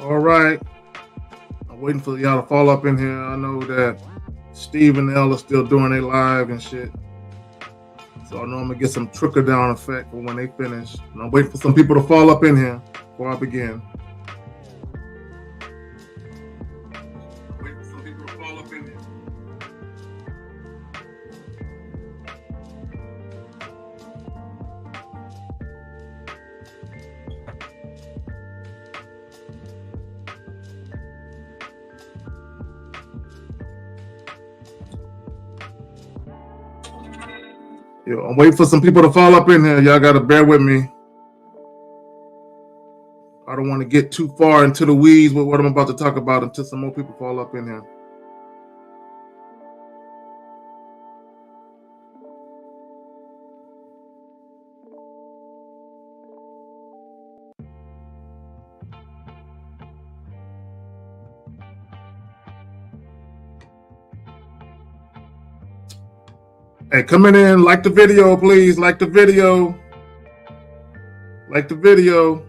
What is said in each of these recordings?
All right. I'm waiting for y'all to fall up in here. I know that Steve and Elle are still doing their live and shit. So I know I'm going to get some trickle down effect for when they finish. And I'm waiting for some people to fall up in here before I begin. Yo, I'm waiting for some people to fall up in here. Y'all got to bear with me. I don't want to get too far into the weeds with what I'm about to talk about until some more people fall up in here. Hey, coming in, like the video, please. Like the video. Like the video.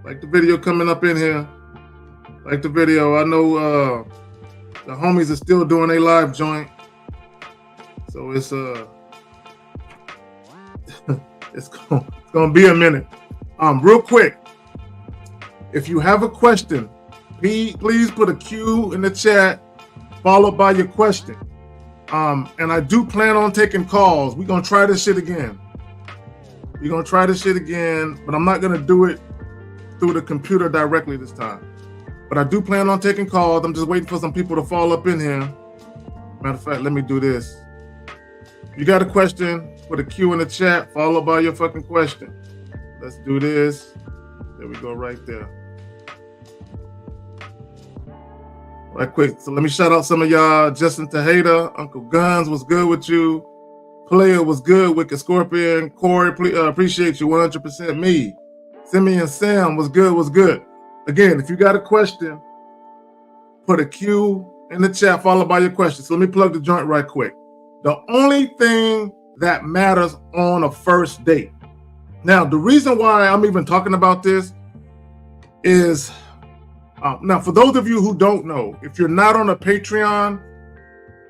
Like the video coming up in here. Like the video. I know the homies are still doing a live joint. So it's it's gonna be a minute. Real quick. If you have a question, please put a Q in the chat, followed by your question. And I do plan on taking calls. We're gonna try this shit again. But I'm not gonna do it through the computer directly this time. But I do plan on taking calls. I'm just waiting for some people to fall up in here. Matter of fact, let me do this. You got a question, put a Q in the chat, followed by your fucking question. Let's do this. There we go, right there. Right quick, so let me shout out some of y'all. Justin Tejada, Uncle Guns, was good with you. Player was good. Wicked Scorpion, Corey, appreciate you 100%. Me, Simeon Sam was good. Again, if you got a question, put a Q in the chat followed by your question. So let me plug the joint right quick. The only thing that matters on a first date. Now, the reason why I'm even talking about this is, now for those of you who don't know, if you're not on a Patreon,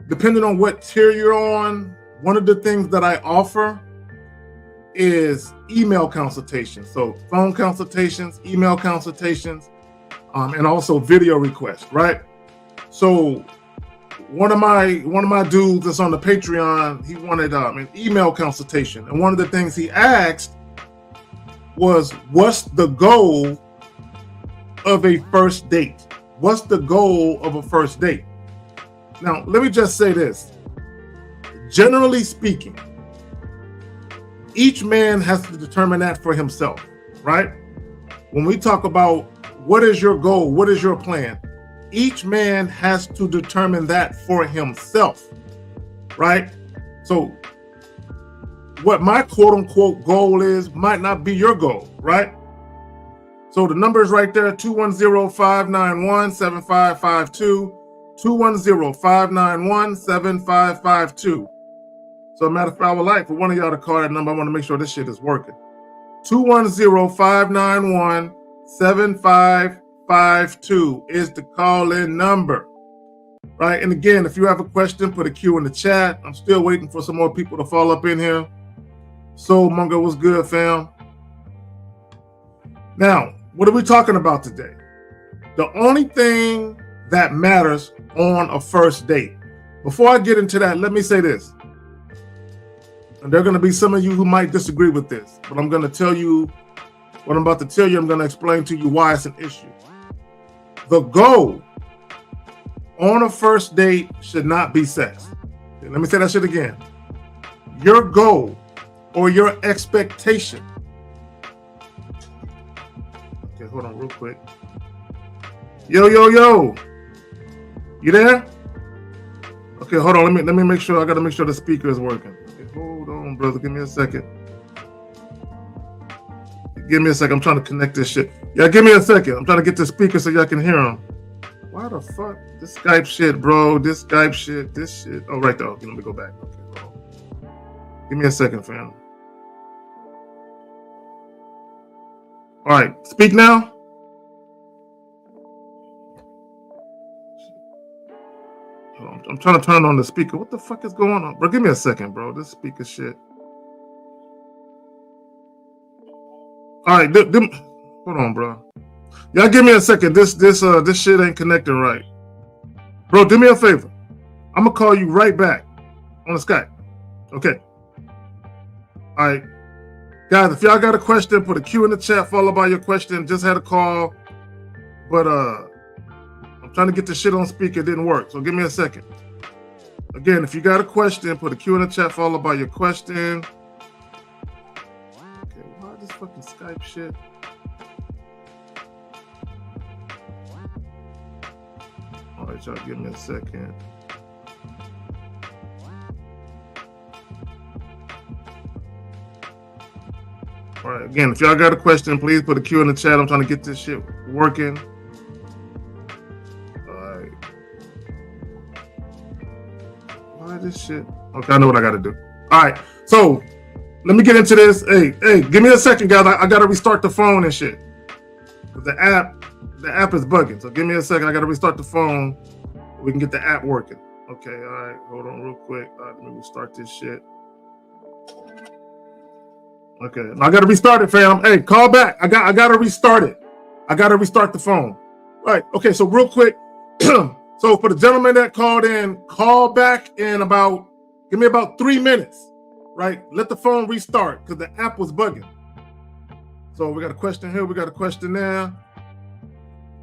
depending on what tier you're on, one of the things that I offer is email consultations. So phone consultations, email consultations, and also video requests, right? So one of my dudes that's on the Patreon, he wanted an email consultation. And one of the things he asked was, what's the goal of a first date? What's the goal of a first date? Now, let me just say this. Generally speaking, each man has to determine that for himself, right? When we talk about what is your goal, what is your plan, each man has to determine that for himself, right? So what my quote unquote goal is might not be your goal, right? So the number is right there, 210-591-7552, 210-591-7552. So, matter of fact, I would like for one of y'all to call that number. I want to make sure this shit is working. 210-591-7552 is the call-in number, right? And again, if you have a question, put a Q in the chat. I'm still waiting for some more people to fall up in here. Soul Mungo was good, fam. Now, what are we talking about today? The only thing that matters on a first date. Before I get into that, let me say this. And there are going to be some of you who might disagree with this, but I'm going to tell you what I'm about to tell you. I'm going to explain to you why it's an issue. The goal on a first date should not be sex. Okay, let me say that shit again. Your goal or your expectation. Okay, hold on real quick. Yo. You there? Okay, hold on. Let me make sure. I got to make sure the speaker is working. Hold on, brother. Give me a second. I'm trying to connect this shit. Yeah, give me a second. I'm trying to get the speaker so y'all can hear him. Why the fuck? This Skype shit, bro. This shit. Oh, right there. Okay, let me go back. Okay, hold on. Give me a second, fam. All right. Speak now. I'm trying to turn on the speaker. What the fuck is going on, bro? Give me a second, bro. This speaker shit. All right, hold on, bro. Y'all give me a second. This shit ain't connecting right, bro. Do me a favor. I'm gonna call you right back on the Skype. Okay. All right, guys. If y'all got a question, put a Q in the chat followed by your question. Just had a call, but I'm trying to get this shit on speaker. It didn't work, so give me a second. Again, if you got a question, put a Q in the chat followed by your question. Okay, why this fucking Skype shit? All right, y'all give me a second. All right, again, if y'all got a question, please put a Q in the chat. I'm trying to get this shit working. All right. Why this shit? Okay, I know what I got to do. All right, so let me get into this. Hey, give me a second, guys. I got to restart the phone and shit. The app is bugging, so give me a second. I got to restart the phone. We can get the app working. Okay, all right. Hold on real quick. All right, let me restart this shit. Okay, I got to restart it, fam. Hey, call back. I got to restart it. I got to restart the phone. All right. Okay, so real quick. So for the gentleman that called in, call back in give me about 3 minutes, right? Let the phone restart because the app was bugging. So we got a question here. We got a question there.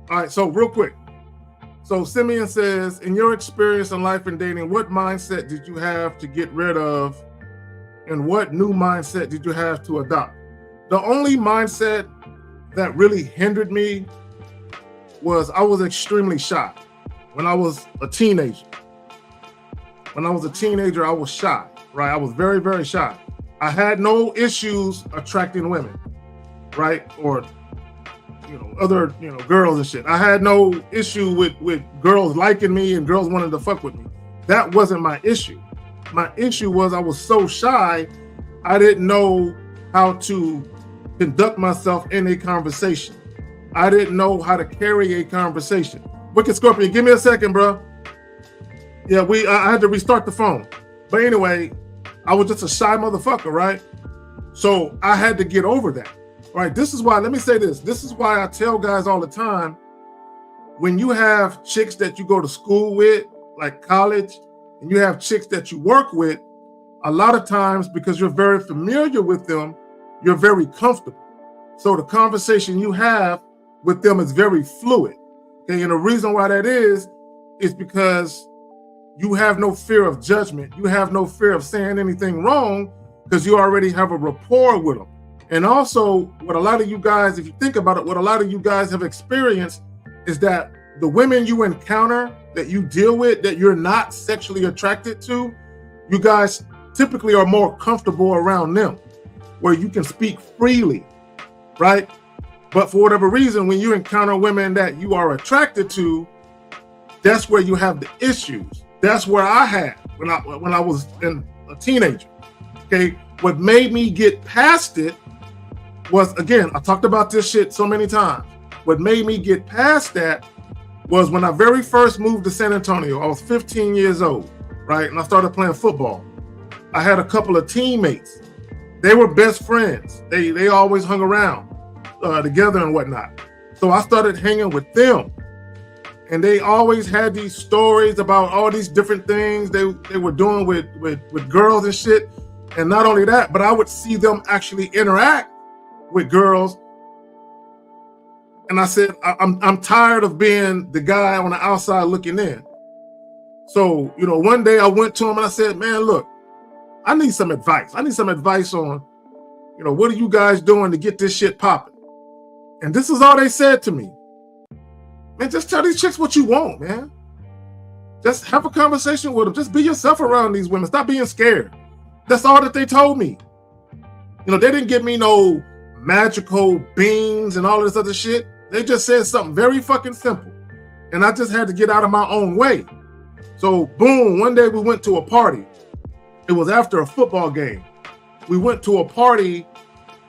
All right, so real quick. So Simeon says, in your experience in life and dating, what mindset did you have to get rid of? And what new mindset did you have to adopt? The only mindset that really hindered me was I was extremely shy when I was a teenager. When I was a teenager, I was shy, right? I was very, very shy. I had no issues attracting women, right? Or, other, girls and shit. I had no issue with girls liking me and girls wanting to fuck with me. That wasn't my issue. My issue was I was so shy, I didn't know how to conduct myself in a conversation. I didn't know how to carry a conversation. Wicked Scorpion, give me a second, bro. Yeah, I had to restart the phone. But anyway, I was just a shy motherfucker, right? So I had to get over that, right? This is why, let me say this. This is why I tell guys all the time, when you have chicks that you go to school with, like college, and you have chicks that you work with, a lot of times, because you're very familiar with them, you're very comfortable. So the conversation you have with them is very fluid. Okay, and the reason why that is because you have no fear of judgment. You have no fear of saying anything wrong because you already have a rapport with them. And also, what a lot of you guys, if you think about it, what a lot of you guys have experienced is that the women you encounter, that you deal with, that you're not sexually attracted to, you guys typically are more comfortable around them, where you can speak freely, right? But for whatever reason, when you encounter women that you are attracted to, that's where you have the issues. That's where I had when I was a teenager. Okay, what made me get past it was, again, I talked about this shit so many times. What made me get past that was when I very first moved to San Antonio. I was 15 years old, right? And I started playing football. I had a couple of teammates. They were best friends. They always hung around together and whatnot. So I started hanging with them. And they always had these stories about all these different things they were doing with girls and shit. And not only that, but I would see them actually interact with girls. And I said, I'm tired of being the guy on the outside looking in. So, one day I went to him and I said, man, look, I need some advice. I need some advice on, what are you guys doing to get this shit popping? And this is all they said to me. Man, just tell these chicks what you want, man. Just have a conversation with them. Just be yourself around these women. Stop being scared. That's all that they told me. They didn't give me no magical beans and all this other shit. They just said something very fucking simple. And I just had to get out of my own way. So boom, one day we went to a party. It was after a football game. We went to a party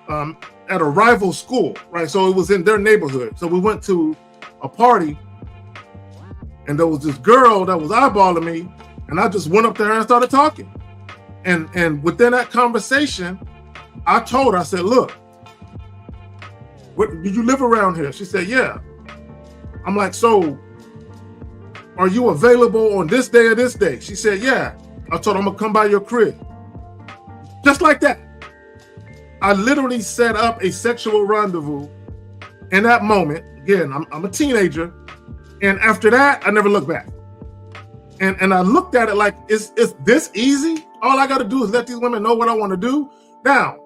at a rival school, right? So it was in their neighborhood. So we went to a party and there was this girl that was eyeballing me And I just went up to her and started talking. And within that conversation, I told her, I said, look, do you live around here? She said, yeah. I'm like, so are you available on this day or this day? She said, yeah. I told her, I'm gonna come by your crib. Just like that. I literally set up a sexual rendezvous in that moment. Again, I'm a teenager. And after that, I never looked back. And I looked at it like, it's this easy? All I gotta do is let these women know what I wanna do. Now,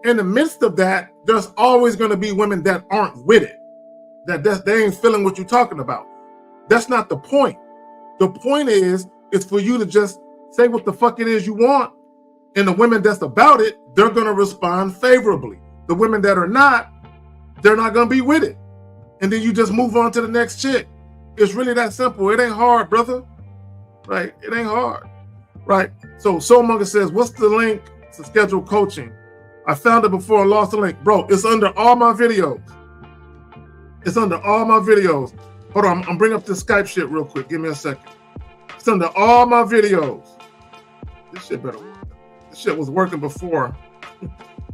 in the midst of that, there's always gonna be women that aren't with it. That they ain't feeling what you're talking about. That's not the point. The point is for you to just say what the fuck it is you want. And the women that's about it, they're gonna respond favorably. The women that are not, they're not gonna be with it. And then you just move on to the next chick. It's really that simple. It ain't hard, brother. Right? It ain't hard. Right? So Soulmonger says, what's the link to schedule coaching? I found it before I lost the link. Bro, it's under all my videos. It's under all my videos. Hold on, I'm bringing up this Skype shit real quick. Give me a second. It's under all my videos. This shit better work. This shit was working before.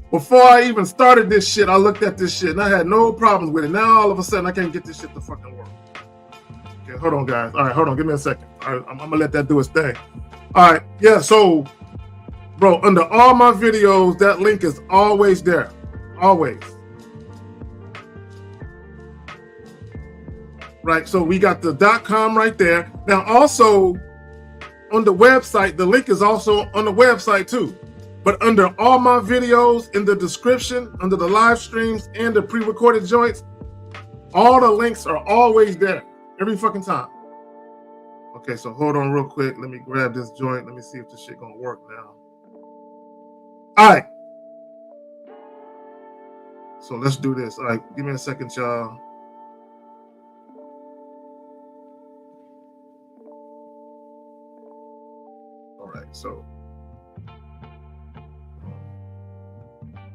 Before I even started this shit, I looked at this shit and I had no problems with it. Now all of a sudden I can't get this shit to fucking work. Okay, hold on, guys. All right, hold on. Give me a second. All right, I'm gonna let that do its thing. All right, yeah. So, bro, under all my videos, that link is always there. Always. Right. So we got the .com right there. Now, also on the website, the link is also on the website too. But under all my videos in the description, under the live streams and the pre-recorded joints, all the links are always there. Every fucking time. Okay, so hold on real quick. Let me grab this joint. Let me see if this shit gonna work now. All right. So let's do this. All right, give me a second, y'all. All right, so.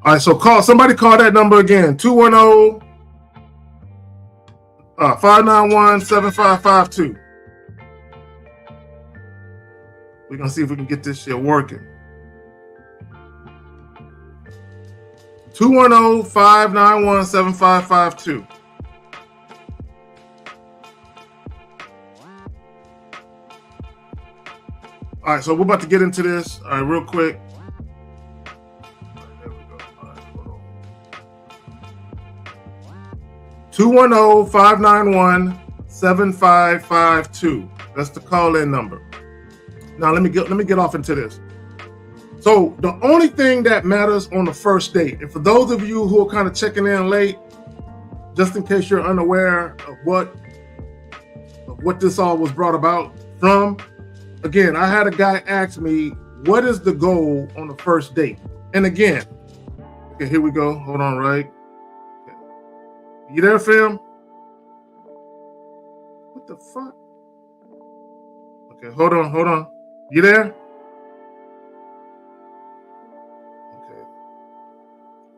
All right, so somebody call that number again. 210 591-7552. We're gonna see if we can get this shit working. 210-591-7552. All right, so we're about to get into this. All right, real quick. There we go. All right, hold on. 210-591-7552. That's the call-in number. Now let me get off into this. So the only thing that matters on the first date, and for those of you who are kind of checking in late, just in case you're unaware of what this all was brought about from, again, I had a guy ask me, what is the goal on the first date? And again, okay, here we go. Hold on, right? Okay. You there, fam? What the fuck? Okay, hold on. You there? Okay.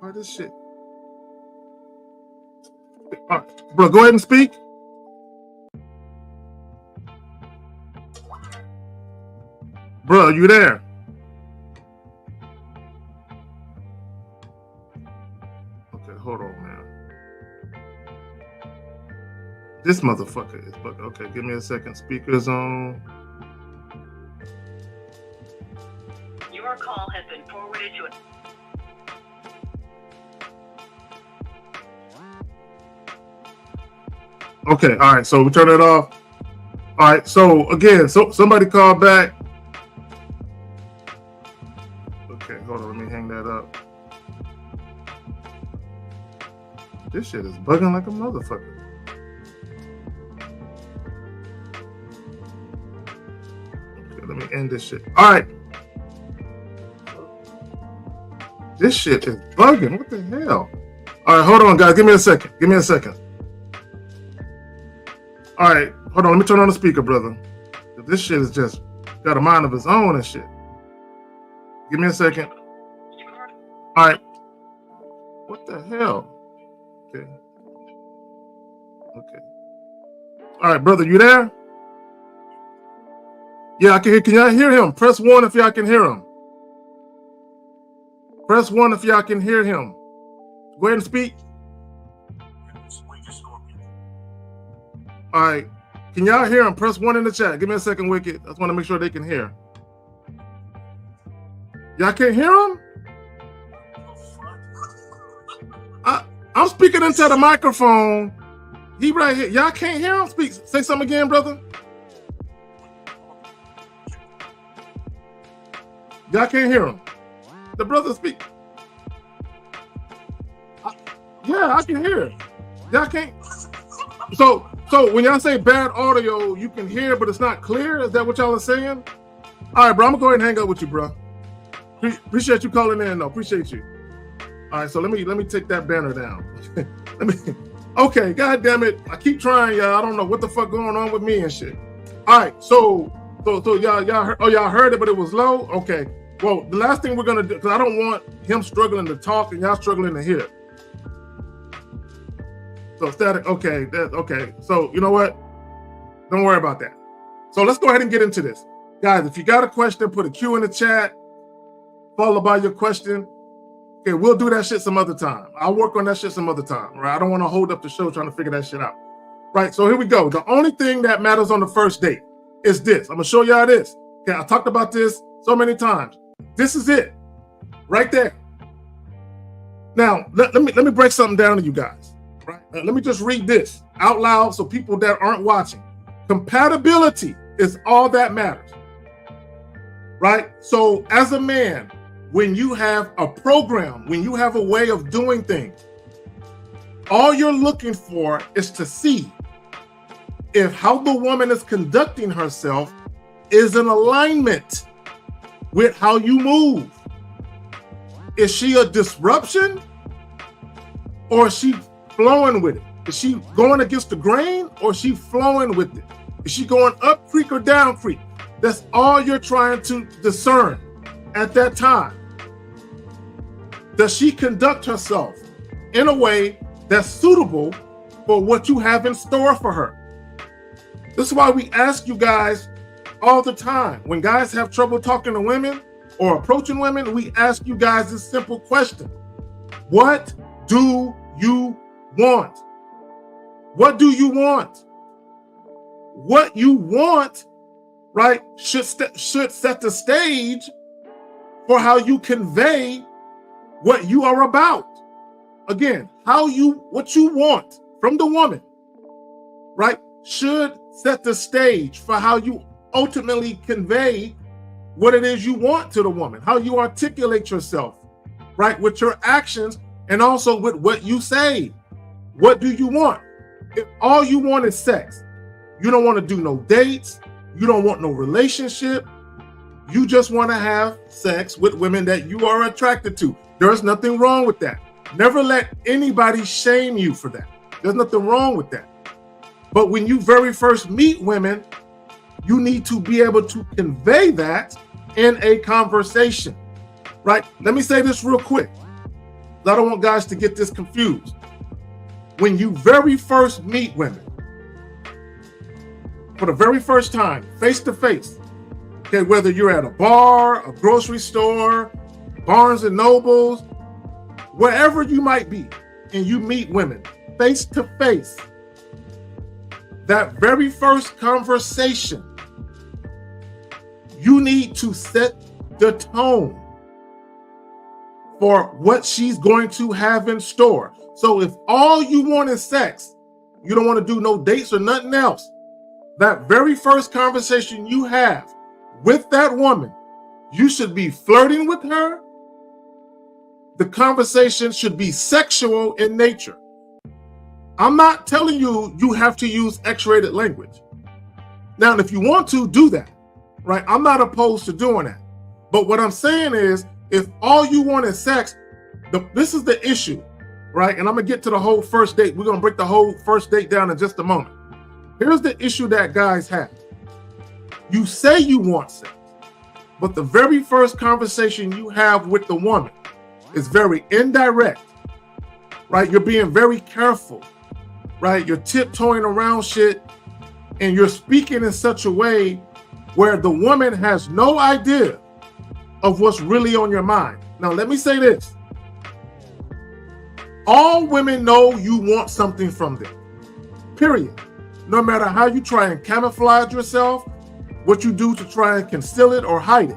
Why this shit? All right, bro, go ahead and speak. Bro, you there? Okay, hold on, man. This motherfucker is fucking. Okay, give me a second. Speakers on. Your call has been forwarded to. Okay, all right. So we turn it off. All right. So again, somebody called back. Okay, hold on. Let me hang that up. This shit is bugging like a motherfucker. Okay, let me end this shit. All right. This shit is bugging. What the hell? All right, hold on, guys. Give me a second. All right, hold on. Let me turn on the speaker, brother. This shit is just got a mind of its own and shit. Give me a second. All right. What the hell? Okay. All right, brother, you there? Yeah, I can hear. Can y'all hear him? Press 1 if y'all can hear him. Press 1 if y'all can hear him. Go ahead and speak. All right. Can y'all hear him? Press 1 in the chat. Give me a second, Wicked. I just want to make sure they can hear. Y'all can't hear him? I'm speaking into the microphone. He right here. Y'all can't hear him speak. Say something again, brother. Y'all can't hear him. The brother speak. Yeah, I can hear. Y'all can't. So when y'all say bad audio, you can hear, but it's not clear. Is that what y'all are saying? All right, bro. I'm gonna go ahead and hang up with you, bro. Appreciate you calling in, though. Appreciate you. All right, so let me take that banner down. Okay, god damn it. I keep trying, y'all. I don't know what the fuck going on with me and shit. All right, so y'all heard it, but it was low. Okay. Well, the last thing we're gonna do, because I don't want him struggling to talk and y'all struggling to hear. So static. Okay, okay. So you know what? Don't worry about that. So let's go ahead and get into this, guys. If you got a question, put a Q in the chat, followed by your question. Okay, we'll do that shit some other time. I'll work on that shit some other time, right? I don't want to hold up the show trying to figure that shit out. Right, so here we go. The only thing that matters on the first date is this. I'm gonna show y'all this. Okay, I talked about this so many times. This is it, right there. Now, let me break something down to you guys, right? Let me just read this out loud so people that aren't watching. Compatibility is all that matters, right? So as a man, when you have a program, when you have a way of doing things, all you're looking for is to see if how the woman is conducting herself is in alignment with how you move. Is she a disruption or is she flowing with it? Is she going against the grain or is she flowing with it? Is she going up creek or down creek? That's all you're trying to discern at that time. Does she conduct herself in a way that's suitable for what you have in store for her? This is why we ask you guys all the time. When guys have trouble talking to women or approaching women, we ask you guys this simple question. What do you want? What do you want? What you want, right, should set the stage for how you convey what you are about. Again, what you want from the woman, right, should set the stage for how you ultimately convey what it is you want to the woman, how you articulate yourself, right, with your actions and also with what you say. What do you want? If all you want is sex, you don't want to do no dates, you don't want no relationship, you just want to have sex with women that you are attracted to. There's nothing wrong with that. Never let anybody shame you for that. There's nothing wrong with that. But when you very first meet women, you need to be able to convey that in a conversation, right? Let me say this real quick. I don't want guys to get this confused. When you very first meet women, for the very first time, face to face, okay, whether you're at a bar, a grocery store, Barnes and Nobles, wherever you might be, and you meet women face to face, that very first conversation, you need to set the tone for what she's going to have in store. So if all you want is sex, you don't want to do no dates or nothing else, that very first conversation you have with that woman, you should be flirting with her. The conversation should be sexual in nature. I'm not telling you you have to use X-rated language. Now, if you want to, do that, right? I'm not opposed to doing that. But what I'm saying is, if all you want is sex, this is the issue, right? And I'm going to get to the whole first date. We're going to break the whole first date down in just a moment. Here's the issue that guys have. You say you want sex, but the very first conversation you have with the woman is very indirect, right? You're being very careful, right? You're tiptoeing around shit and you're speaking in such a way where the woman has no idea of what's really on your mind. Now, let me say this. All women know you want something from them, period. No matter how you try and camouflage yourself, what you do to try and conceal it or hide it.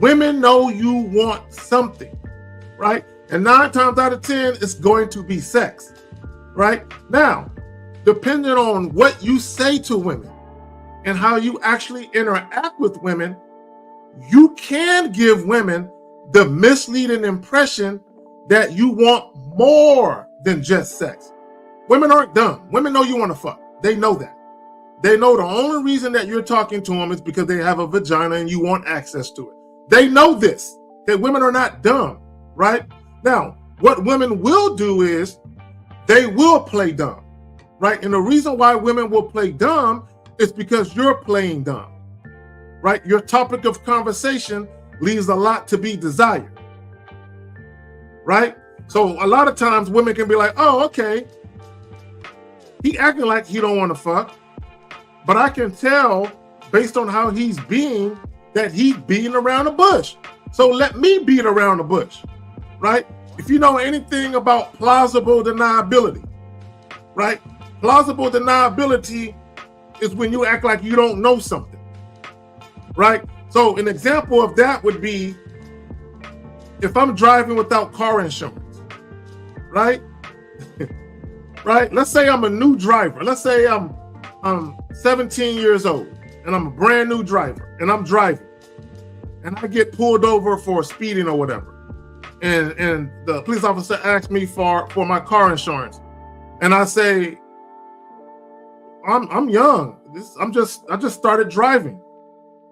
Women know you want something, right? And 9 times out of 10, it's going to be sex, right? Now, depending on what you say to women and how you actually interact with women, you can give women the misleading impression that you want more than just sex. Women aren't dumb. Women know you want to fuck. They know that. They know the only reason that you're talking to them is because they have a vagina and you want access to it. They know this, that women are not dumb, right? Now, what women will do is they will play dumb, right? And the reason why women will play dumb is because you're playing dumb, right? Your topic of conversation leaves a lot to be desired, right? So a lot of times women can be like, oh, okay, he acting like he don't want to fuck, but I can tell based on how he's being that he's beating around the bush. So let me beat around the bush, right? If you know anything about plausible deniability, right? Plausible deniability is when you act like you don't know something, right? So an example of that would be if I'm driving without car insurance, right? Right? Let's say I'm a new driver. Let's say I'm 17 years old and I'm a brand new driver and I'm driving and I get pulled over for speeding or whatever. And the police officer asks me for my car insurance. And I say, I'm young. I just started driving.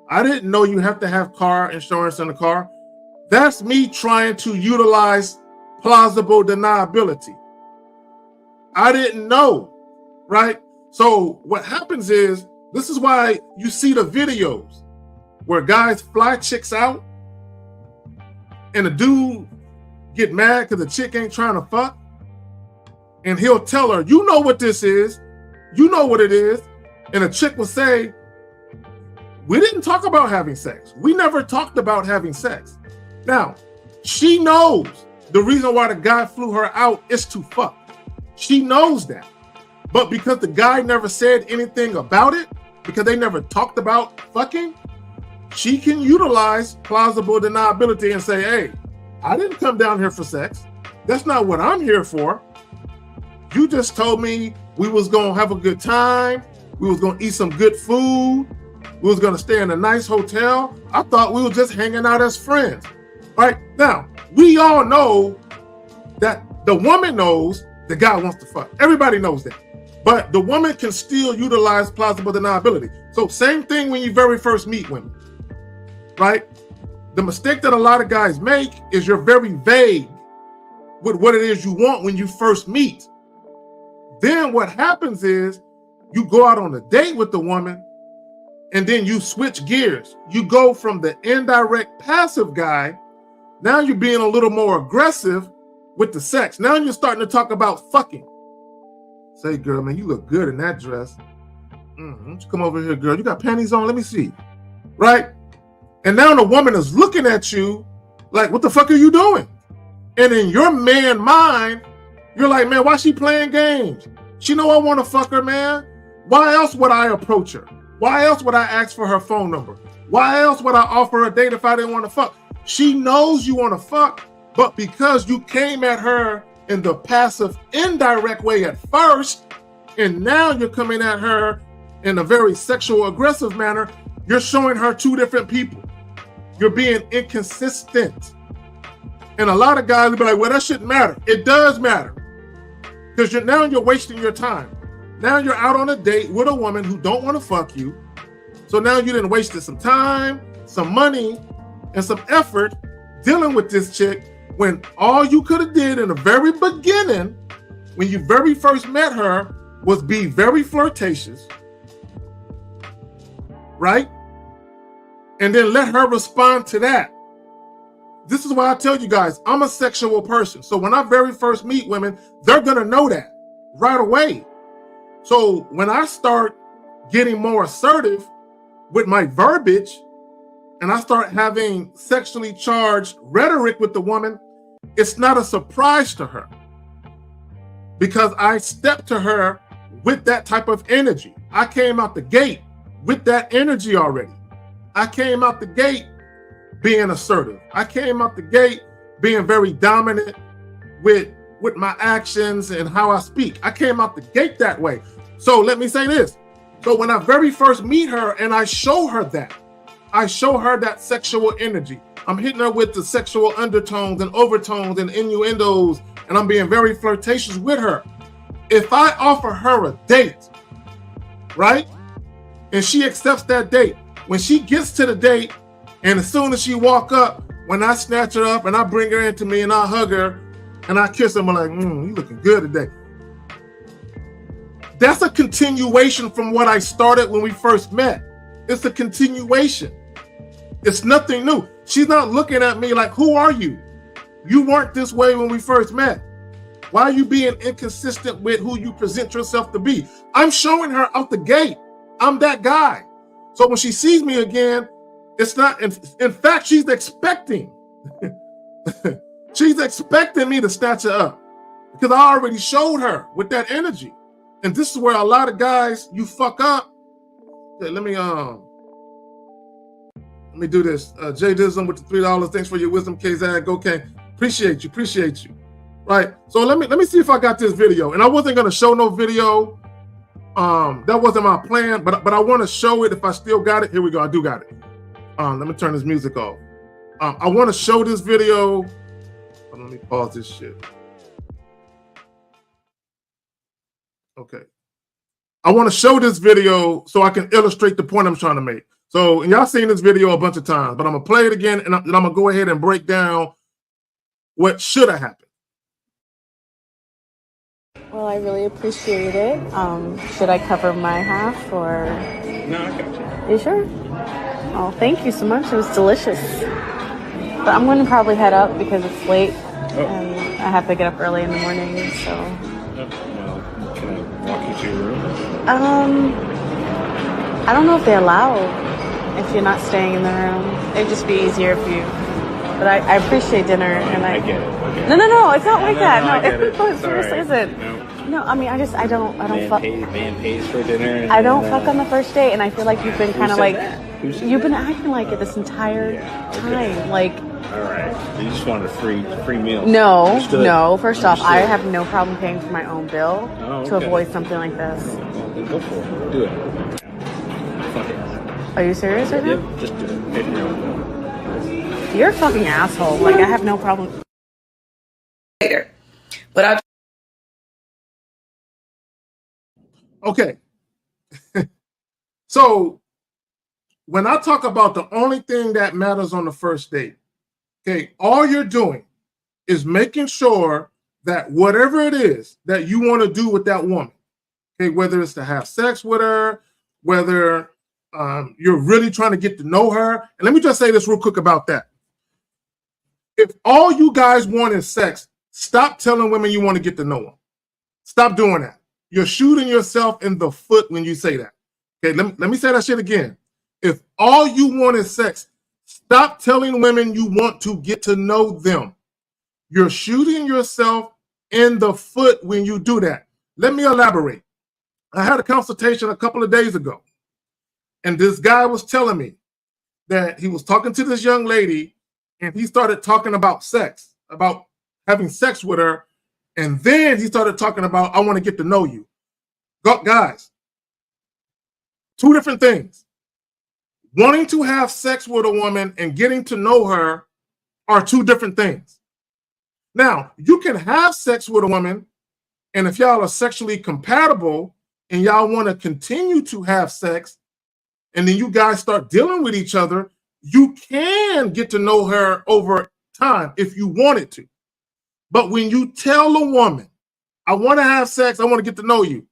I didn't know you have to have car insurance in the car. That's me trying to utilize plausible deniability. I didn't know, right? So what happens is, this is why you see the videos where guys fly chicks out and the dude get mad because the chick ain't trying to fuck. And he'll tell her, you know what this is. You know what it is. And the chick will say, we didn't talk about having sex. We never talked about having sex. Now, she knows the reason why the guy flew her out is to fuck. She knows that. But because the guy never said anything about it, because they never talked about fucking, she can utilize plausible deniability and say, hey, I didn't come down here for sex. That's not what I'm here for. You just told me we was gonna have a good time. We was gonna eat some good food. We was gonna stay in a nice hotel. I thought we were just hanging out as friends. All right, now, we all know that the woman knows the guy wants to fuck. Everybody knows that. But the woman can still utilize plausible deniability. So same thing when you very first meet women, right? The mistake that a lot of guys make is you're very vague with what it is you want when you first meet. Then what happens is you go out on a date with the woman and then you switch gears. You go from the indirect passive guy. Now you're being a little more aggressive with the sex. Now you're starting to talk about fucking. Say, girl, man, you look good in that dress. Why don't you come over here, girl? You got panties on? Let me see. Right? And now the woman is looking at you like, what the fuck are you doing? And in your man mind, you're like, man, why she playing games? She know I want to fuck her, man. Why else would I approach her? Why else would I ask for her phone number? Why else would I offer her a date if I didn't want to fuck? She knows you want to fuck, but because you came at her in the passive, indirect way at first, and now you're coming at her in a very sexual, aggressive manner, you're showing her two different people. You're being inconsistent. And a lot of guys will be like, well, that shouldn't matter. It does matter. Because now you're wasting your time. Now you're out on a date with a woman who don't want to fuck you. So now you done wasted some time, some money, and some effort dealing with this chick when all you could have did in the very beginning, when you very first met her, was be very flirtatious, right? And then let her respond to that. This is why I tell you guys, I'm a sexual person. So when I very first meet women, they're gonna know that right away. So when I start getting more assertive with my verbiage and I start having sexually charged rhetoric with the woman, it's not a surprise to her because I stepped to her with that type of energy. I came out the gate with that energy already. I came out the gate being assertive. I came out the gate being very dominant with my actions and how I speak. I came out the gate that way. So let me say this. So when I very first meet her and I show her that sexual energy. I'm hitting her with the sexual undertones and overtones and innuendos, and I'm being very flirtatious with her. If I offer her a date, right, and she accepts that date, when she gets to the date, and as soon as she walk up, when I snatch her up and I bring her into me and I hug her and I kiss her, I'm like, you looking good today. That's a continuation from what I started when we first met. It's a continuation. It's nothing new. She's not looking at me like, who are you? You weren't this way when we first met. Why are you being inconsistent with who you present yourself to be? I'm showing her out the gate. I'm that guy. So when she sees me again, it's not, in fact, she's expecting. She's expecting me to snatch her up because I already showed her with that energy. And this is where a lot of guys, you fuck up. Okay, let me do this. Jay Dism with the $3. Thanks for your wisdom, KZag. Okay, appreciate you. Right. So let me see if I got this video. And I wasn't gonna show no video. That wasn't my plan, but I want to show it if I still got it. Here we go. I do got it. Let me turn this music off. I want to show this video. Let me pause this shit. Okay. I want to show this video so I can illustrate the point I'm trying to make. So, and y'all seen this video a bunch of times, but I'm gonna play it again and I'm gonna go ahead and break down what should have happened. Well, I really appreciate it. Should I cover my half or? No, I got you. You sure? Oh, thank you so much. It was delicious. But I'm going to probably head up because it's late and I have to get up early in the morning. So. Well, can I walk you to your room? I don't know if they allow if you're not staying in the room. It'd just be easier if you. But I appreciate dinner and I get it. No, it's not like that. No, it seriously isn't. No, I mean, I don't fuck. Man pays for dinner. I don't fuck on the first date, and I feel like you've been kind of like, you've been acting like it this entire time. Like, all right, you just wanted a free meal. No. First off, Understood. I have no problem paying for my own bill to okay. avoid something like this. Well, then go for it. Do it. Fuck it. Are you serious right now? Yep, just do it. Pay for your own bill. You're a fucking asshole. Like, I have no problem. Later, but I. Okay. So when I talk about the only thing that matters on the first date, okay, all you're doing is making sure that whatever it is that you want to do with that woman, okay, whether it's to have sex with her, whether you're really trying to get to know her. And let me just say this real quick about that. If all you guys want is sex, stop telling women you want to get to know them. Stop doing that. You're shooting yourself in the foot when you say that. Okay, let me say that shit again. If all you want is sex, stop telling women you want to get to know them. You're shooting yourself in the foot when you do that. Let me elaborate. I had a consultation a couple of days ago, and this guy was telling me that he was talking to this young lady, and he started talking about sex, about having sex with her, and then he started talking about, I want to get to know you. Guys, two different things. Wanting to have sex with a woman and getting to know her are two different things. Now, you can have sex with a woman, and if y'all are sexually compatible and y'all want to continue to have sex, and then you guys start dealing with each other, you can get to know her over time if you wanted to. But when you tell a woman, I want to have sex, I want to get to know you,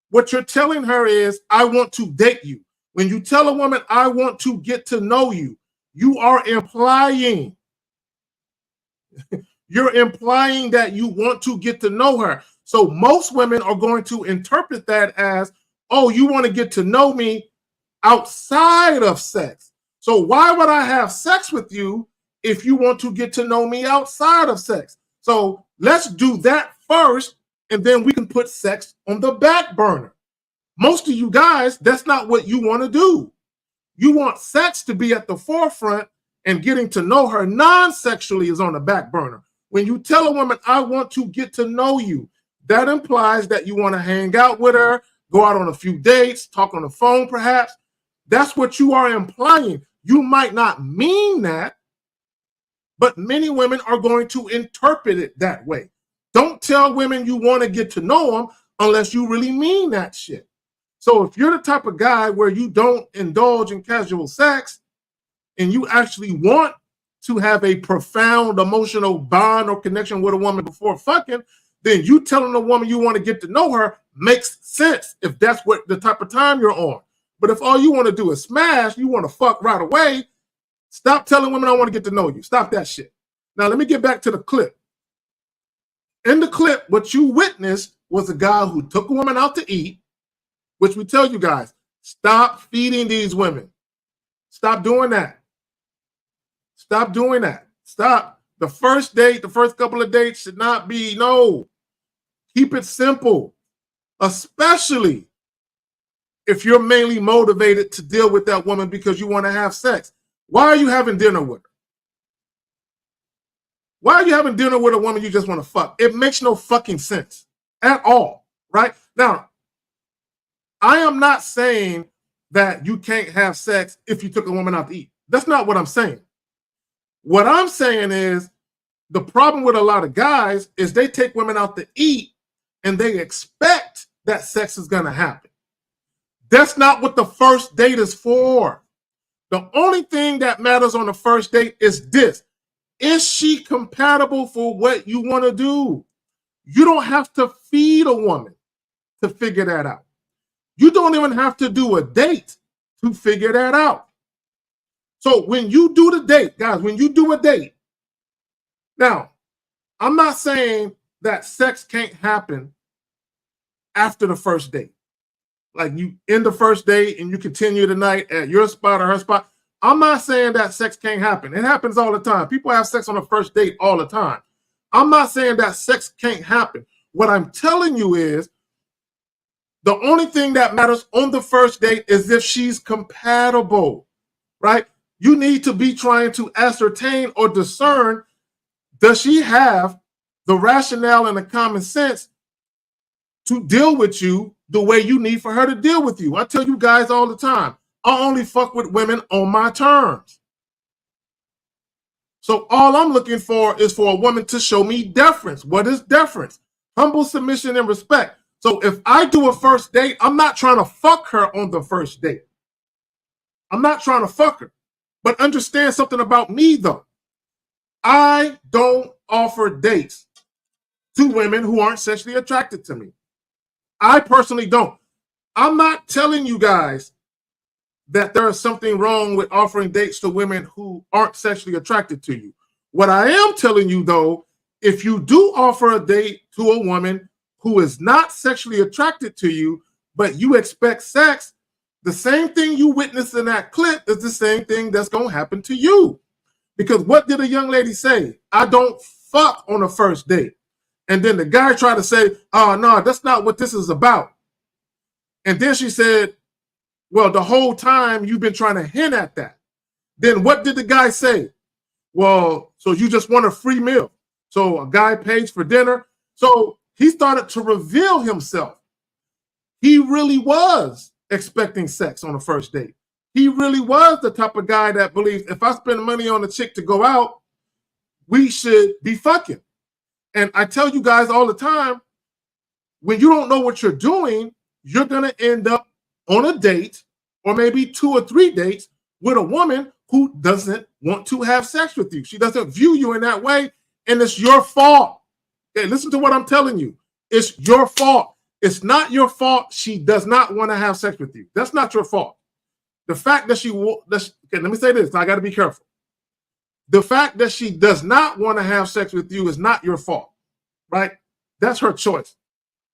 what you're telling her is, I want to date you. When you tell a woman, I want to get to know you, you are implying, you're implying that you want to get to know her. So most women are going to interpret that as, oh, you want to get to know me, outside of sex. So why would I have sex with you if you want to get to know me outside of sex? So let's do that first, and then we can put sex on the back burner. Most of you guys, that's not what you want to do. You want sex to be at the forefront, and getting to know her non-sexually is on the back burner. When you tell a woman, I want to get to know you, that implies that you want to hang out with her, go out on a few dates, talk on the phone perhaps. That's what you are implying. You might not mean that, but many women are going to interpret it that way. Don't tell women you want to get to know them unless you really mean that shit. So if you're the type of guy where you don't indulge in casual sex and you actually want to have a profound emotional bond or connection with a woman before fucking, then you telling a woman you want to get to know her makes sense if that's what the type of time you're on. But if all you want to do is smash, you want to fuck right away, stop telling women I want to get to know you. Stop that shit. Now let me get back to the clip. In the clip, what you witnessed was a guy who took a woman out to eat, which we tell you guys, stop feeding these women. Stop doing that. Stop doing that. Stop. The first date, the first couple of dates should not be, no. Keep it simple, especially if you're mainly motivated to deal with that woman because you want to have sex. Why are you having dinner with her? Why are you having dinner with a woman you just want to fuck? It makes no fucking sense at all, right? Now, I am not saying that you can't have sex if you took a woman out to eat. That's not what I'm saying. What I'm saying is the problem with a lot of guys is they take women out to eat and they expect that sex is going to happen. That's not what the first date is for. The only thing that matters on the first date is this. Is she compatible for what you want to do? You don't have to feed a woman to figure that out. You don't even have to do a date to figure that out. So when you do the date, guys, when you do a date, now, I'm not saying that sex can't happen after the first date. Like you end the first date and you continue the night at your spot or her spot. I'm not saying that sex can't happen. It happens all the time. People have sex on the first date all the time. I'm not saying that sex can't happen. What I'm telling you is the only thing that matters on the first date is if she's compatible, right? You need to be trying to ascertain or discern, does she have the rationale and the common sense to deal with you the way you need for her to deal with you? I tell you guys all the time, I only fuck with women on my terms. So all I'm looking for is for a woman to show me deference. What is deference? Humble submission and respect. So if I do a first date, I'm not trying to fuck her on the first date. I'm not trying to fuck her. But understand something about me, though. I don't offer dates to women who aren't sexually attracted to me. I personally don't. I'm not telling you guys that there is something wrong with offering dates to women who aren't sexually attracted to you. What I am telling you, though, if you do offer a date to a woman who is not sexually attracted to you, but you expect sex, the same thing you witnessed in that clip is the same thing that's going to happen to you. Because what did a young lady say? I don't fuck on a first date. And then the guy tried to say, oh, no, that's not what this is about. And then she said, well, the whole time you've been trying to hint at that. Then what did the guy say? Well, so you just want a free meal. So a guy pays for dinner. So he started to reveal himself. He really was expecting sex on the first date. He really was the type of guy that believes if I spend money on a chick to go out, we should be fucking. And I tell you guys all the time, when you don't know what you're doing, you're going to end up on a date or maybe 2 or 3 dates with a woman who doesn't want to have sex with you. She doesn't view you in that way, and it's your fault. Okay, listen to what I'm telling you. It's your fault. It's not your fault she does not want to have sex with you. That's not your fault. The fact that let me say this. I got to be careful. The fact that she does not want to have sex with you is not your fault, right? That's her choice.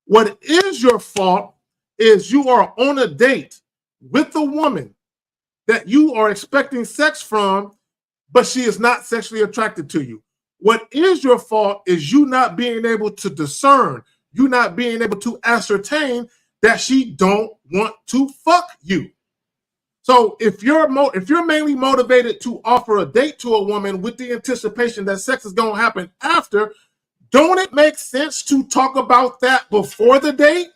What is your fault is you are on a date with a woman that you are expecting sex from, but she is not sexually attracted to you. What is your fault is you not being able to discern, you not being able to ascertain that she don't want to fuck you. So if you're mainly motivated to offer a date to a woman with the anticipation that sex is going to happen after, don't it make sense to talk about that before the date?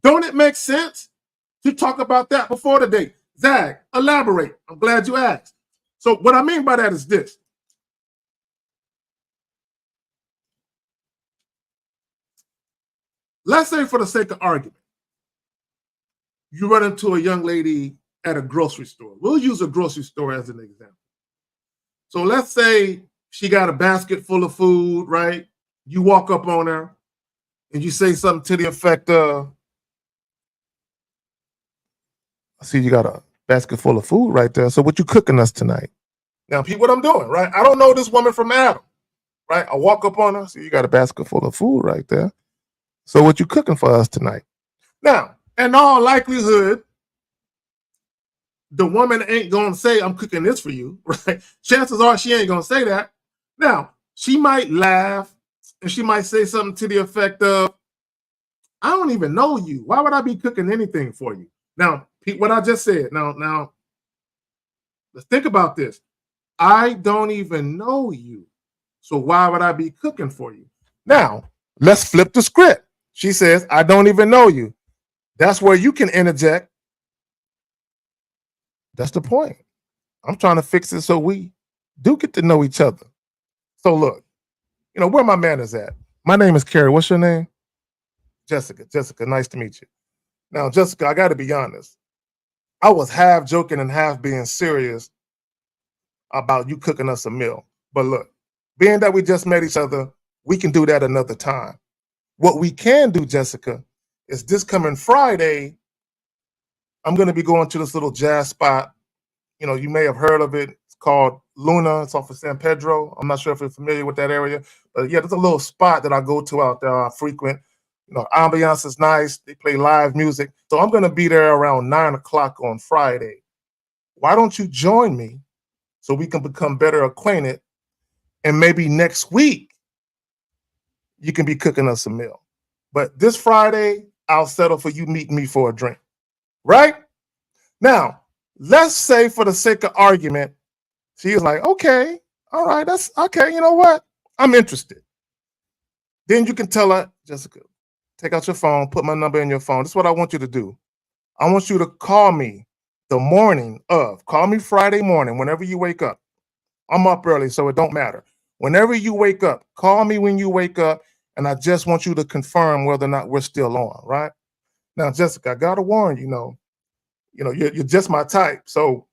Don't it make sense to talk about that before the date? Zag, elaborate. I'm glad you asked. So what I mean by that is this. Let's say, for the sake of argument, you run into a young lady at a grocery store. We'll use a grocery store as an example. So let's say she got a basket full of food, right? You walk up on her and you say something to the effect of, I see you got a basket full of food right there. So what you cooking us tonight? Now, Pete, what I'm doing, right? I don't know this woman from Adam, right? I walk up on her, see you got a basket full of food right there. So what you cooking for us tonight? Now, in all likelihood, the woman ain't going to say, I'm cooking this for you, right? Chances are she ain't going to say that. Now, she might laugh and she might say something to the effect of, I don't even know you. Why would I be cooking anything for you? Now, Pete, what I just said, now, let's think about this. I don't even know you. So why would I be cooking for you? Now, let's flip the script. She says, I don't even know you. That's where you can interject. That's the point. I'm trying to fix it so we do get to know each other. So look, where my manners at? My name is Carrie. What's your name? Jessica. Jessica, nice to meet you. Now, Jessica, I got to be honest. I was half joking and half being serious about you cooking us a meal. But look, being that we just met each other, we can do that another time. What we can do, Jessica, is this coming Friday, I'm going to be going to this little jazz spot. You may have heard of it. It's called Luna. It's off of San Pedro. I'm not sure if you're familiar with that area. But yeah, there's a little spot that I go to out there. I frequent. Ambiance is nice. They play live music. So I'm going to be there around 9 o'clock on Friday. Why don't you join me so we can become better acquainted? And maybe next week, you can be cooking us a meal. But this Friday, I'll settle for you meeting me for a drink. Right? Now, let's say for the sake of argument, she is like, okay, all right, that's okay. You know what? I'm interested. Then you can tell her, Jessica, take out your phone, put my number in your phone. This is what I want you to do. I want you to call me the morning of. Call me Friday morning, whenever you wake up. I'm up early, so it don't matter. Whenever you wake up, call me when you wake up, and I just want you to confirm whether or not we're still on, right? Now, Jessica, I gotta warn you, you're just my type. So,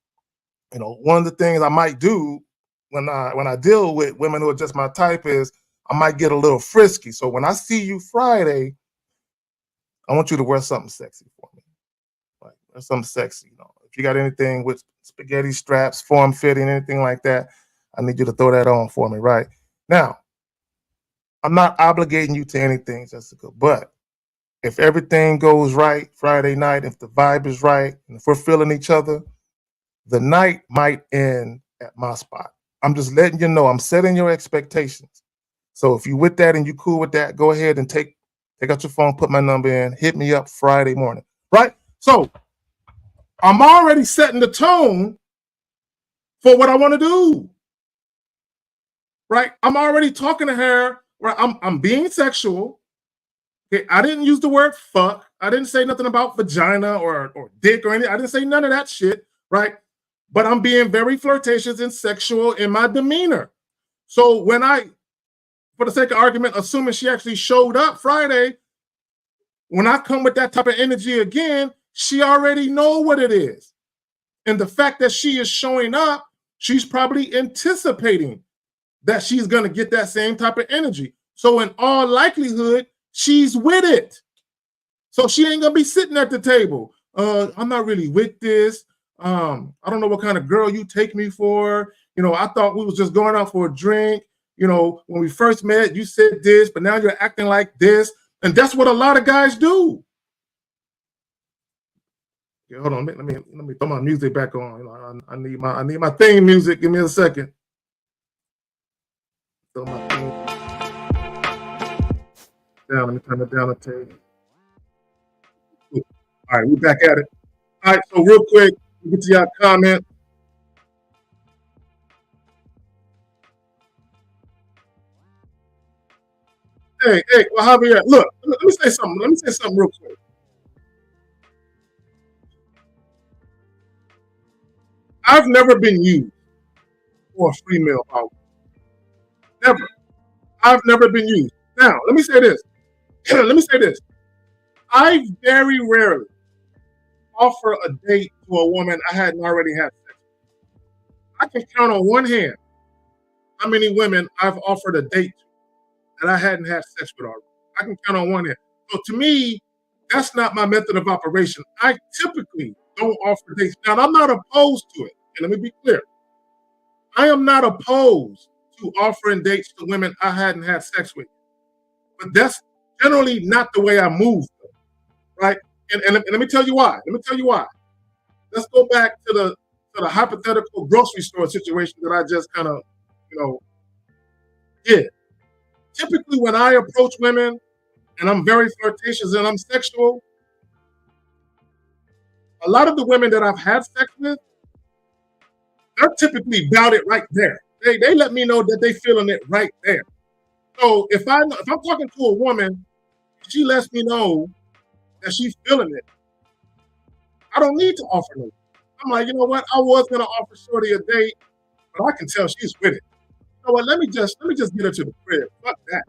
one of the things I might do when I deal with women who are just my type is I might get a little frisky. So when I see you Friday, I want you to wear something sexy for me. Like, wear something sexy. If you got anything with spaghetti straps, form fitting, anything like that, I need you to throw that on for me, right? Now, I'm not obligating you to anything, Jessica, but if everything goes right Friday night, if the vibe is right, and if we're feeling each other, the night might end at my spot. I'm just letting you know, I'm setting your expectations. So if you with that and you cool with that, go ahead and take out your phone, put my number in, hit me up Friday morning, right? So I'm already setting the tone for what I want to do, right? I'm already talking to her, right? I'm being sexual. Okay, I didn't use the word fuck. I didn't say nothing about vagina or dick or anything. I didn't say none of that shit, right? But I'm being very flirtatious and sexual in my demeanor. So when for the sake of argument, assuming she actually showed up Friday, when I come with that type of energy again, she already know what it is. And the fact that she is showing up, she's probably anticipating that she's going to get that same type of energy. So in all likelihood, she's with it. So she ain't going to be sitting at the table. I'm not really with this. I don't know what kind of girl you take me for. I thought we was just going out for a drink. When we first met, you said this, but now you're acting like this. And that's what a lot of guys do. Okay, hold on. Let me throw my music back on. You know, I need my theme music. Give me a second. Throw my theme down. Let me turn it down a tape. All right, we're back at it. All right, so real quick, we get to y'all comment. Hey, well, Javier, look, let me say something. Let me say something real quick. I've never been used for a free meal out. Never. I've never been used. Now, let me say this. Let me say this. I very rarely offer a date to a woman I hadn't already had sex with. I can count on one hand how many women I've offered a date to that I hadn't had sex with already. I can count on one hand. So to me, that's not my method of operation. I typically don't offer dates. Now, I'm not opposed to it. And let me be clear. I am not opposed to offering dates to women I hadn't had sex with. But that's generally not the way I move, right? And let me tell you why. Let me tell you why. Let's go back to the hypothetical grocery store situation that I just kind of, did. Typically, when I approach women and I'm very flirtatious and I'm sexual, a lot of the women that I've had sex with, they're typically about it right there. They let me know that they feeling it right there. So if I'm talking to a woman, she lets me know that she's feeling it, I don't need to offer no. I'm like, you know what? I was gonna offer Shorty a date, but I can tell she's with it. You know what? Let me just get her to the crib. Fuck that.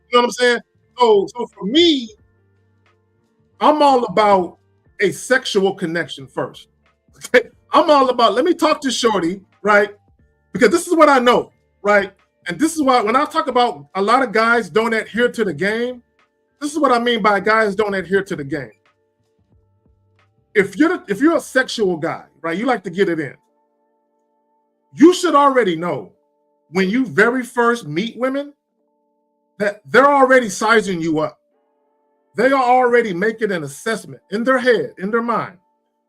You know what I'm saying? So for me, I'm all about a sexual connection first. Okay? I'm all about, let me talk to Shorty, right? Because this is what I know, right? And this is why when I talk about a lot of guys don't adhere to the game, this is what I mean by guys don't adhere to the game. If you're a sexual guy, right, you like to get it in, you should already know when you very first meet women that they're already sizing you up. They are already making an assessment in their head, in their mind,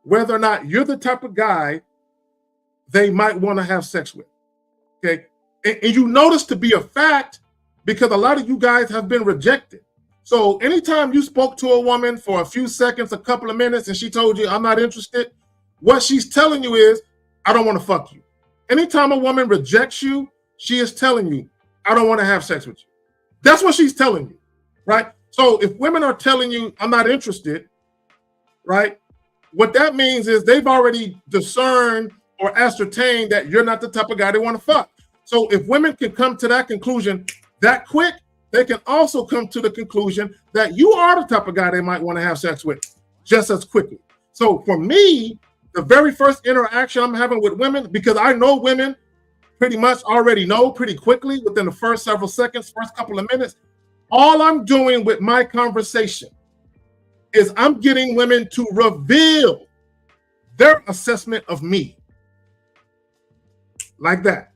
whether or not you're the type of guy they might want to have sex with. Okay. And you notice to be a fact because a lot of you guys have been rejected. So anytime you spoke to a woman for a few seconds, a couple of minutes, and she told you, I'm not interested, what she's telling you is, I don't want to fuck you. Anytime a woman rejects you, she is telling you, I don't want to have sex with you. That's what she's telling you, right? So if women are telling you, I'm not interested, right? What that means is they've already discerned or ascertained that you're not the type of guy they want to fuck. So if women can come to that conclusion that quick, they can also come to the conclusion that you are the type of guy they might want to have sex with just as quickly. So for me, the very first interaction I'm having with women, because I know women pretty much already know pretty quickly within the first several seconds, first couple of minutes, all I'm doing with my conversation is I'm getting women to reveal their assessment of me. Like that.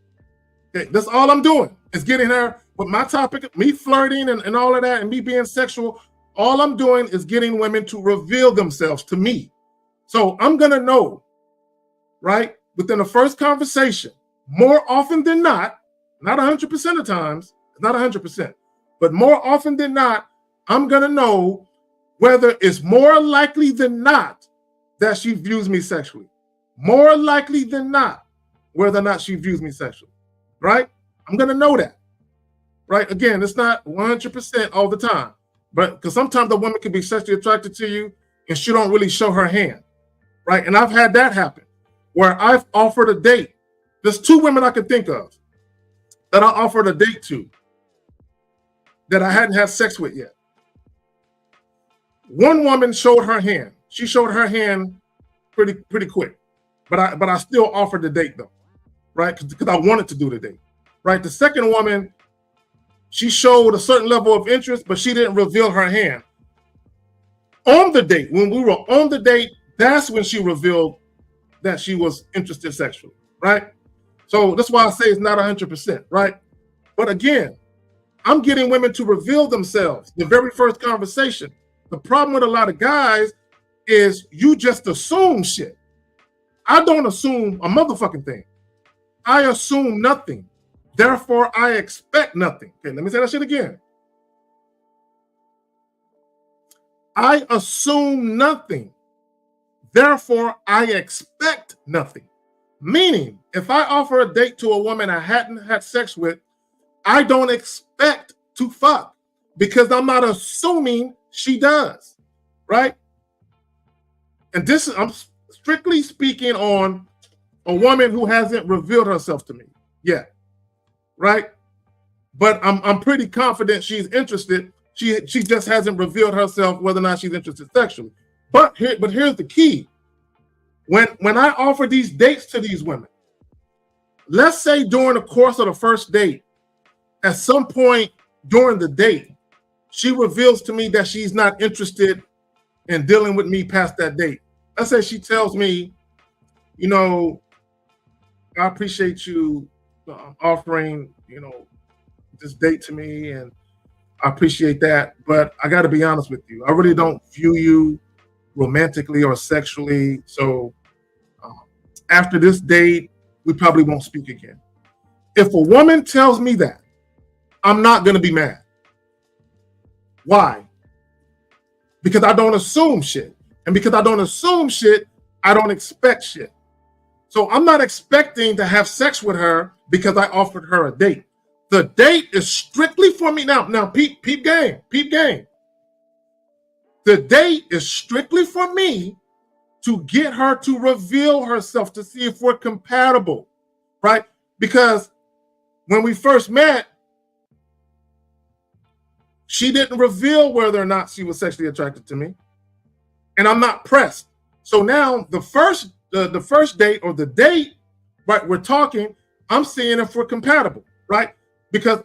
Okay, that's all I'm doing is getting her with my topic, me flirting and all of that and me being sexual. All I'm doing is getting women to reveal themselves to me. So I'm going to know, right, within the first conversation, more often than not 100% of times, not 100%, but more often than not, I'm going to know whether it's more likely than not that she views me sexually. More likely than not, whether or not she views me sexually, right? I'm going to know that, right? Again, it's not 100% all the time, but because sometimes the woman can be sexually attracted to you and she don't really show her hand, right? And I've had that happen where I've offered a date. There's two women I can think of that I offered a date to that I hadn't had sex with yet. One woman showed her hand. She showed her hand pretty quick, but I still offered the date though, right? Because I wanted to do the date, right? The second woman, she showed a certain level of interest, but she didn't reveal her hand. On the date, when we were on the date, that's when she revealed that she was interested sexually, right? So that's why I say it's not 100%, right? But again, I'm getting women to reveal themselves the very first conversation. The problem with a lot of guys is you just assume shit. I don't assume a motherfucking thing. I assume nothing. Therefore, I expect nothing. Okay, let me say that shit again. I assume nothing. Therefore, I expect nothing. Meaning, if I offer a date to a woman I hadn't had sex with, I don't expect to fuck because I'm not assuming she does, right? And this is, I'm strictly speaking on a woman who hasn't revealed herself to me yet, right? But I'm pretty confident she's interested. She just hasn't revealed herself whether or not she's interested sexually. But here's the key. When I offer these dates to these women, let's say during the course of the first date, at some point during the date, she reveals to me that she's not interested in dealing with me past that date. Let's say she tells me, you know, I appreciate you offering, you know, this date to me, and I appreciate that, but I got to be honest with you. I really don't view you romantically or sexually. So after this date, we probably won't speak again. If a woman tells me that, I'm not going to be mad. Why? Because I don't assume shit. And because I don't assume shit, I don't expect shit. So I'm not expecting to have sex with her because I offered her a date. The date is strictly for me. Now, peep game. The date is strictly for me to get her to reveal herself, to see if we're compatible, right? Because when we first met, she didn't reveal whether or not she was sexually attracted to me, and I'm not pressed. So now the first date or the date, right? We're talking. I'm seeing if we're compatible, right? Because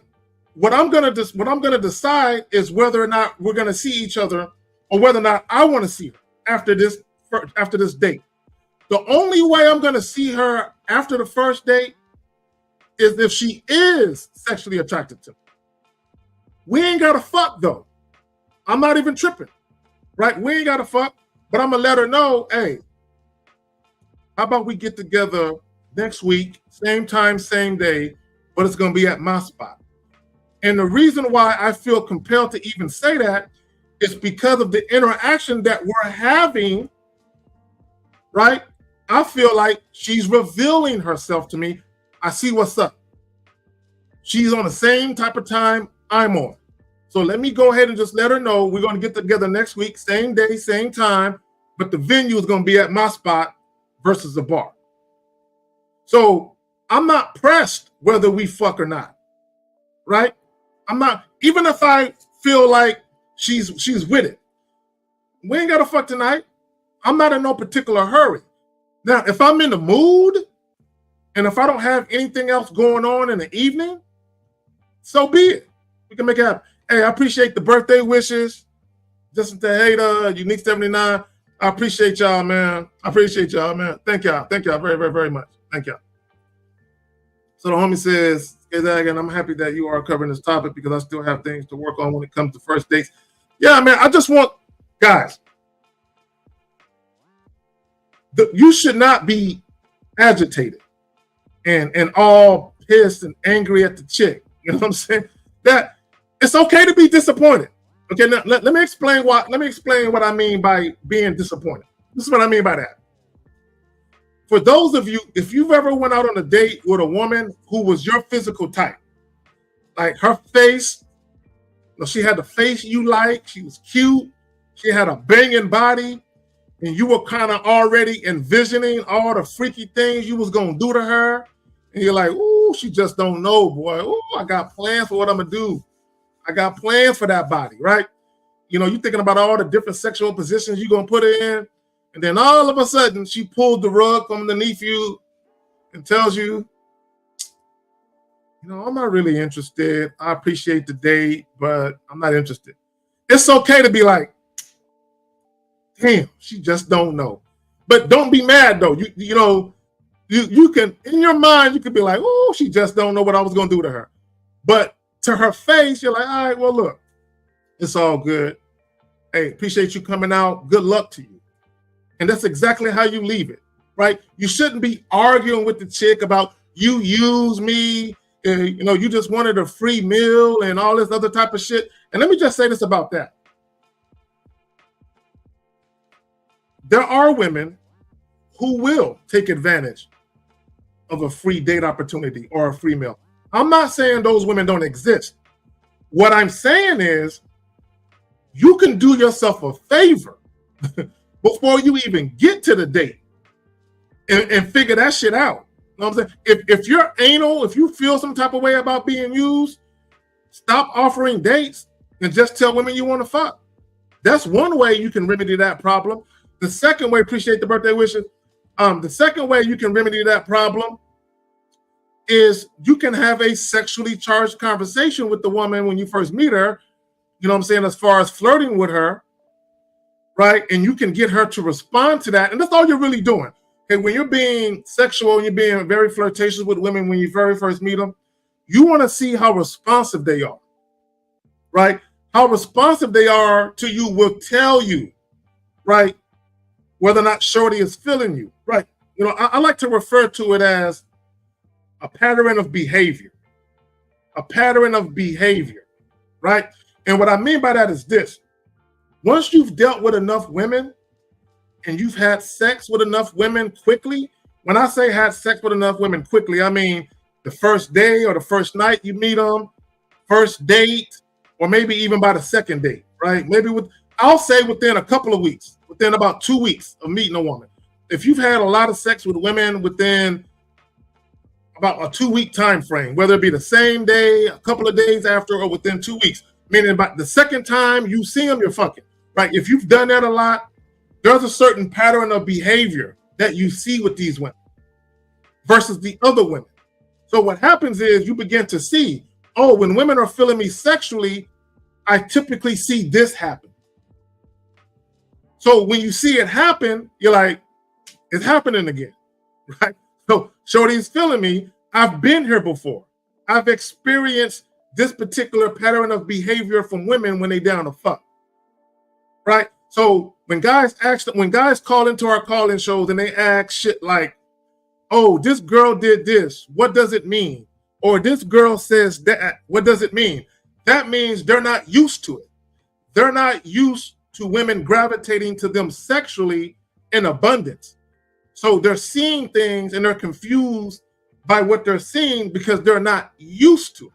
what I'm gonna decide is whether or not we're gonna see each other, or whether or not I want to see her after this date. The only way I'm gonna see her after the first date is if she is sexually attracted to me. We ain't gotta fuck though. I'm not even tripping, right? We ain't gotta fuck, but I'm gonna let her know, hey, how about we get together next week, same time, same day, but it's gonna be at my spot. And the reason why I feel compelled to even say that is because of the interaction that we're having, right? I feel like she's revealing herself to me. I see what's up. She's on the same type of time I'm on. So let me go ahead and just let her know we're going to get together next week, same day, same time, but the venue is going to be at my spot versus the bar. So I'm not pressed whether we fuck or not, right? I'm not, even if I feel like she's with it. We ain't got to fuck tonight. I'm not in no particular hurry. Now, if I'm in the mood and if I don't have anything else going on in the evening, so be it. We can make it happen. Hey, I appreciate the birthday wishes. Justin Tejada, Unique 79. I appreciate y'all, man. Thank y'all. Thank y'all very, very, very much. Thank y'all. So the homie says, again, I'm happy that you are covering this topic because I still have things to work on when it comes to first dates. Yeah, man, I just want, guys, you should not be agitated and all pissed and angry at the chick. You know what I'm saying? That it's okay to be disappointed. Okay, now let me explain what I mean by being disappointed. This is what I mean by that. For those of you, if you've ever went out on a date with a woman who was your physical type, like her face, she had the face you like, she was cute, she had a banging body, and you were kind of already envisioning all the freaky things you was gonna do to her, and you're like, ooh, she just don't know, boy. Ooh, I got plans for what I'm gonna do. I got plans for that body, right? You know, you're thinking about all the different sexual positions you're gonna put her in, and then all of a sudden she pulled the rug from underneath you and tells you, you know, I'm not really interested. I appreciate the date, but I'm not interested. It's okay to be like, damn, she just don't know. But don't be mad though. You can, in your mind, you could be like, oh, she just don't know what I was gonna do to her. But to her face, you're like, all right, well, look, it's all good. Hey, appreciate you coming out. Good luck to you. And that's exactly how you leave it, right? You shouldn't be arguing with the chick about you use me, you know, you just wanted a free meal and all this other type of shit. And let me just say this about that. There are women who will take advantage of a free date opportunity or a free meal. I'm not saying those women don't exist. What I'm saying is you can do yourself a favor before you even get to the date and figure that shit out. You know what I'm saying? If you're anal, if you feel some type of way about being used, stop offering dates and just tell women you want to fuck. That's one way you can remedy that problem. The second way, appreciate the birthday wishes. The second way you can remedy that problem is you can have a sexually charged conversation with the woman when you first meet her, you know what I'm saying, as far as flirting with her, right? And you can get her to respond to that. And that's all you're really doing. Okay, when you're being sexual and you're being very flirtatious with women when you very first meet them, you want to see how responsive they are, right? How responsive they are to you will tell you, right, whether or not shorty is feeling you, right? You know, I like to refer to it as a pattern of behavior, right? And what I mean by that is this. Once you've dealt with enough women and you've had sex with enough women quickly, when I say had sex with enough women quickly, I mean the first day or the first night you meet them, first date, or maybe even by the second date, right? Maybe I'll say within a couple of weeks, within about 2 weeks of meeting a woman. If you've had a lot of sex with women within about a 2-week time frame, whether it be the same day, a couple of days after, or within 2 weeks, meaning about the second time you see them, you're fucking, right? If you've done that a lot, there's a certain pattern of behavior that you see with these women versus the other women. So what happens is you begin to see, oh, when women are feeling me sexually, I typically see this happen. So when you see it happen, you're like, it's happening again, right? So shorty's feeling me. I've been here before. I've experienced this particular pattern of behavior from women when they down to fuck, right? So when guys call into our call-in shows and they ask shit like, oh, this girl did this, what does it mean? Or this girl says that, what does it mean? That means they're not used to it. They're not used to women gravitating to them sexually in abundance. So they're seeing things and they're confused by what they're seeing because they're not used to it,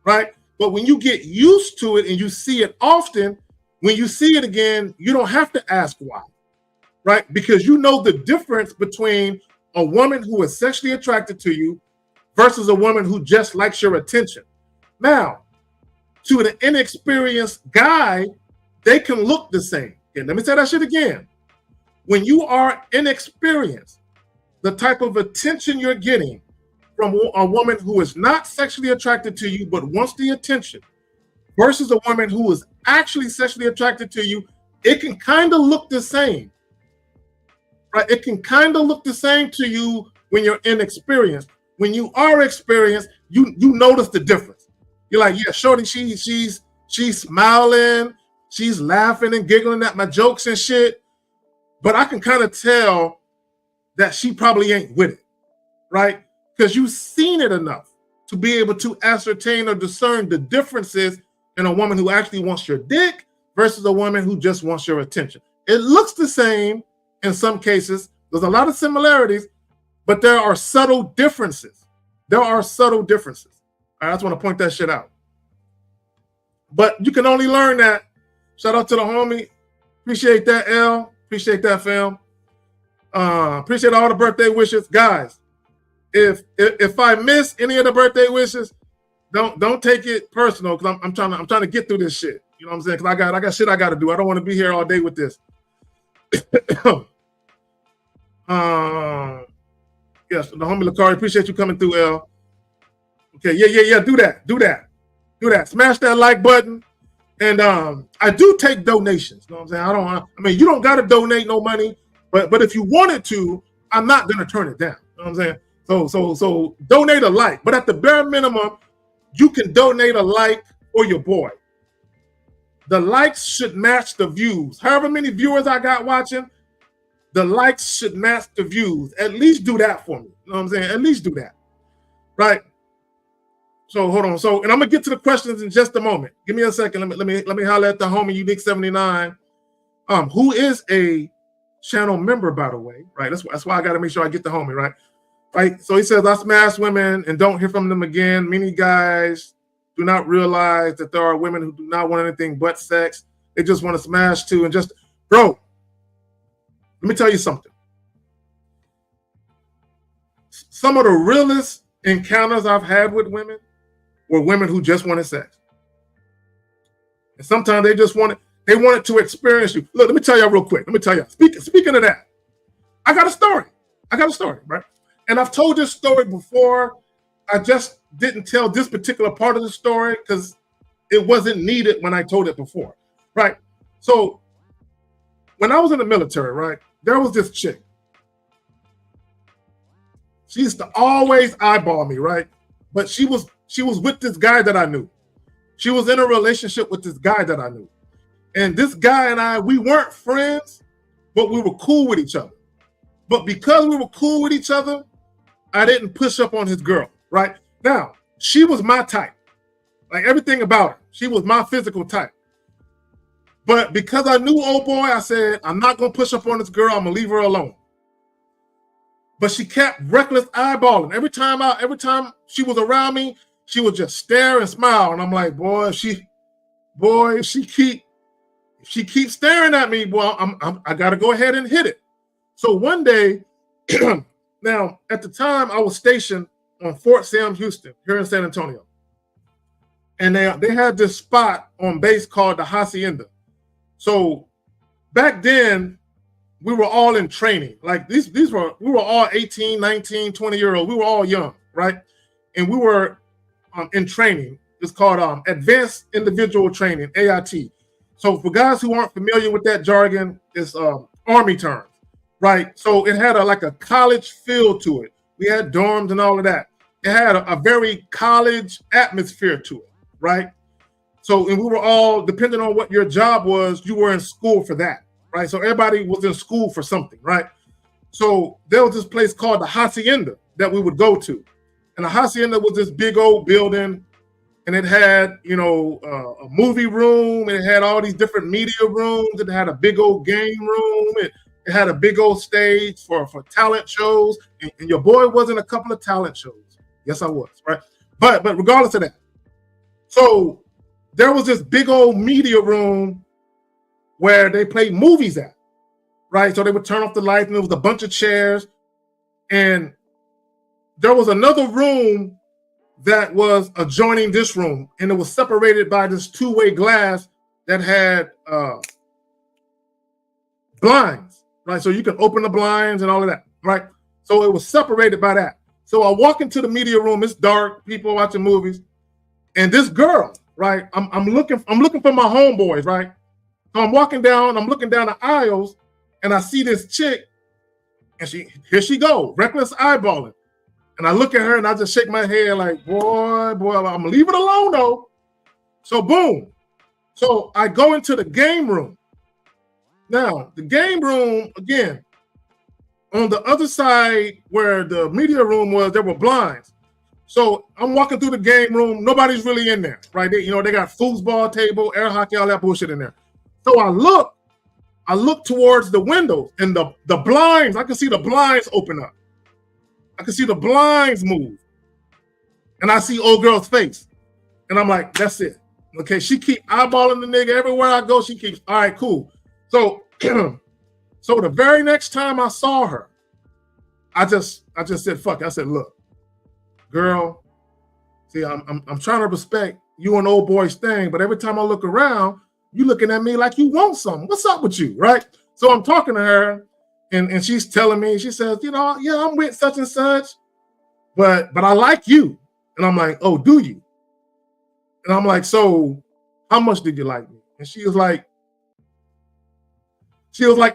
right? But when you get used to it and you see it often, when you see it again, you don't have to ask why, right? Because you know the difference between a woman who is sexually attracted to you versus a woman who just likes your attention. Now, to an inexperienced guy, they can look the same. And let me say that shit again. When you are inexperienced, the type of attention you're getting from a woman who is not sexually attracted to you but wants the attention versus a woman who is actually sexually attracted to you, it can kind of look the same, right? It can kind of look the same to you when you're inexperienced. When you are experienced, you notice the difference. You're like, yeah, shorty, she's smiling, she's laughing and giggling at my jokes and shit. But I can kind of tell that she probably ain't with it, right? Because you've seen it enough to be able to ascertain or discern the differences in a woman who actually wants your dick versus a woman who just wants your attention. It looks the same in some cases. There's a lot of similarities, but there are subtle differences. There are subtle differences. I just want to point that shit out. But you can only learn that. Shout out to the homie. Appreciate that, L. Appreciate that, fam. Appreciate all the birthday wishes, guys. If I miss any of the birthday wishes, don't take it personal because I'm trying to get through this shit. You know what I'm saying? Because I got shit I got to do. I don't want to be here all day with this. Yes, the homie Lakari, appreciate you coming through, L. Okay, yeah. Do that. Smash that like button. And I do take donations. You know what I'm saying? I mean, you don't got to donate no money, but if you wanted to, I'm not going to turn it down. You know what I'm saying? So donate a like. But at the bare minimum, you can donate a like for your boy. The likes should match the views. However many viewers I got watching, the likes should match the views. At least do that for me. You know what I'm saying? At least do that. Right? So hold on. So, and I'm gonna get to the questions in just a moment. Give me a second. Let me holler at the homie Unique 79. Who is a channel member, by the way, right? That's why I gotta make sure I get the homie, right? Right. So he says, I smash women and don't hear from them again. Many guys do not realize that there are women who do not want anything but sex. They just want to smash too. And just, bro, let me tell you something. Some of the realest encounters I've had with women were women who just wanted sex. And sometimes they just wanted to experience you. Look, let me tell y'all real quick. Let me tell y'all. Speaking of that, I got a story, right? And I've told this story before. I just didn't tell this particular part of the story because it wasn't needed when I told it before, right? So when I was in the military, right, there was this chick. She used to always eyeball me, right? But she was with this guy that I knew. She was in a relationship with this guy that I knew. And this guy and I, we weren't friends, but we were cool with each other. But because we were cool with each other, I didn't push up on his girl, right? Now, she was my type. Like everything about her. She was my physical type. But because I knew old boy, I said, I'm not going to push up on this girl. I'm going to leave her alone. But she kept reckless eyeballing. Every time she was around me, she would just stare and smile. And I'm like, if she keeps staring at me, boy, I got to go ahead and hit it. So one day, now at the time I was stationed on Fort Sam Houston here in San Antonio. And they had this spot on base called the Hacienda. So back then, we were all in training. Like we were all 18, 19, 20-year-olds. We were all young, right? And we were in training. It's called Advanced Individual Training, AIT. So for guys who aren't familiar with that jargon, it's Army terms, right? So it had like a college feel to it. We had dorms and all of that. It had a very college atmosphere to it, right? So and we were all, depending on what your job was, you were in school for that, right? So everybody was in school for something, right? So there was this place called the Hacienda that we would go to. And the Hacienda was this big old building, and it had, a movie room, and it had all these different media rooms. It had a big old game room. It had a big old stage for talent shows. And your boy was in a couple of talent shows. Yes, I was, right? But regardless of that, so there was this big old media room where they played movies at, right? So they would turn off the lights, and there was a bunch of chairs. And there was another room that was adjoining this room, and it was separated by this two-way glass that had blinds, right? So you can open the blinds and all of that, right? So it was separated by that. So I walk into the media room. It's dark, people watching movies, and this girl, right? I'm looking for my homeboys, right? So I'm looking down the aisles, and I see this chick, and here she go, reckless eyeballing. And I look at her and I just shake my head like, boy, I'm gonna leave it alone though. So boom. So I go into the game room. Now, the game room, again, on the other side where the media room was, there were blinds. So I'm walking through the game room. Nobody's really in there, right? They got foosball table, air hockey, all that bullshit in there. So I look towards the windows, and the blinds, I can see the blinds open up. I can see the blinds move. And I see old girl's face. And I'm like, that's it. Okay, she keep eyeballing the nigga everywhere I go. She keeps, all right, cool. So, so the very next time I saw her, I just said, fuck it. I said, look, girl, see, I'm trying to respect you and old boy's thing, but every time I look around, you looking at me like you want something. What's up with you, right? So I'm talking to her, and she's telling me, she says, yeah, I'm with such and such, but I like you. And I'm like, oh, do you? And I'm like, so how much did you like me? And she was like,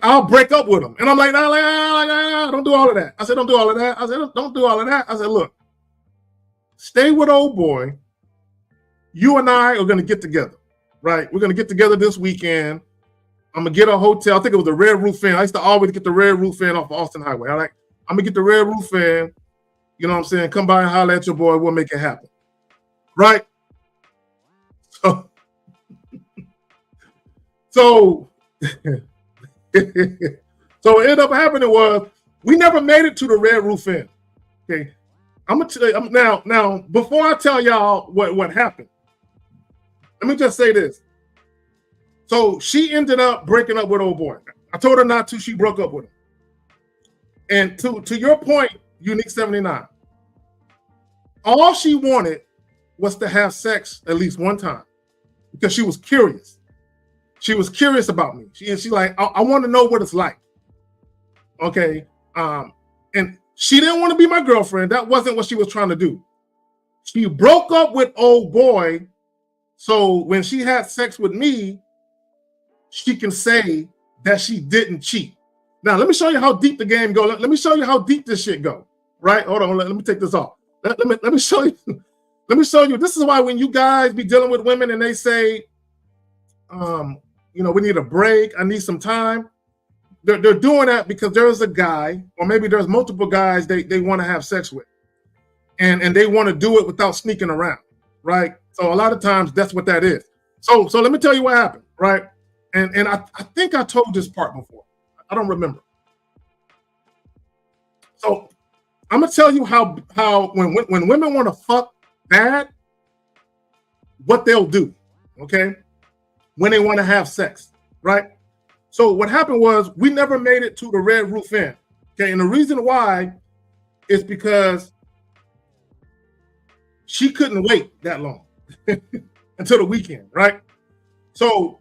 I'll break up with him. And I'm like, nah, don't do all of that. I said, don't do all of that. I said, don't do all of that. I said, look, stay with old boy. You and I are going to get together, right? We're going to get together this weekend. I'm gonna get a hotel. I think it was the Red Roof Inn. I used to always get the Red Roof Inn off of Austin Highway. I'm gonna get the Red Roof Inn. You know what I'm saying? Come by and holler at your boy. We'll make it happen. Right? So, so what ended up happening was we never made it to the Red Roof Inn. Okay. I'm gonna tell you now, before I tell y'all what happened, let me just say this. So she ended up breaking up with old boy. I told her not to, she broke up with him. And to your point, Unique 79, all she wanted was to have sex at least one time because she was curious. She was curious about me. She like, I want to know what it's like. Okay. And she didn't want to be my girlfriend. That wasn't what she was trying to do. She broke up with old boy. So when she had sex with me, she can say that she didn't cheat. Now, let me show you how deep the game go. Let me show you how deep this shit go. Right? Hold on. Let me take this off. Let me show you. Let me show you. This is why when you guys be dealing with women and they say, we need a break. I need some time. They're doing that because there's a guy, or maybe there's multiple guys they want to have sex with. And they want to do it without sneaking around. Right? So a lot of times that's what that is. So let me tell you what happened. Right? And I think I told this part before. I don't remember. So I'm gonna tell you how when women want to fuck bad, what they'll do, okay? When they want to have sex, right? So what happened was we never made it to the Red Roof Inn, okay? And the reason why is because she couldn't wait that long until the weekend, right? So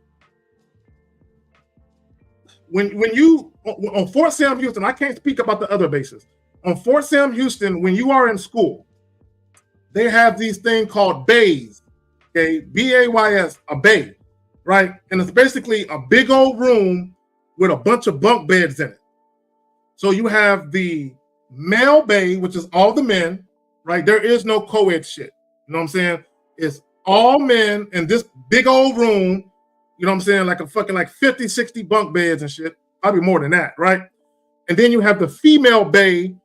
when you on Fort Sam Houston, I can't speak about the other bases. On Fort Sam Houston, when you are in school, they have these things called bays, okay? B-A-Y-S, a bay, right? And it's basically a big old room with a bunch of bunk beds in it. So you have the male bay, which is all the men, right? There is no co-ed shit. You know what I'm saying? It's all men in this big old room, you know what I'm saying? Like a fucking like 50, 60 bunk beds and shit. Probably more than that, right? And then you have the female bay,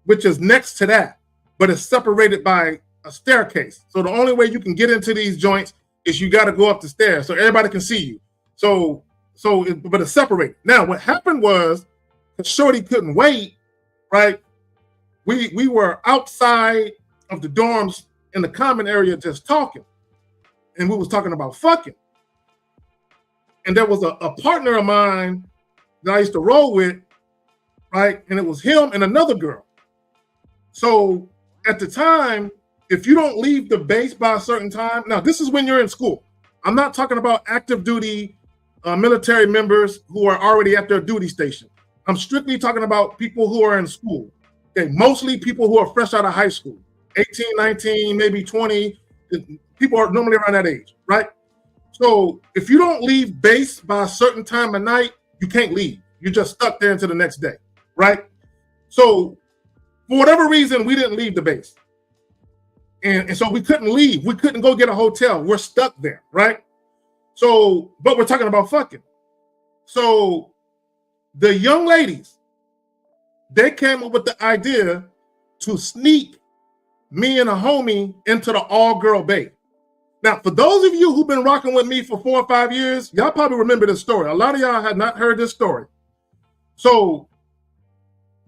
which is next to that, but it's separated by a staircase. So the only way you can get into these joints is you got to go up the stairs so everybody can see you. But it's separated. Now, what happened was, Shorty couldn't wait, right? We were outside of the dorms in the common area just talking, and we was talking about fucking. And there was a partner of mine that I used to roll with, right? And it was him and another girl. So at the time, if you don't leave the base by a certain time, now this is when you're in school. I'm not talking about active duty military members who are already at their duty station. I'm strictly talking about people who are in school. Okay, mostly people who are fresh out of high school, 18, 19, maybe 20. People are normally around that age, right? So if you don't leave base by a certain time of night, you can't leave. You're just stuck there until the next day, right? So for whatever reason, we didn't leave the base. And so we couldn't leave. We couldn't go get a hotel. We're stuck there, right? So, but we're talking about fucking. So the young ladies, they came up with the idea to sneak me and a homie into the all-girl bay. Now, for those of you who've been rocking with me for 4 or 5 years, y'all probably remember this story. A lot of y'all had not heard this story. So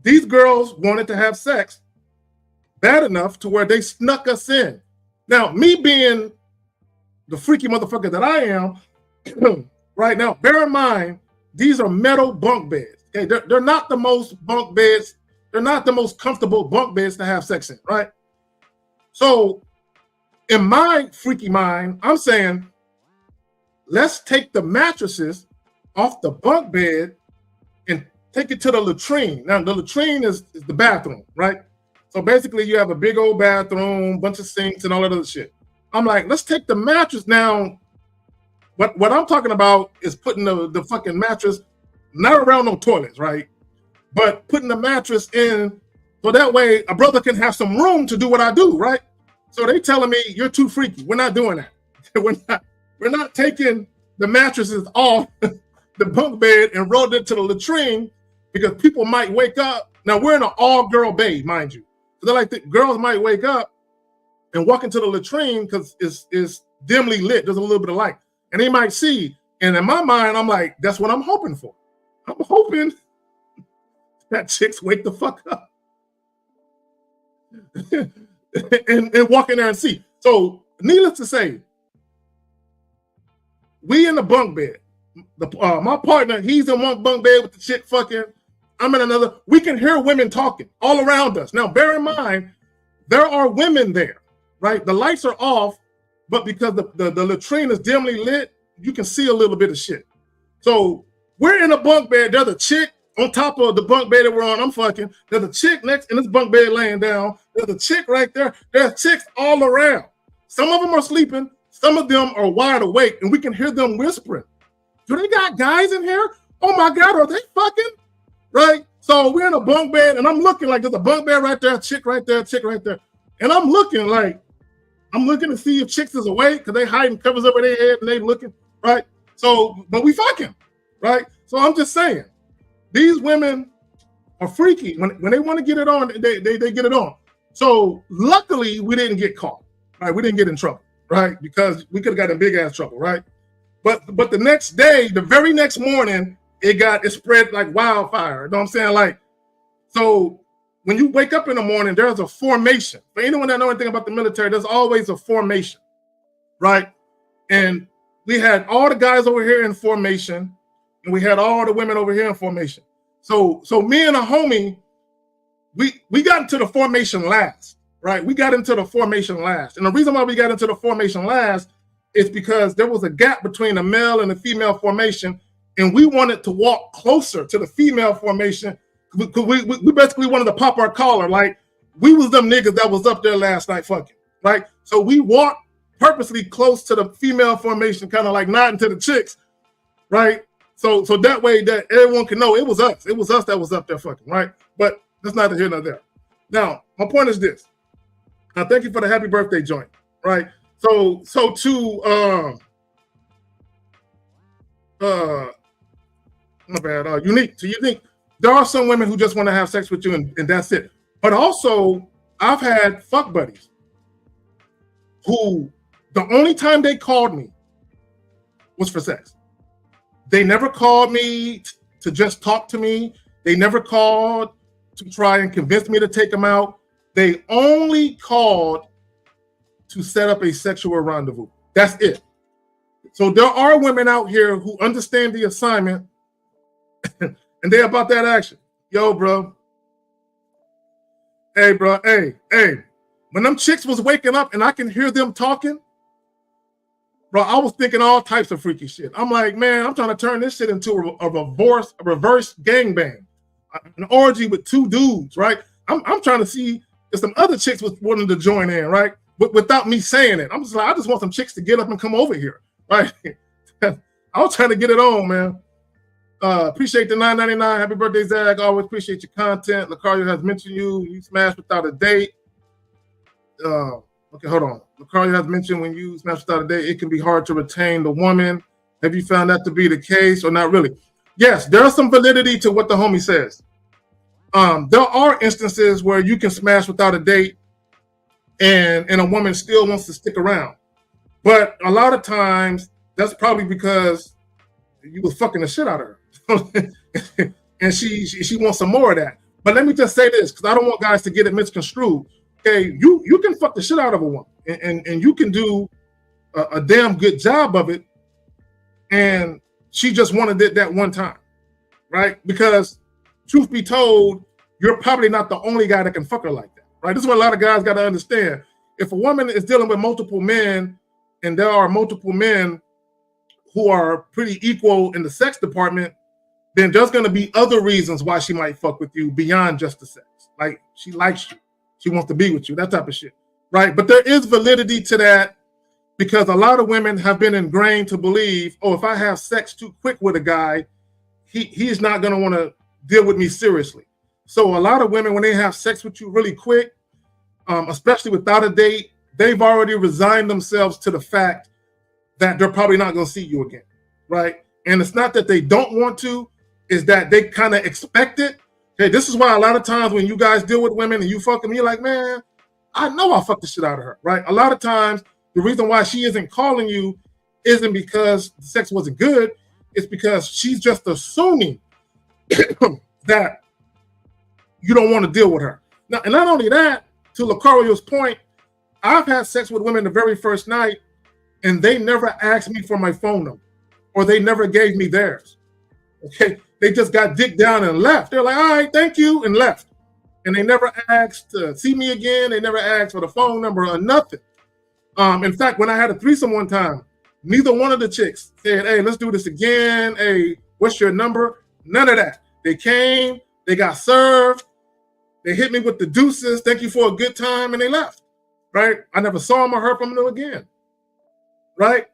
these girls wanted to have sex bad enough to where they snuck us in. Now, me being the freaky motherfucker that I am, right now, bear in mind, these are metal bunk beds. Okay, they're not the most bunk beds. They're not the most comfortable bunk beds to have sex in, right? So in my freaky mind, I'm saying, let's take the mattresses off the bunk bed and take it to the latrine. Now, the latrine is the bathroom, right? So basically, you have a big old bathroom, bunch of sinks, and all that other shit. I'm like, let's take the mattress. Now, what I'm talking about is putting the fucking mattress not around no toilets, right? But putting the mattress in so that way a brother can have some room to do what I do, right? So they telling me you're too freaky. We're not doing that. We're not taking the mattresses off the bunk bed and rolled into the latrine because people might wake up. Now we're in an all-girl bay, mind you. So they're like, the girls might wake up and walk into the latrine because it's dimly lit. There's a little bit of light. And they might see. And in my mind, I'm like, that's what I'm hoping for. I'm hoping that chicks wake the fuck up and walk in there and see. So needless to say, we in the bunk bed. My partner, he's in one bunk bed with the chick fucking. I'm in another. We can hear women talking all around us. Now, bear in mind, there are women there, right? The lights are off, but because the latrine is dimly lit, you can see a little bit of shit. So we're in a bunk bed. There's a chick on top of the bunk bed that we're on. I'm fucking. There's a chick next in this bunk bed laying down. There's a chick right there. There's chicks all around. Some of them are sleeping. Some of them are wide awake, and we can hear them whispering. Do they got guys in here? Oh my God, are they fucking? Right? So we're in a bunk bed, and I'm looking like there's a bunk bed right there, chick right there, chick right there. And I'm looking to see if chicks is awake because they hiding covers over their head and they looking, right? So, but we fucking, right? So I'm just saying, these women are freaky. When they want to get it on, they get it on. So luckily, we didn't get caught, right? We didn't get in trouble, right? Because we could have got in big ass trouble, right? But the next day, the very next morning, it spread like wildfire. You know what I'm saying? Like, so when you wake up in the morning, there's a formation. For anyone that knows anything about the military, there's always a formation, right? And we had all the guys over here in formation, and we had all the women over here in formation. So me and a homie, we got into the formation last, right? We got into the formation last. And the reason why we got into the formation last is because there was a gap between the male and the female formation, and we wanted to walk closer to the female formation because we basically wanted to pop our collar. Like, we was them niggas that was up there last night fucking, right? So we walked purposely close to the female formation, kind of like nodding to the chicks, right? So that way that everyone can know it was us. It was us that was up there fucking, right? But that's neither here nor there. Now, my point is this. Now, thank you for the happy birthday joint, right? So to my bad, unique. So you think there are some women who just want to have sex with you and that's it. But also, I've had fuck buddies who the only time they called me was for sex. They never called me to just talk to me. They never called to try and convince me to take them out. They only called to set up a sexual rendezvous. That's it. So there are women out here who understand the assignment and they're about that action. Yo, bro. Hey, bro. Hey. When them chicks was waking up and I can hear them talking, bro, I was thinking all types of freaky shit. I'm like, man, I'm trying to turn this shit into a reverse gangbang, an orgy with two dudes, right? I'm trying to see if some other chicks was wanting to join in, right? Without me saying it. I'm just like, I just want some chicks to get up and come over here, right? I was trying to get it on, man. Appreciate the $9.99. Happy birthday, Zach. Always appreciate your content. Lucario has mentioned you smashed without a date. Okay, hold on. Lucario has mentioned when you smash without a date, it can be hard to retain the woman. Have you found that to be the case or not really? Yes, there's some validity to what the homie says. There are instances where you can smash without a date and a woman still wants to stick around. But a lot of times, that's probably because you was fucking the shit out of her. And she wants some more of that. But let me just say this, because I don't want guys to get it misconstrued. Okay, you can fuck the shit out of a woman, and you can do a damn good job of it, and she just wanted it that one time, right? Because truth be told, you're probably not the only guy that can fuck her like that, right? This is what a lot of guys got to understand. If a woman is dealing with multiple men, and there are multiple men who are pretty equal in the sex department, then there's going to be other reasons why she might fuck with you beyond just the sex. Like, she likes you. She wants to be with you, that type of shit, right? But there is validity to that because a lot of women have been ingrained to believe, oh, if I have sex too quick with a guy, he's not going to want to deal with me seriously. So a lot of women, when they have sex with you really quick, especially without a date, they've already resigned themselves to the fact that they're probably not going to see you again, right? And it's not that they don't want to, is that they kind of expect it. Okay, this is why a lot of times when you guys deal with women and you fuck them, you're like, man, I know I fucked the shit out of her, right? A lot of times, the reason why she isn't calling you isn't because the sex wasn't good. It's because she's just assuming that you don't want to deal with her. Now, and not only that, to Lucario's point, I've had sex with women the very first night, and they never asked me for my phone number, or they never gave me theirs. Okay, they just got dick down and left. They're like, all right, thank you, and left. And they never asked to see me again. They never asked for the phone number or nothing. In fact, when I had a threesome one time, neither one of the chicks said, hey, let's do this again. Hey, what's your number? None of that. They came, they got served, they hit me with the deuces, thank you for a good time, and they left, right? I never saw them or heard from them again, right?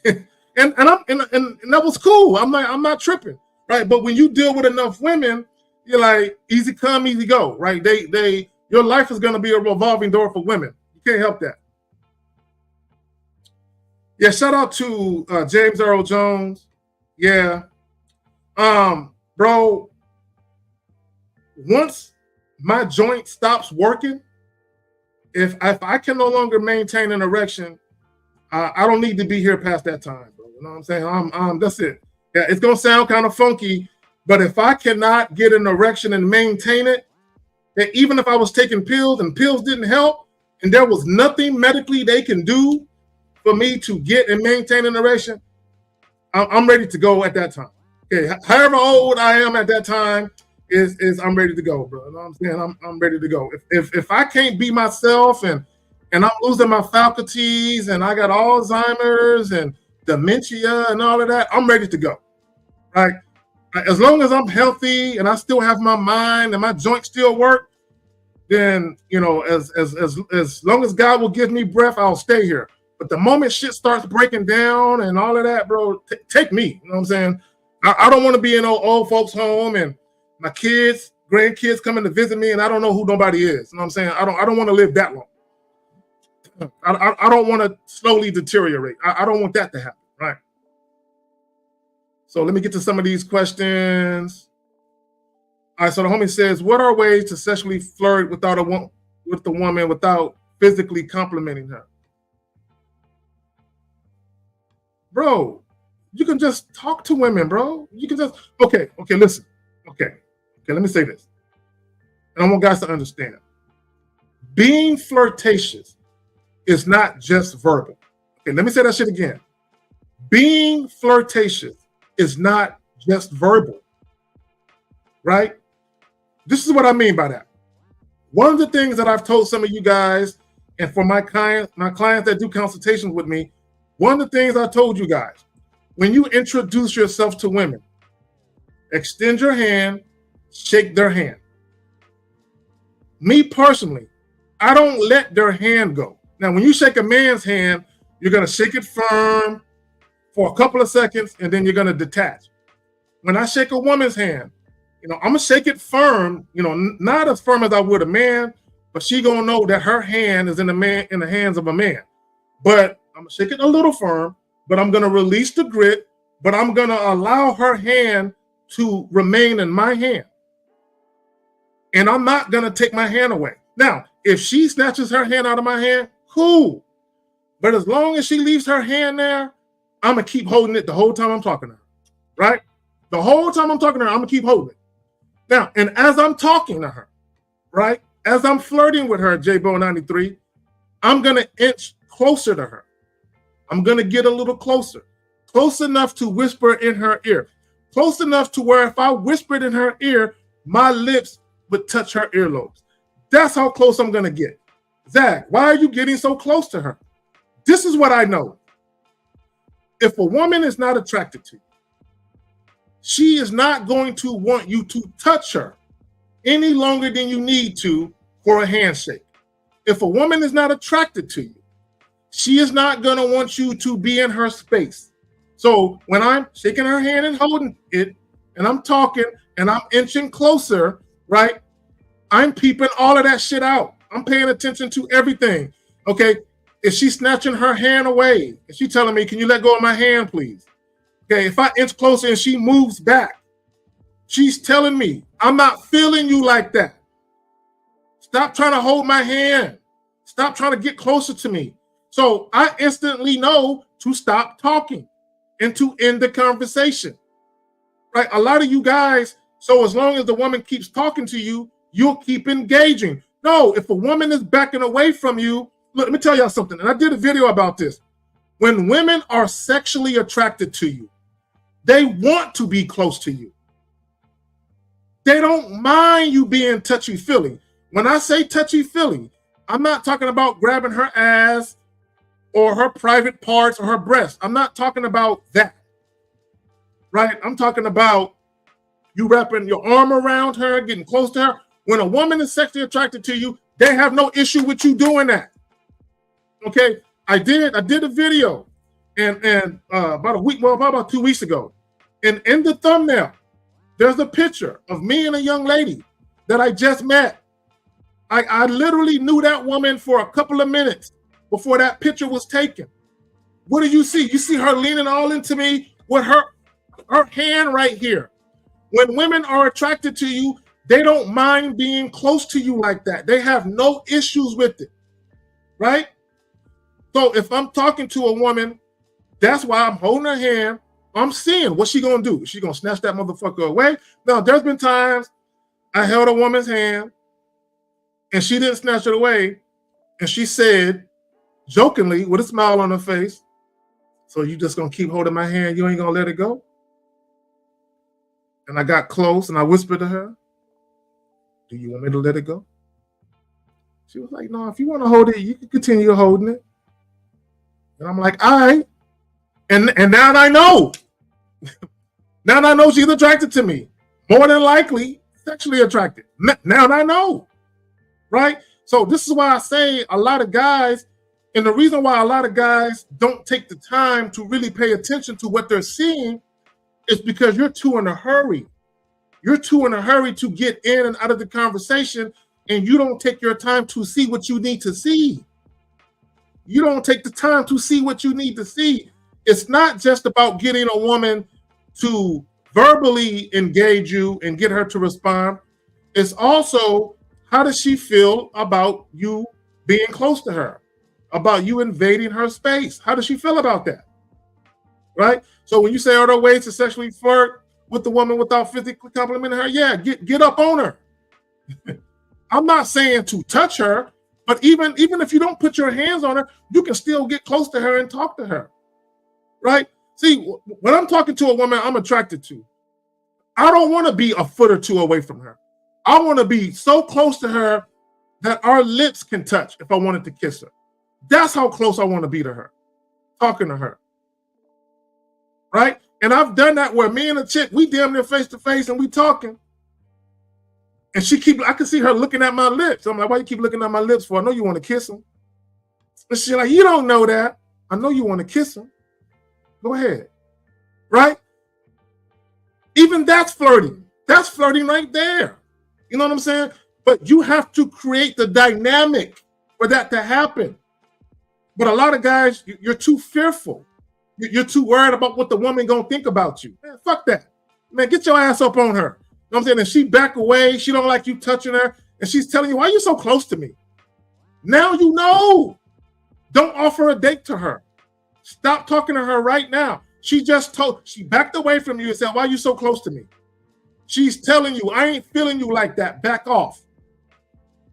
and that was cool. I'm not tripping, right? But when you deal with enough women, you're like, easy come, easy go, right? Your life is going to be a revolving door for women. You can't help that. Yeah, shout out to James Earl Jones. Yeah. Bro, once my joint stops working, if I can no longer maintain an erection, I don't need to be here past that time, bro. You know what I'm saying? That's it. Yeah, it's gonna sound kind of funky, but if I cannot get an erection and maintain it, that even if I was taking pills and pills didn't help, and there was nothing medically they can do for me to get and maintain an erection, I'm ready to go at that time. Okay, however old I am at that time is I'm ready to go, bro. You know what I'm saying? I'm ready to go. If I can't be myself and I'm losing my faculties and I got Alzheimer's and dementia and all of that, I'm ready to go. Right? As long as I'm healthy and I still have my mind and my joints still work, then as long as God will give me breath, I'll stay here. But the moment shit starts breaking down and all of that, bro, take me. You know what I'm saying? I don't want to be in old folks' home and my kids, grandkids coming to visit me and I don't know who nobody is. You know what I'm saying? I don't want to live that long. I don't want to slowly deteriorate. I don't want that to happen, right? So let me get to some of these questions. All right, so the homie says, what are ways to sexually flirt with the woman without physically complimenting her? Bro, you can just talk to women, bro. You can just, okay, listen. Okay, let me say this. And I want guys to understand. Being flirtatious is not just verbal. Okay, let me say that shit again. Being flirtatious is not just verbal, right? This is what I mean by that. One of the things that I've told some of you guys, and for my clients that do consultations with me, one of the things I told you guys, when you introduce yourself to women, extend your hand, shake their hand. Me personally, I don't let their hand go. Now, when you shake a man's hand, you're going to shake it firm for a couple of seconds, and then you're going to detach. When I shake a woman's hand, I'm going to shake it firm, not as firm as I would a man, but she going to know that her hand is in the hands of a man. But I'm going to shake it a little firm, but I'm going to release the grip, but I'm going to allow her hand to remain in my hand. And I'm not going to take my hand away. Now, if she snatches her hand out of my hand, cool. But as long as she leaves her hand there, I'm going to keep holding it the whole time I'm talking to her, right? The whole time I'm talking to her, I'm going to keep holding it. Now, and as I'm talking to her, right, as I'm flirting with her, JBO93, I'm going to inch closer to her. I'm going to get a little closer, close enough to whisper in her ear, close enough to where if I whispered in her ear, my lips would touch her earlobes. That's how close I'm going to get. Zach, why are you getting so close to her? This is what I know. If a woman is not attracted to you, she is not going to want you to touch her any longer than you need to for a handshake. If a woman is not attracted to you, she is not going to want you to be in her space. So when I'm shaking her hand and holding it, and I'm talking and I'm inching closer, right? I'm peeping all of that shit out. I'm paying attention to everything. Okay, is she snatching her hand away? Is she telling me, can you let go of my hand, please? Okay, if I inch closer and she moves back, she's telling me, I'm not feeling you like that. Stop trying to hold my hand. Stop trying to get closer to me. So I instantly know to stop talking and to end the conversation. Right? A lot of you guys, so as long as the woman keeps talking to you, you'll keep engaging. No, if a woman is backing away from you, look, let me tell y'all something. And I did a video about this. When women are sexually attracted to you, they want to be close to you. They don't mind you being touchy-feely. When I say touchy-feely, I'm not talking about grabbing her ass or her private parts or her breasts. I'm not talking about that. Right? I'm talking about you wrapping your arm around her, getting close to her. When a woman is sexually attracted to you, they have no issue with you doing that. Okay? I did a video and about a week, well, about 2 weeks ago. And in the thumbnail, there's a picture of me and a young lady that I just met. I literally knew that woman for a couple of minutes before that picture was taken. What do you see? You see her leaning all into me with her hand right here. When women are attracted to you, they don't mind being close to you like that. They have no issues with it, right? So if I'm talking to a woman, that's why I'm holding her hand. I'm seeing what's she gonna do. Is she gonna snatch that motherfucker away? Now, there's been times I held a woman's hand and she didn't snatch it away, and she said, jokingly, with a smile on her face, so you just gonna keep holding my hand, you ain't gonna let it go? And I got close and I whispered to her, do you want me to let it go? She was like, no, if you want to hold it, you can continue holding it. And I'm like, all right. And now I know. Now I know she's attracted to me. More than likely, sexually attracted. Now I know. Right? So this is why I say a lot of guys, and the reason why a lot of guys don't take the time to really pay attention to what they're seeing is because you're too in a hurry. You're too in a hurry to get in and out of the conversation, and you don't take your time to see what you need to see. You don't take the time to see what you need to see. It's not just about getting a woman to verbally engage you and get her to respond. It's also, how does she feel about you being close to her, about you invading her space? How does she feel about that? Right? So when you say, are there ways to sexually flirt with the woman without physically complimenting her? Yeah, get up on her. I'm not saying to touch her, but even if you don't put your hands on her, you can still get close to her and talk to her. Right? See, when I'm talking to a woman I'm attracted to, I don't want to be a foot or two away from her. I want to be so close to her that our lips can touch if I wanted to kiss her. That's how close I want to be to her, talking to her. Right? And I've done that where me and a chick, we damn near face to face and we talking. And I can see her looking at my lips. I'm like, why you keep looking at my lips for? I know you want to kiss him. And she's like, you don't know that. I know you want to kiss him. Go ahead. Right? Even that's flirting. That's flirting right there. You know what I'm saying? But you have to create the dynamic for that to happen. But a lot of guys, you're too fearful. You're too worried about what the woman gonna think about you. Man, fuck that. Man, get your ass up on her. You know what I'm saying? And she back away, she don't like you touching her, and she's telling you, why are you so close to me? Now you know. Don't offer a date to her. Stop talking to her right now. She backed away from you and said, why are you so close to me? She's telling you, I ain't feeling you like that. Back off.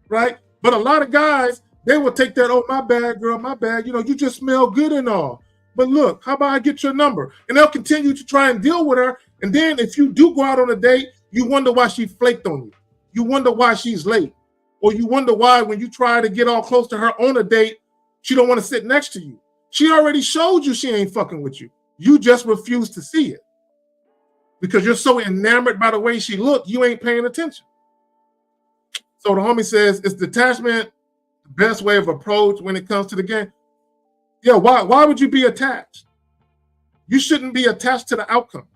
Right? But a lot of guys, they will take that, oh, my bad, girl, my bad. You know, you just smell good and all. But look, how about I get your number? And they'll continue to try and deal with her. And then if you do go out on a date, you wonder why she flaked on you. You wonder why she's late. Or you wonder why when you try to get all close to her on a date, she don't want to sit next to you. She already showed you she ain't fucking with you. You just refuse to see it. Because you're so enamored by the way she looked, you ain't paying attention. So the homie says, is detachment the best way of approach when it comes to the game? Yeah, why would you be attached? You shouldn't be attached to the outcome,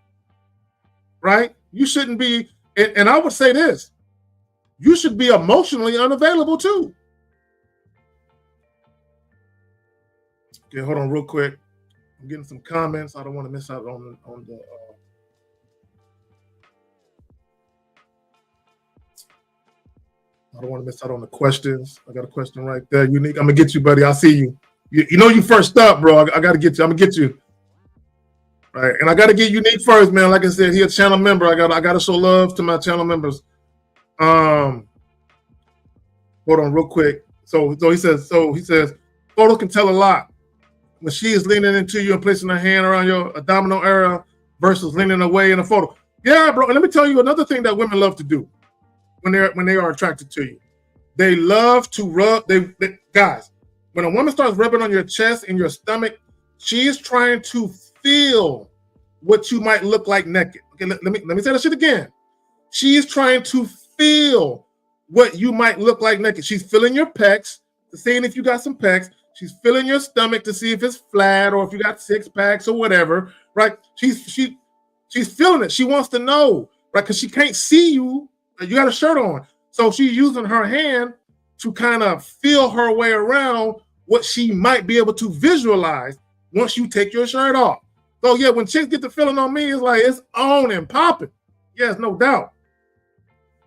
right? You shouldn't be, and I would say this, you should be emotionally unavailable too. Okay, hold on real quick. I'm getting some comments. I don't want to miss out on the. I don't want to miss out on the questions. I got a question right there. Unique. I'm gonna get you, buddy. I'll see you. You know you first up, bro. I got to get you. I'm gonna get you. Right, and I got to get Unique first, man. Like I said, he a channel member. I got to show love to my channel members. Hold on, real quick. So he says, photos can tell a lot. When she is leaning into you and placing her hand around your abdominal area versus leaning away in a photo. Yeah, bro. And let me tell you another thing that women love to do when they are attracted to you. They love to rub. Guys, when a woman starts rubbing on your chest and your stomach, she is trying to feel what you might look like naked. Okay, let me say that shit again. She is trying to feel what you might look like naked. She's feeling your pecs, seeing if you got some pecs. She's feeling your stomach to see if it's flat or if you got 6 packs or whatever, right? She's feeling it. She wants to know, right? Because she can't see you. You got a shirt on. So she's using her hand to kind of feel her way around what she might be able to visualize once you take your shirt off. So yeah, when chicks get the feeling on me, it's like it's on and popping. Yes, no doubt.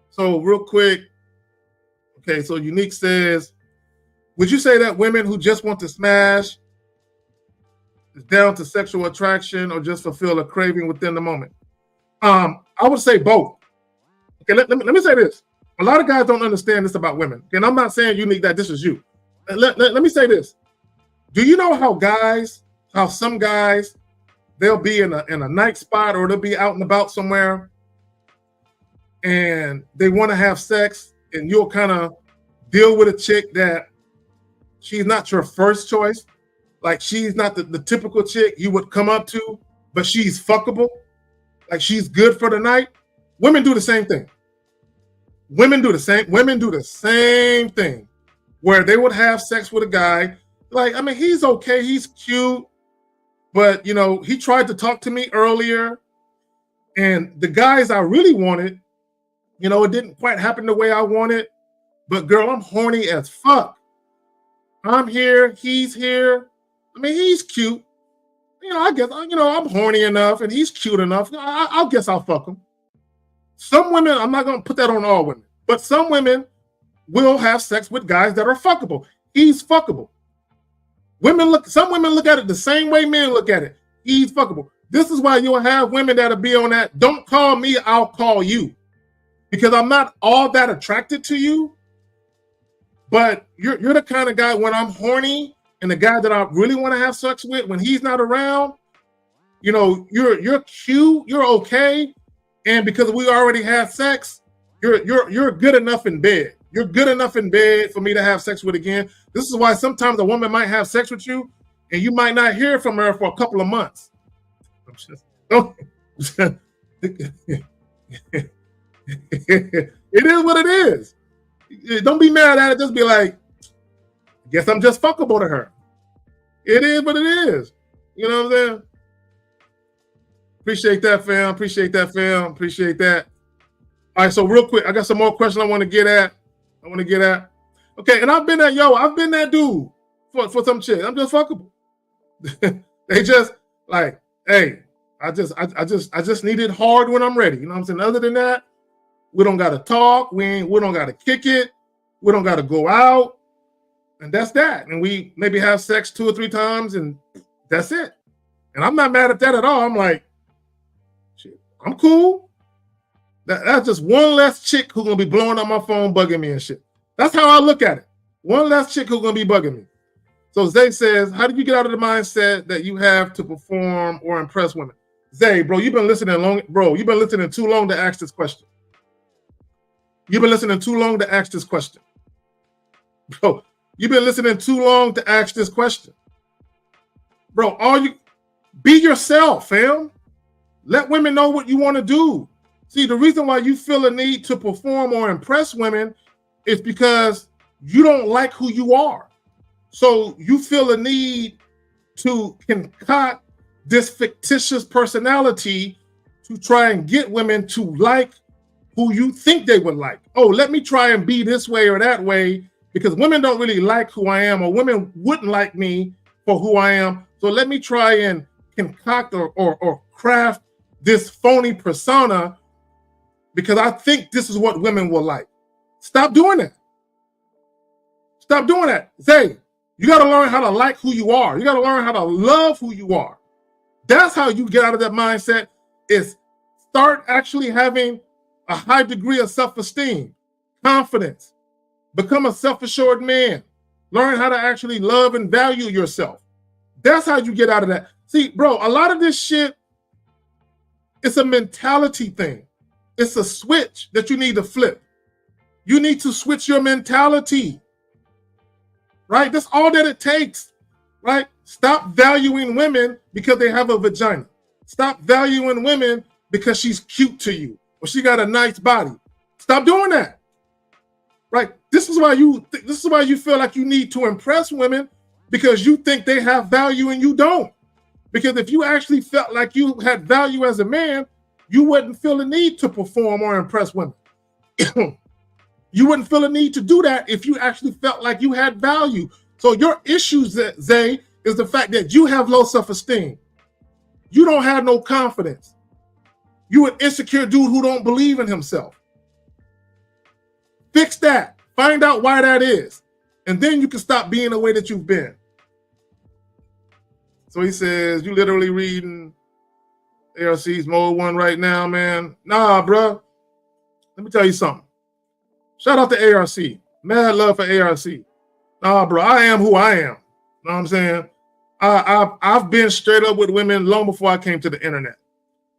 So real quick, okay, so Unique says, would you say that women who just want to smash is down to sexual attraction or just fulfill a craving within the moment? I would say both. Okay, let me say this. A lot of guys don't understand this about women. And I'm not saying Unique that this is you. Let me say this. Do you know how some guys, they'll be in a night spot or they'll be out and about somewhere and they want to have sex and you'll kind of deal with a chick that she's not your first choice. Like she's not the typical chick you would come up to, but she's fuckable. Like she's good for the night. Women do the same thing. Women do the same thing where they would have sex with a guy. Like, I mean, he's okay. He's cute. But, you know, he tried to talk to me earlier. And the guys I really wanted, you know, it didn't quite happen the way I wanted. But, girl, I'm horny as fuck. I'm here. He's here. I mean, he's cute. You know, I guess, you know, I'm horny enough and he's cute enough. I guess I'll fuck him. Some women, I'm not going to put that on all women, but some women will have sex with guys that are fuckable. He's fuckable. Some women look at it the same way men look at it. He's fuckable. This is why you'll have women that'll be on that, don't call me, I'll call you. Because I'm not all that attracted to you, but you're the kind of guy when I'm horny and the guy that I really want to have sex with, when he's not around, you know, you're cute, you're okay. And because we already had sex, you're good enough in bed. You're good enough in bed for me to have sex with again. This is why sometimes a woman might have sex with you and you might not hear from her for a couple of months. It is what it is. Don't be mad at it. Just be like, I guess I'm just fuckable to her. It is what it is. You know what I'm saying? Appreciate that, fam. Appreciate that, fam. Appreciate that. All right, so real quick, I got some more questions I want to get at. Okay, and I've been that dude for some chick. I'm just fuckable. They just like, hey, I just need it hard when I'm ready. You know what I'm saying? Other than that, we don't gotta talk. We don't gotta kick it. We don't gotta go out. And that's that. And we maybe have sex 2 or 3 times, and that's it. And I'm not mad at that at all. I'm like, shit, I'm cool. That's just one less chick who's gonna be blowing up my phone, bugging me and shit. That's how I look at it. One less chick who's gonna be bugging me. So Zay says, how did you get out of the mindset that you have to perform or impress women? Zay, bro, you've been listening long. Bro, you've been listening too long to ask this question. You've been listening too long to ask this question. Bro, you've been listening too long to ask this question. Bro, be yourself, fam. Let women know what you want to do. See, the reason why you feel a need to perform or impress women is because you don't like who you are. So you feel a need to concoct this fictitious personality to try and get women to like who you think they would like. Oh, let me try and be this way or that way, because women don't really like who I am, or women wouldn't like me for who I am. So let me try and concoct or craft this phony persona because I think this is what women will like. Stop doing that. Stop doing that. Zay, you got to learn how to like who you are. You got to learn how to love who you are. That's how you get out of that mindset, is start actually having a high degree of self-esteem, confidence, become a self-assured man, learn how to actually love and value yourself. That's how you get out of that. See, bro, a lot of this shit, it's a mentality thing. It's a switch that you need to flip. You need to switch your mentality, right? That's all that it takes, right? Stop valuing women because they have a vagina. Stop valuing women because she's cute to you or she got a nice body. Stop doing that, right? This is why you feel like you need to impress women, because you think they have value and you don't. Because if you actually felt like you had value as a man, you wouldn't feel the need to perform or impress women. You wouldn't feel a need to do that if you actually felt like you had value. So your issue, Zay, is the fact that you have low self-esteem. You don't have no confidence. You an insecure dude who don't believe in himself. Fix that. Find out why that is. And then you can stop being the way that you've been. So he says, you literally reading ARC's Mode 1 right now, man. Nah, bro. Let me tell you something. Shout out to ARC. Mad love for ARC. Nah, bro, I am who I am. You know what I'm saying? I've been straight up with women long before I came to the internet.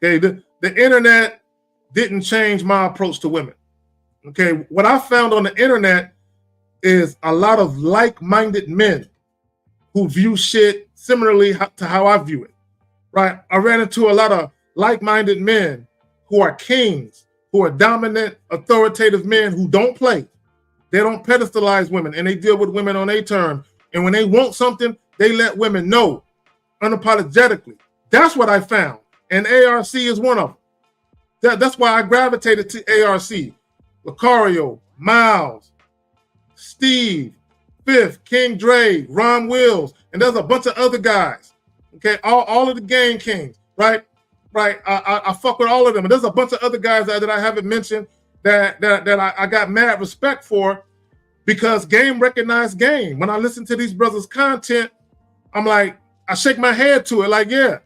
Okay, the internet didn't change my approach to women. Okay, what I found on the internet is a lot of like-minded men who view shit similarly to how I view it, right? I ran into a lot of like-minded men who are kings, who are dominant, authoritative men who don't play. They don't pedestalize women, and they deal with women on their terms. And when they want something, they let women know unapologetically. That's what I found, and ARC is one of them. That's why I gravitated to ARC. Lucario, Miles, Steve, Fifth, King Dre, Ron Wills, and there's a bunch of other guys. Okay, all of the Game Kings, right? Right. I fuck with all of them, and there's a bunch of other guys that I haven't mentioned that I got mad respect for, because game recognized game. When I listen to these brothers' content, I'm like, I shake my head to it, like, yeah,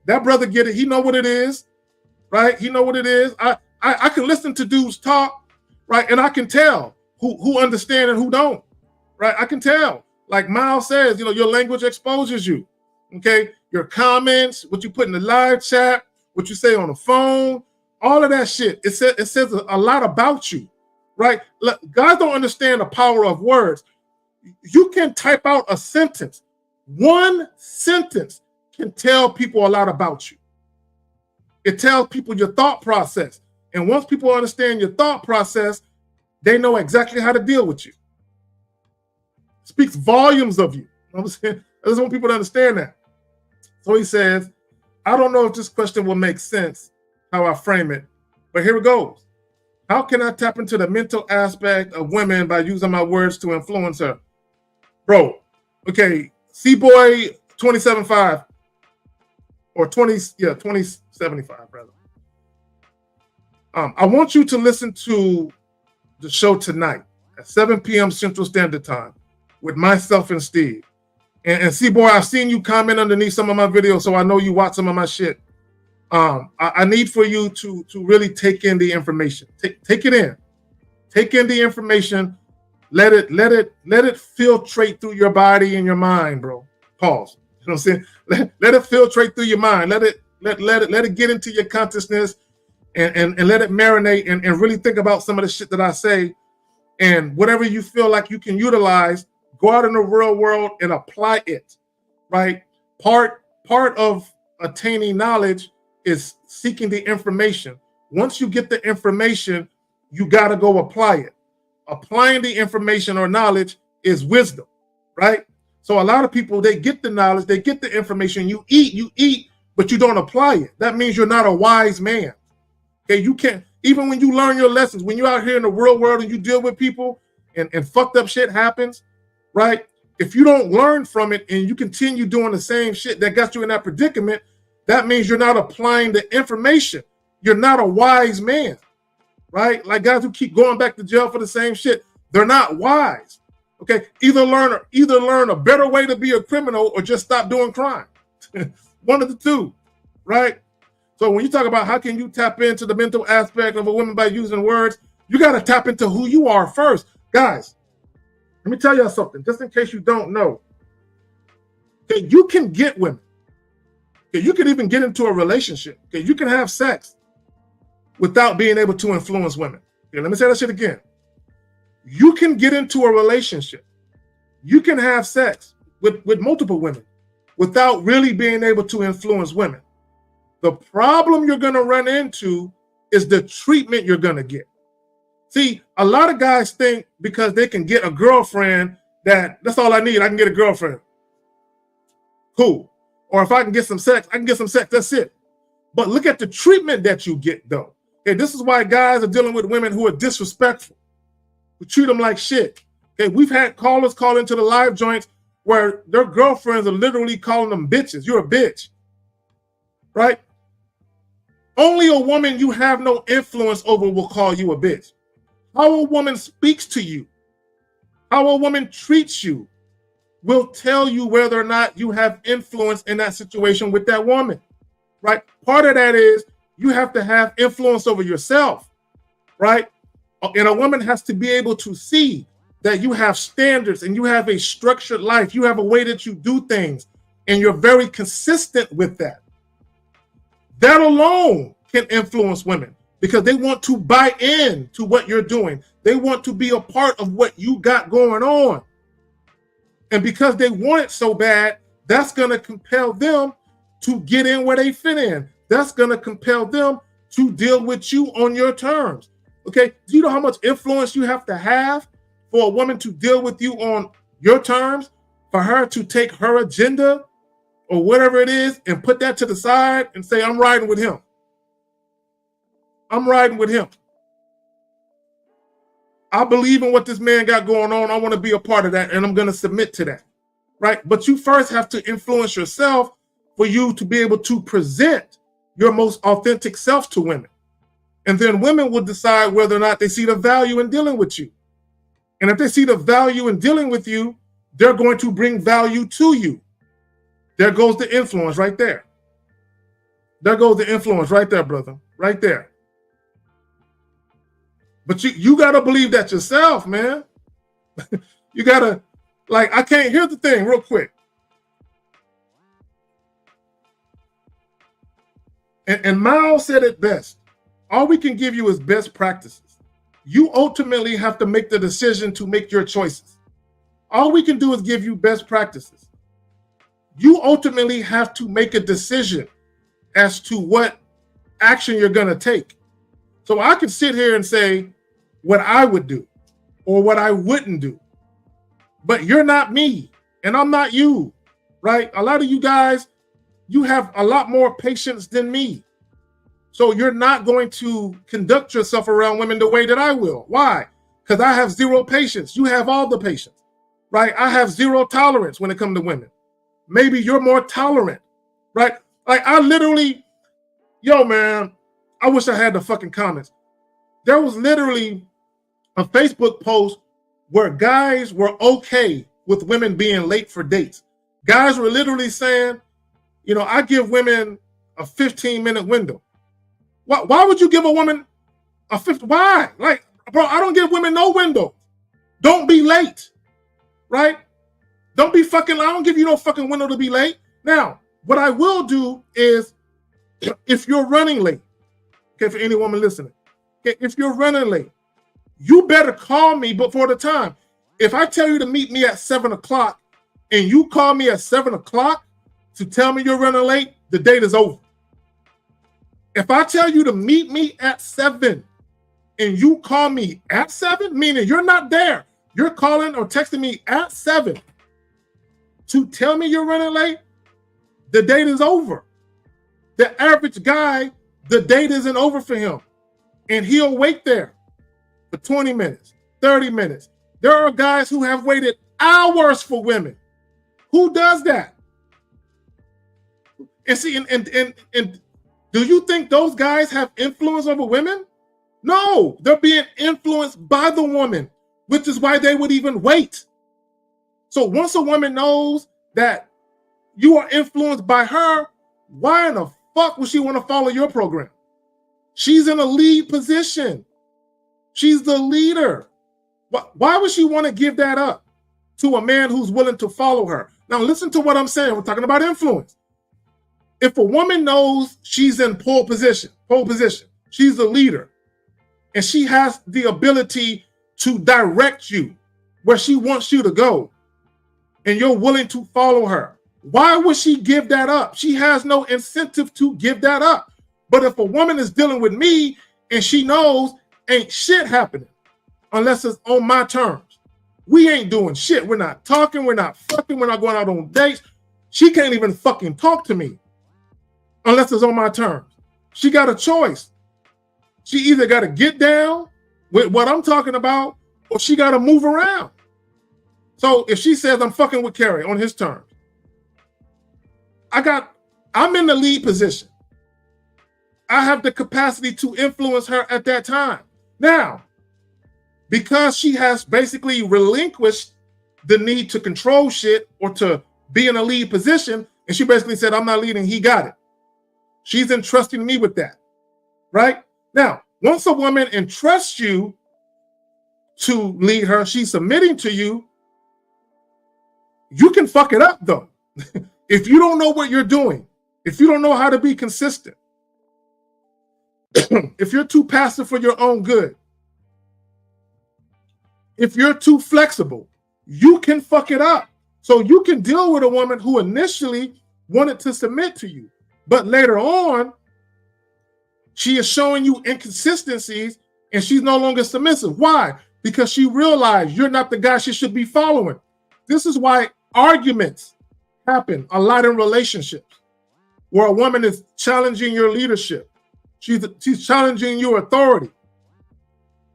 that brother get it. He know what it is, right? He know what it is. I can listen to dudes talk, right, and I can tell who understand and who don't, right? I can tell. Like Miles says, you know, your language exposes you, okay? Your comments, what you put in the live chat, what you say on the phone, all of that shit. It says a lot about you, right? Guys don't understand the power of words. You can type out a sentence. One sentence can tell people a lot about you. It tells people your thought process. And once people understand your thought process, they know exactly how to deal with you. Speaks volumes of you. You know what I'm saying? I just want people to understand that. So he says, I don't know if this question will make sense, how I frame it, but here it goes. How can I tap into the mental aspect of women by using my words to influence her? Bro, okay, C-Boy 27.5 or 2075, rather. I want you to listen to the show tonight at 7 p.m. Central Standard Time with myself and Steve. And C-Boy, I've seen you comment underneath some of my videos, so I know you watch some of my shit. I need for you to really take in the information. Take it in. Take in the information. Let it filtrate through your body and your mind, bro. Pause. You know what I'm saying? Let it filtrate through your mind. Let it get into your consciousness and let it marinate and really think about some of the shit that I say. And whatever you feel like you can utilize, go out in the real world and apply it, right? Part of attaining knowledge is seeking the information. Once you get the information, you got to go apply it. Applying the information or knowledge is wisdom, right? So a lot of people, they get the knowledge, they get the information, you eat, but you don't apply it. That means you're not a wise man. Okay, you can't, even when you learn your lessons, when you're out here in the real world and you deal with people and fucked up shit happens, right? If you don't learn from it and you continue doing the same shit that got you in that predicament, that means you're not applying the information. You're not a wise man, right? Like guys who keep going back to jail for the same shit, they're not wise. Okay, either learn a better way to be a criminal or just stop doing crime. One of the two, right? So when you talk about how can you tap into the mental aspect of a woman by using words, you got to tap into who you are first. Guys, let me tell y'all something, just in case you don't know. Okay, you can get women. Okay, you can even get into a relationship. Okay, you can have sex without being able to influence women. Okay, let me say that shit again. You can get into a relationship. You can have sex with multiple women without really being able to influence women. The problem you're going to run into is the treatment you're going to get. See, a lot of guys think because they can get a girlfriend that's all I need. I can get a girlfriend. Cool. Or if I can get some sex, I can get some sex. That's it. But look at the treatment that you get, though. Okay, this is why guys are dealing with women who are disrespectful. We treat them like shit. Okay, we've had callers call into the live joints where their girlfriends are literally calling them bitches. You're a bitch, right? Only a woman you have no influence over will call you a bitch. How a woman speaks to you, how a woman treats you, will tell you whether or not you have influence in that situation with that woman, right? Part of that is you have to have influence over yourself, right? And a woman has to be able to see that you have standards and you have a structured life. You have a way that you do things and you're very consistent with that. That alone can influence women because they want to buy in to what you're doing. They want to be a part of what you got going on. And because they want it so bad, that's going to compel them to get in where they fit in. That's going to compel them to deal with you on your terms. Okay, do you know how much influence you have to have for a woman to deal with you on your terms, for her to take her agenda or whatever it is and put that to the side and say, I'm riding with him. I'm riding with him. I believe in what this man got going on. I want to be a part of that and I'm going to submit to that, right? But you first have to influence yourself for you to be able to present your most authentic self to women. And then women will decide whether or not they see the value in dealing with you. And if they see the value in dealing with you, they're going to bring value to you. There goes the influence right there. There goes the influence right there, brother. Right there. But you got to believe that yourself, man. You got to, like, I can't hear the thing real quick. And Mao said it best. All we can give you is best practices. You ultimately have to make the decision to make your choices. All we can do is give you best practices. You ultimately have to make a decision as to what action you're going to take. So I could sit here and say what I would do or what I wouldn't do. But you're not me and I'm not you, right? A lot of you guys, you have a lot more patience than me. So you're not going to conduct yourself around women the way that I will. Why? Because I have zero patience. You have all the patience, right? I have zero tolerance when it comes to women. Maybe you're more tolerant, right? Like I literally, yo, man, I wish I had the fucking comments. There was literally a Facebook post where guys were okay with women being late for dates. Guys were literally saying, you know, I give women a 15-minute window. Why would you give a woman a 50? Why? Like, bro, I don't give women no window. Don't be late, right? Don't be fucking, I don't give you no fucking window to be late. Now, what I will do is, if you're running late, okay, for any woman listening, okay, if you're running late, you better call me before the time. If I tell you to meet me at 7 o'clock and you call me at 7 o'clock to tell me you're running late, the date is over. If I tell you to meet me at 7 and you call me at 7, meaning you're not there, you're calling or texting me at 7 to tell me you're running late, the date is over. The average guy, the date isn't over for him. And he'll wait there for 20 minutes, 30 minutes. There are guys who have waited hours for women. Who does that? And see, and do you think those guys have influence over women? No, they're being influenced by the woman, which is why they would even wait. So once a woman knows that you are influenced by her, why in the fuck would she want to follow your program? She's in a lead position. She's the leader. Why would she want to give that up to a man who's willing to follow her? Now listen to what I'm saying. We're talking about influence. If a woman knows she's in pole position, she's the leader, and she has the ability to direct you where she wants you to go, and you're willing to follow her, why would she give that up? She has no incentive to give that up. But if a woman is dealing with me and she knows ain't shit happening unless it's on my terms, we ain't doing shit. We're not talking, we're not fucking, we're not going out on dates. She can't even fucking talk to me unless it's on my terms. She got a choice. She either got to get down with what I'm talking about or she got to move around. So if she says I'm fucking with Kerry on his terms, I'm in the lead position. I have the capacity to influence her at that time. Now, because she has basically relinquished the need to control shit or to be in a lead position, and she basically said, I'm not leading, he got it. She's entrusting me with that, right? Now, once a woman entrusts you to lead her, she's submitting to you, you can fuck it up though. If you don't know what you're doing, if you don't know how to be consistent, if you're too passive for your own good, if you're too flexible, you can fuck it up. So you can deal with a woman who initially wanted to submit to you, but later on, she is showing you inconsistencies and she's no longer submissive. Why? Because she realized you're not the guy she should be following. This is why arguments happen a lot in relationships where a woman is challenging your leadership. She's challenging your authority.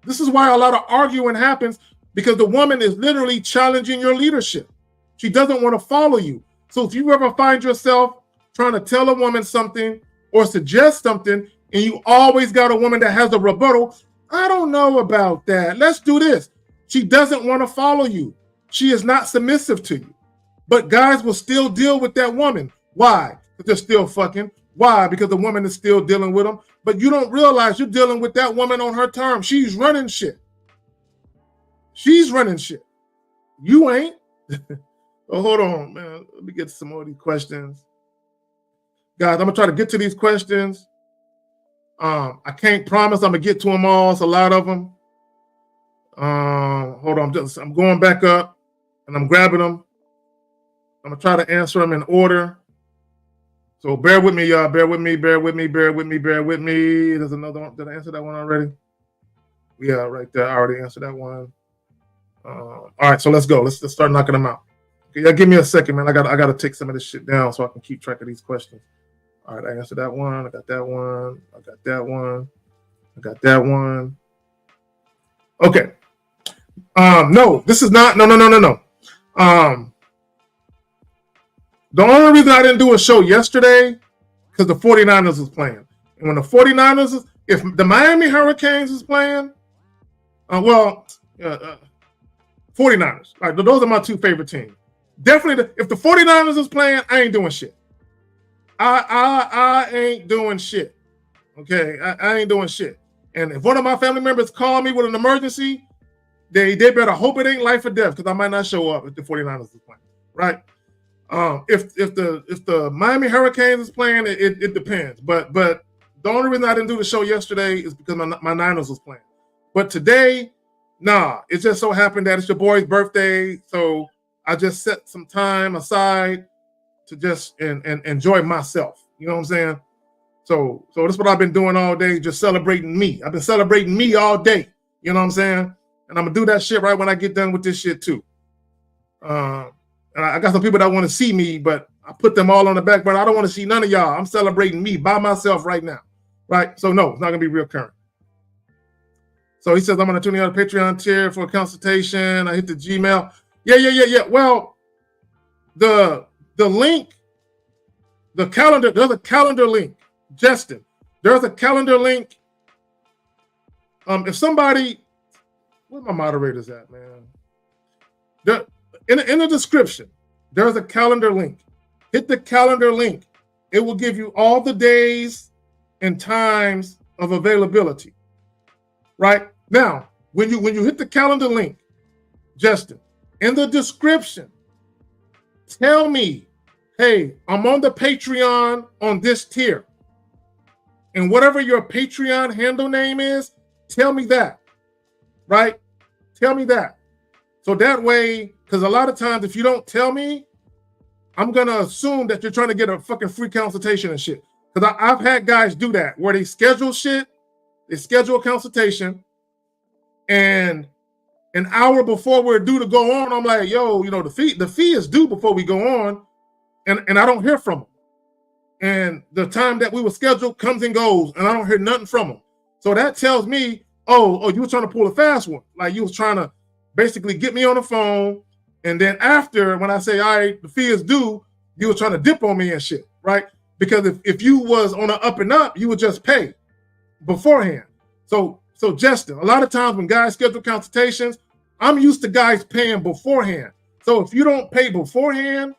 This is why a lot of arguing happens, because the woman is literally challenging your leadership. She doesn't want to follow you. So if you ever find yourself trying to tell a woman something or suggest something, and you always got a woman that has a rebuttal, I don't know about that. Let's do this. She doesn't want to follow you. She is not submissive to you. But guys will still deal with that woman. Why? Because they're still fucking. Why? Because the woman is still dealing with them. But you don't realize you're dealing with that woman on her terms. She's running shit. She's running shit. You ain't. Oh, hold on, man. Let me get some more of these questions. Guys, I'm going to try to get to these questions. I can't promise I'm going to get to them all. It's a lot of them. Hold on. I'm going back up and I'm grabbing them. I'm going to try to answer them in order. So bear with me, y'all. Bear with me. There's another one. Did I answer that one already? Yeah, right there. I already answered that one. All right, so let's go. Let's start knocking them out. Okay, y'all give me a second, man. I got to take some of this shit down so I can keep track of these questions. All right, I answered that one. I got that one. I got that one. I got that one. Okay. No, this is not. No. The only reason I didn't do a show yesterday because the 49ers was playing. And when the 49ers, if the Miami Hurricanes is playing, 49ers. All right, those are my two favorite teams. Definitely, if the 49ers is playing, I ain't doing shit. I ain't doing shit. Okay, I ain't doing shit. And if one of my family members call me with an emergency, they better hope it ain't life or death, because I might not show up if the 49ers is playing. Right? If the Miami Hurricanes is playing, it depends. But the only reason I didn't do the show yesterday is because my Niners was playing. But today, nah, it just so happened that it's your boy's birthday, so I just set some time aside to just enjoy myself. You know what I'm saying? So that's what I've been doing all day, just celebrating me. I've been celebrating me all day. You know what I'm saying? And I'm gonna do that shit right when I get done with this shit too. And I got some people that want to see me, but I put them all on the back burner. I don't want to see none of y'all. I'm celebrating me by myself right now. Right? So no, it's not gonna be real current. So he says I'm gonna tune in on the Patreon tier for a consultation. I hit the Gmail. Yeah. Well, the link, the calendar, there's a calendar link. Justin, there's a calendar link. If somebody, where my moderators at, man? In the description, there's a calendar link. Hit the calendar link. It will give you all the days and times of availability. Right now, when you hit the calendar link, Justin, in the description, tell me, hey, I'm on the Patreon on this tier. And whatever your Patreon handle name is, tell me that, right? Tell me that. So that way, because a lot of times if you don't tell me, I'm going to assume that you're trying to get a fucking free consultation and shit. Because I've had guys do that where they schedule shit, they schedule a consultation, and an hour before we're due to go on, I'm like, yo, the fee is due before we go on, and I don't hear from them. And the time that we were scheduled comes and goes, and I don't hear nothing from them. So that tells me, oh, you were trying to pull a fast one. Like you was trying to basically get me on the phone, and then after, when I say, all right, the fee is due, you were trying to dip on me and shit, right? Because if you was on an up and up, you would just pay beforehand. So Justin, a lot of times when guys schedule consultations, I'm used to guys paying beforehand. So if you don't pay beforehand,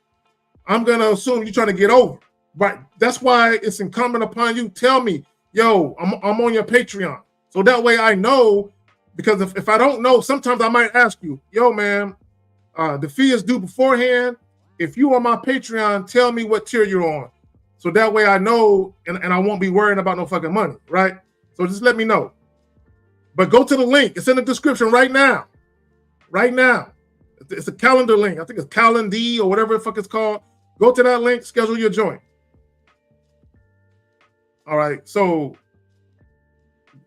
I'm going to assume you're trying to get over. Right. That's why it's incumbent upon you. Tell me, yo, I'm on your Patreon. So that way I know, because if I don't know, sometimes I might ask you, yo, man, the fee is due beforehand. If you on my Patreon, tell me what tier you're on. So that way I know, and I won't be worrying about no fucking money, right? So just let me know. But go to the link. It's in the description right now. Right now. It's a calendar link. I think it's Calendly or whatever the fuck it's called. Go to that link, schedule your joint. All right, so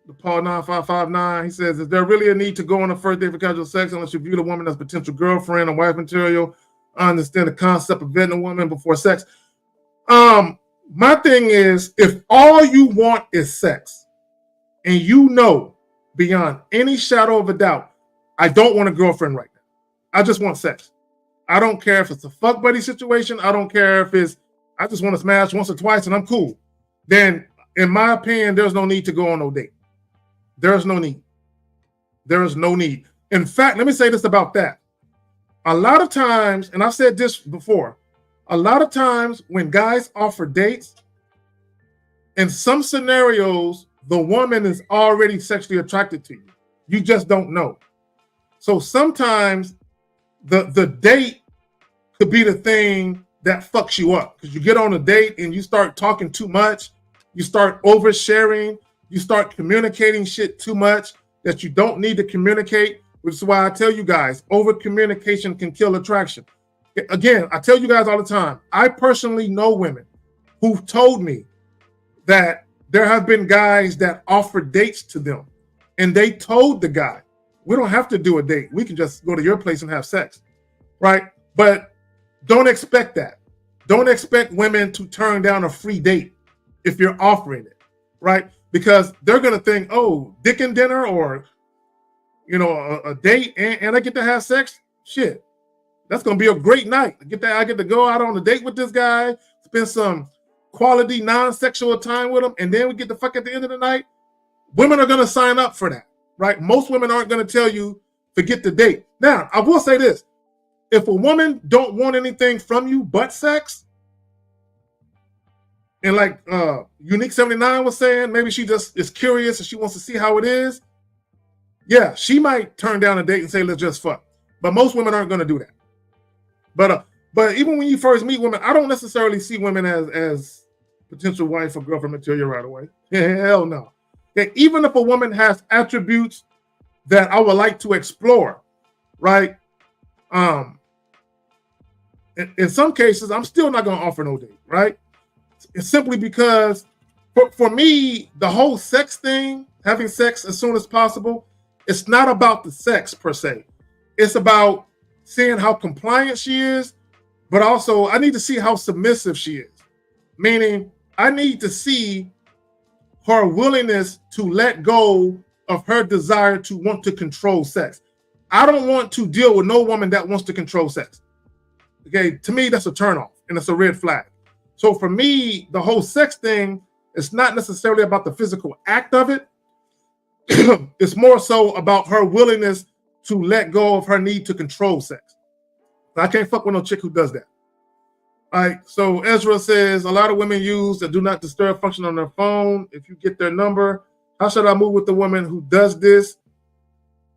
the Paul 9559, he says, is there really a need to go on a first date for casual sex unless you view the woman as potential girlfriend or wife material? I understand the concept of vetting a woman before sex. My thing is, if all you want is sex, and you know beyond any shadow of a doubt, I don't want a girlfriend right now. I just want sex. I don't care if it's a fuck buddy situation. I don't care if it's, I just want to smash once or twice and I'm cool. Then, in my opinion, there's no need to go on no date. There's no need. There is no need. In fact, let me say this about that. A lot of times, and I've said this before, a lot of times when guys offer dates, in some scenarios, the woman is already sexually attracted to you. You just don't know. So sometimes the date could be the thing that fucks you up, because you get on a date and you start talking too much, you start oversharing, you start communicating shit too much that you don't need to communicate, which is why I tell you guys, over communication can kill attraction. Again, I tell you guys all the time, I personally know women who've told me that there have been guys that offered dates to them, and they told the guy, we don't have to do a date. We can just go to your place and have sex, right? But don't expect that. Don't expect women to turn down a free date if you're offering it, right? Because they're going to think, oh, dick and dinner, or, a date and I get to have sex? Shit, that's going to be a great night. I get to go out on a date with this guy, spend some quality non-sexual time with him, and then we get the fuck at the end of the night. Women are going to sign up for that, right? Most women aren't going to tell you, forget the date. Now, I will say this. If a woman don't want anything from you but sex, and like Unique 79 was saying, maybe she just is curious and she wants to see how it is, yeah, she might turn down a date and say, let's just fuck. But most women aren't going to do that. But even when you first meet women, I don't necessarily see women as potential wife or girlfriend material right away. Hell no. Okay, even if a woman has attributes that I would like to explore, right? In some cases, I'm still not going to offer no date, right? It's simply because for me, the whole sex thing, having sex as soon as possible, it's not about the sex per se. It's about seeing how compliant she is, but also I need to see how submissive she is. Meaning, I need to see her willingness to let go of her desire to want to control sex. I don't want to deal with no woman that wants to control sex. Okay, to me, that's a turnoff and it's a red flag. So for me, the whole sex thing is not necessarily about the physical act of it. It's more so about her willingness to let go of her need to control sex. I can't fuck with no chick who does that. All right, so Ezra says, a lot of women use the do not disturb function on their phone. If you get their number, how should I move with the woman who does this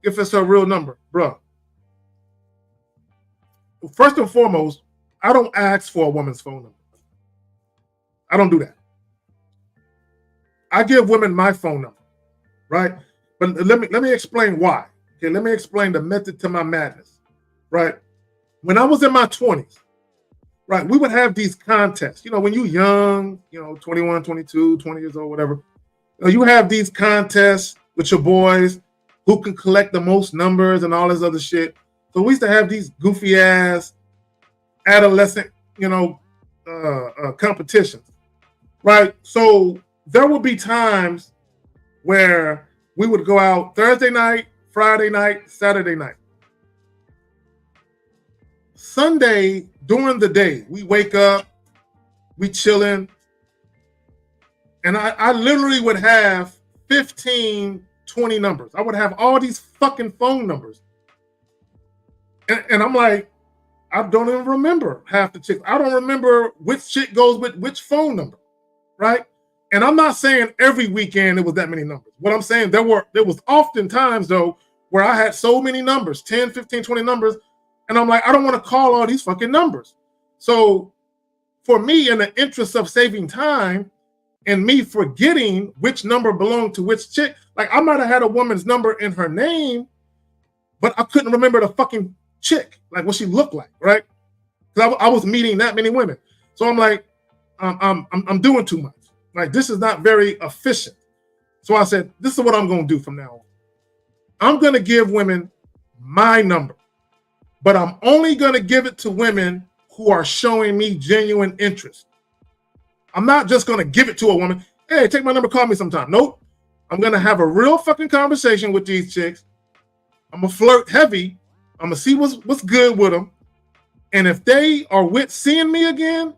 if it's her real number? Bruh. First and foremost, I don't ask for a woman's phone number. I don't do that. I give women my phone number, right? But let me explain why. Okay, let me explain the method to my madness, right? When I was in my 20s, right, we would have these contests. You know, when you're young, 21, 22, 20 years old, whatever, you have these contests with your boys who can collect the most numbers and all this other shit. So we used to have these goofy ass adolescent, competitions, right? So there would be times where we would go out Thursday night, Friday night, Saturday night. Sunday, during the day, we wake up, we chilling, and I literally would have 15, 20 numbers. I would have all these fucking phone numbers. And I'm like, I don't even remember half the chicks. I don't remember which chick goes with which phone number, right? And I'm not saying every weekend it was that many numbers. What I'm saying, there was often times, though, where I had so many numbers, 10, 15, 20 numbers, and I'm like, I don't want to call all these fucking numbers. So for me, in the interest of saving time and me forgetting which number belonged to which chick, like I might have had a woman's number in her name, but I couldn't remember the fucking chick, like what she looked like, right? Because I was meeting that many women. So I'm like, I'm doing too much. Like, this is not very efficient. So I said, this is what I'm going to do from now on. I'm going to give women my number, but I'm only going to give it to women who are showing me genuine interest. I'm not just going to give it to a woman. Hey, take my number, call me sometime. Nope. I'm going to have a real fucking conversation with these chicks. I'm going to flirt heavy. I'm going to see what's good with them. And if they are with seeing me again,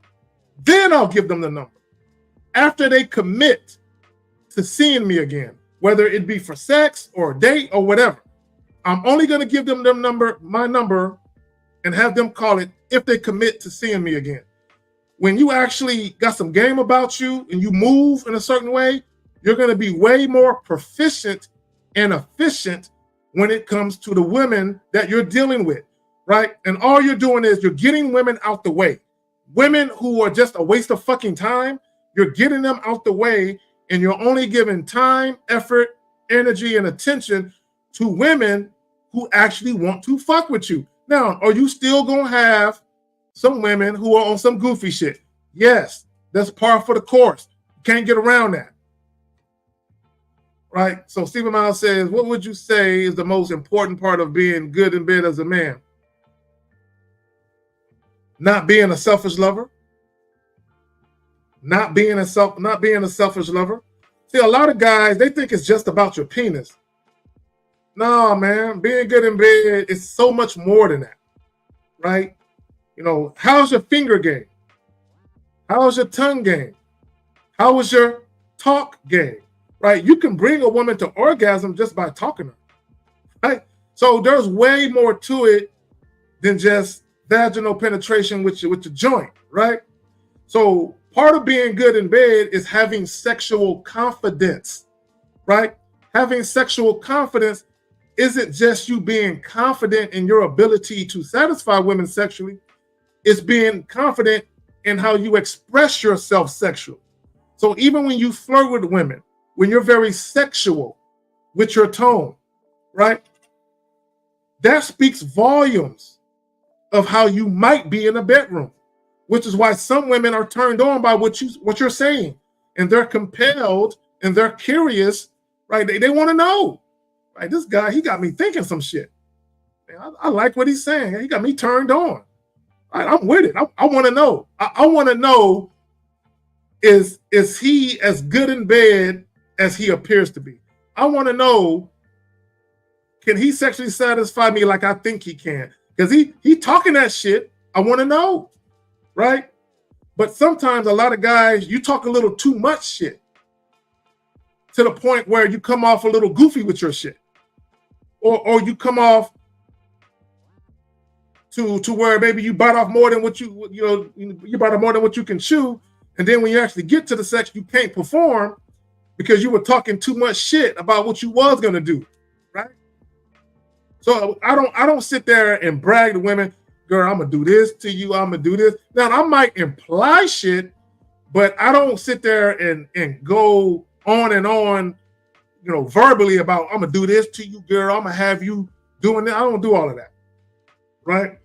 then I'll give them the number. After they commit to seeing me again, whether it be for sex or a date or whatever, I'm only going to give them my number, and have them call it if they commit to seeing me again. When you actually got some game about you and you move in a certain way, you're going to be way more proficient and efficient when it comes to the women that you're dealing with, right? And all you're doing is you're getting women out the way. Women who are just a waste of fucking time, you're getting them out the way, and you're only giving time, effort, energy, and attention to women who actually want to fuck with you. Now, are you still going to have some women who are on some goofy shit? Yes, that's par for the course. You can't get around that. Right? So Stephen Miles says, what would you say is the most important part of being good in bed as a man? Not being a selfish lover. Not being a selfish lover. See, a lot of guys, they think it's just about your penis. No, man, being good in bed is so much more than that, right? How's your finger game? How's your tongue game? How was your talk game, right? You can bring a woman to orgasm just by talking to her, right? So there's way more to it than just vaginal penetration with your joint, right? So part of being good in bed is having sexual confidence, right? Having sexual confidence isn't just you being confident in your ability to satisfy women sexually. It's being confident in how you express yourself sexually. So even when you flirt with women, when you're very sexual with your tone, right? That speaks volumes of how you might be in a bedroom, which is why some women are turned on by what you're saying, and they're compelled and they're curious, right? They want to know, right? This guy, he got me thinking some shit. I like what he's saying. He got me turned on. Right, I'm with it. I want to know. I want to know, is he as good in bed as he appears to be? I want to know, can he sexually satisfy me like I think he can? Because he talking that shit. I want to know, right? But sometimes a lot of guys, you talk a little too much shit to the point where you come off a little goofy with your shit, or you come off to where maybe you bite off more than what you bite off more than what you can chew, and then when you actually get to the sex, you can't perform because you were talking too much shit about what you was gonna do, right? So I don't sit there and brag to women, girl, I'm gonna do this to you, I'm gonna do this. Now I might imply shit, but I don't sit there and go on and on, verbally about I'm gonna do this to you, girl, I'm gonna have you doing that. I don't do all of that, right?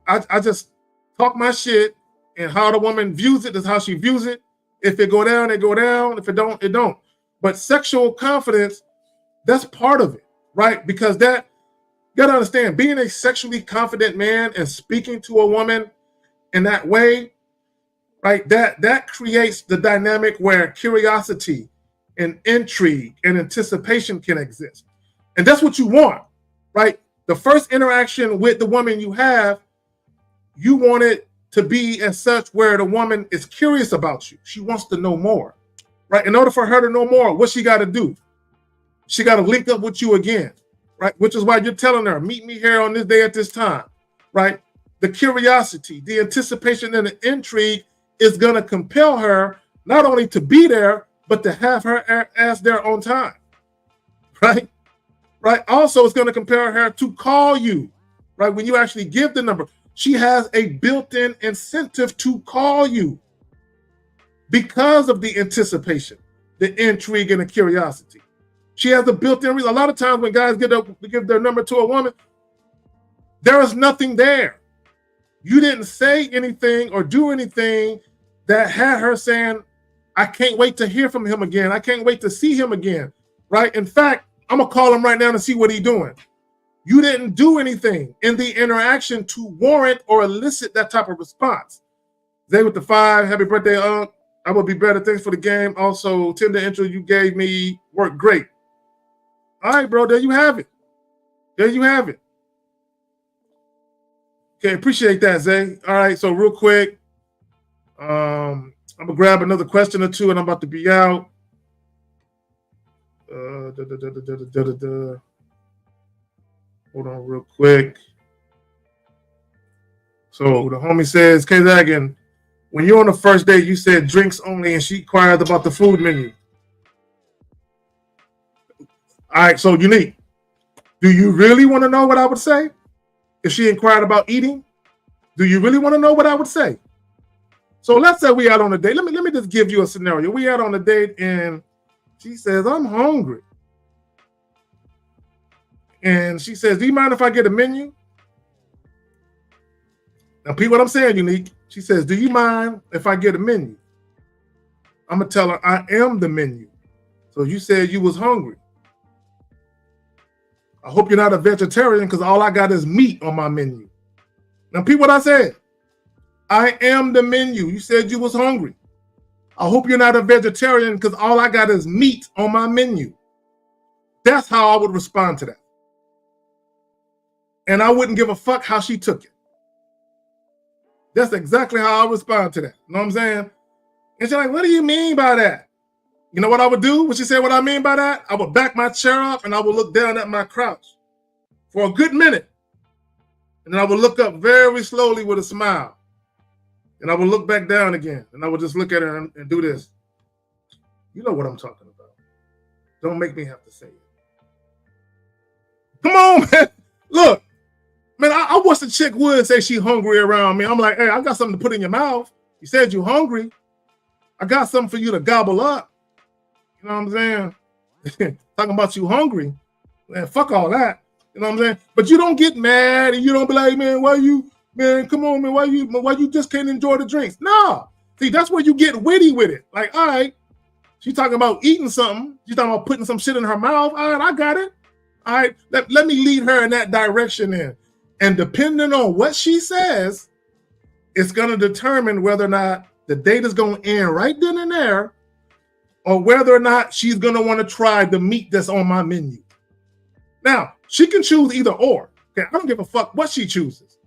I just talk my shit, and how the woman views it is how she views it. If it go down, it go down. If it don't, it don't. But sexual confidence, that's part of it, right? Because that, you gotta understand, being a sexually confident man and speaking to a woman in that way, right? That creates the dynamic where curiosity and intrigue and anticipation can exist. And that's what you want, right? The first interaction with the woman you have, you want it to be as such where the woman is curious about you. She wants to know more, right? In order for her to know more, what she got to do? She got to link up with you again, right? Which is why you're telling her, meet me here on this day at this time, right? The curiosity, the anticipation, and the intrigue is going to compel her not only to be there, but to have her ass there on time, right? Right. Also, it's going to compel her to call you, right? When you actually give the number, she has a built-in incentive to call you because of the anticipation, the intrigue, and the curiosity. She has a built-in reason. A lot of times when guys give their number to a woman, there is nothing there. You didn't say anything or do anything that had her saying, I can't wait to hear from him again. I can't wait to see him again, right? In fact, I'm going to call him right now to see what he's doing. You didn't do anything in the interaction to warrant or elicit that type of response. Zay with the 5, happy birthday, Unc. I will be better. Thanks for the game. Also, tender intro you gave me worked great. All right, bro, there you have it. There you have it. Okay, appreciate that, Zay. All right, so real quick, I'm going to grab another question or two, and I'm about to be out. Hold on real quick. So the homie says, K-Zaggin, when you're on the first date, you said drinks only, and she inquired about the food menu. All right, so Unique, do you really want to know what I would say if she inquired about eating? Do you really want to know what I would say? So let's say we out on a date. Let me just give you a scenario. We out on a date, and she says, I'm hungry. And she says, do you mind if I get a menu? Now, Pete, what I'm saying, Unique. She says, do you mind if I get a menu? I'm going to tell her I am the menu. So you said you was hungry. I hope you're not a vegetarian because all I got is meat on my menu. Now, Pete, what I said. I am the menu. You said you was hungry. I hope you're not a vegetarian because all I got is meat on my menu. That's how I would respond to that. And I wouldn't give a fuck how she took it. That's exactly how I respond to that. You know what I'm saying? And she's like, what do you mean by that? You know what I would do? When she said what I mean by that? I would back my chair up and I would look down at my crouch for a good minute. And then I would look up very slowly with a smile. And I would look back down again. And I would just look at her and do this. You know what I'm talking about. Don't make me have to say it. Come on, man. Look. Man, I wish the chick would say she hungry around me. I'm like, hey, I got something to put in your mouth. You said you hungry. I got something for you to gobble up. You know what I'm saying? Talking about you hungry. Man, fuck all that. You know what I'm saying? But you don't get mad and you don't be like, man, come on, man, why you just can't enjoy the drinks? No. See, that's where you get witty with it. Like, all right, she's talking about eating something. She's talking about putting some shit in her mouth. All right, I got it. All right, let me lead her in that direction then. And depending on what she says, it's going to determine whether or not the date is going to end right then and there, or whether or not she's going to want to try the meat that's on my menu. Now, she can choose either or. Okay, I don't give a fuck what she chooses.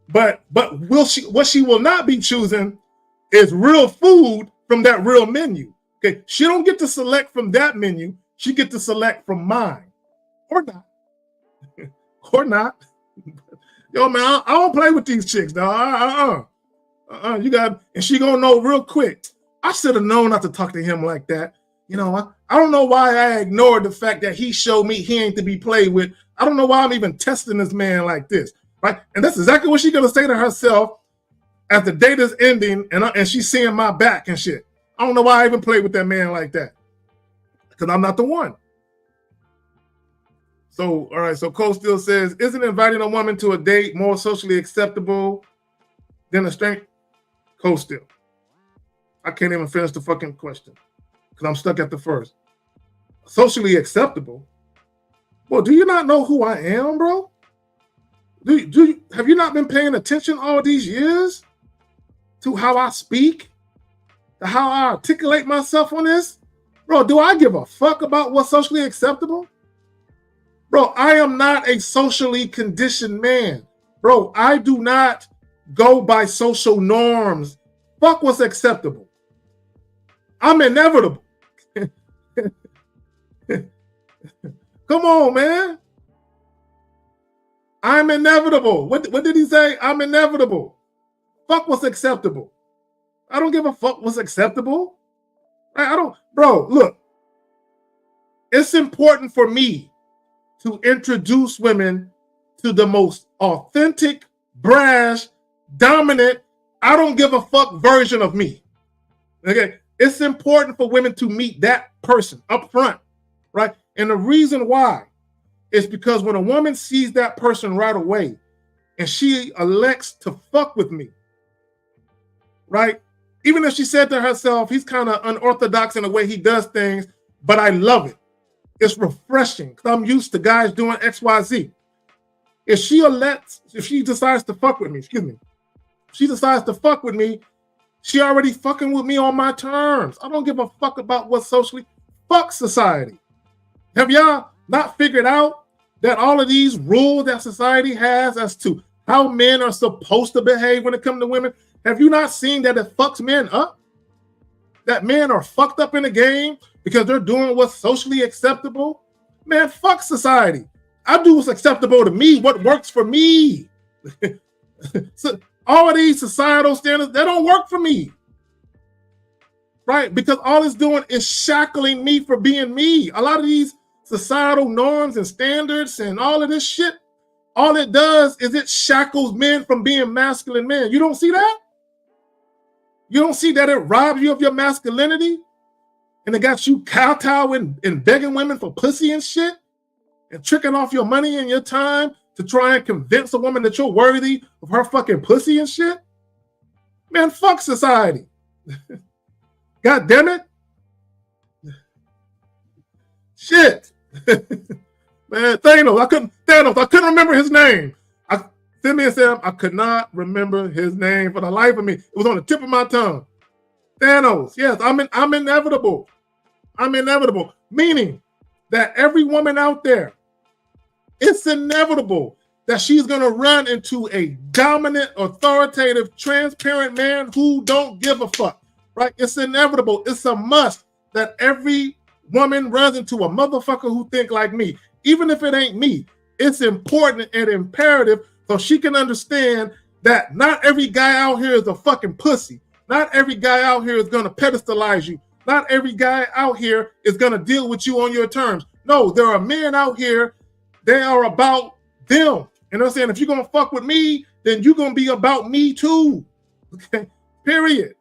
But what she will not be choosing is real food from that real menu. Okay, she don't get to select from that menu. She get to select from mine, or not, or not. Yo, man, I don't play with these chicks, dog. You got, and she gonna know real quick. I should have known not to talk to him like that. You know, I don't know why I ignored the fact that he showed me he ain't to be played with. I don't know why I'm even testing this man like this, right? And that's exactly what she's gonna say to herself as the date is ending, and she's seeing my back and shit. I don't know why I even played with that man like that, because I'm not the one. So, all right, so Cole still says, isn't inviting a woman to a date more socially acceptable than a stranger? Cole still. I can't even finish the fucking question because I'm stuck at the first. Socially acceptable? Well, do you not know who I am, bro? Have you not been paying attention all these years to how I speak, to how I articulate myself on this? Bro, do I give a fuck about what's socially acceptable? Bro, I am not a socially conditioned man. Bro, I do not go by social norms. Fuck what's acceptable. I'm inevitable. Come on, man. I'm inevitable. What did he say? I'm inevitable. Fuck what's acceptable. I don't give a fuck what's acceptable. I don't, bro, look. It's important for me to introduce women to the most authentic, brash, dominant, I don't give a fuck version of me. Okay? It's important for women to meet that person up front, right? And the reason why is because when a woman sees that person right away and she elects to fuck with me, right? Even if she said to herself, he's kind of unorthodox in the way he does things, but I love it. It's refreshing because I'm used to guys doing X, Y, Z. If she decides to fuck with me, she decides to fuck with me, she already fucking with me on my terms. I don't give a fuck about what socially. Fuck society. Have y'all not figured out that all of these rules that society has as to how men are supposed to behave when it comes to women, have you not seen that it fucks men up? That men are fucked up in the game because they're doing what's socially acceptable? Man, fuck society. I do what's acceptable to me, what works for me. So all of these societal standards, they don't work for me. Right? Because all it's doing is shackling me for being me. A lot of these societal norms and standards and all of this shit, all it does is it shackles men from being masculine men. You don't see that? You don't see that it robs you of your masculinity? And it got you kowtowing and begging women for pussy and shit? And tricking off your money and your time to try and convince a woman that you're worthy of her fucking pussy and shit? Man, fuck society. God damn it. Shit. Man, Thanos, I couldn't remember his name. Send me and said I could not remember his name for the life of me. It was on the tip of my tongue. Thanos, yes, I'm inevitable. I'm inevitable. Meaning that every woman out there, it's inevitable that she's going to run into a dominant, authoritative, transparent man who don't give a fuck, right? It's inevitable. It's a must that every woman runs into a motherfucker who think like me. Even if it ain't me, it's important and imperative so she can understand that not every guy out here is a fucking pussy. Not every guy out here is going to pedestalize you. Not every guy out here is going to deal with you on your terms. No, there are men out here. They are about them. And I'm saying, if you're going to fuck with me, then you're going to be about me too. Okay? Period.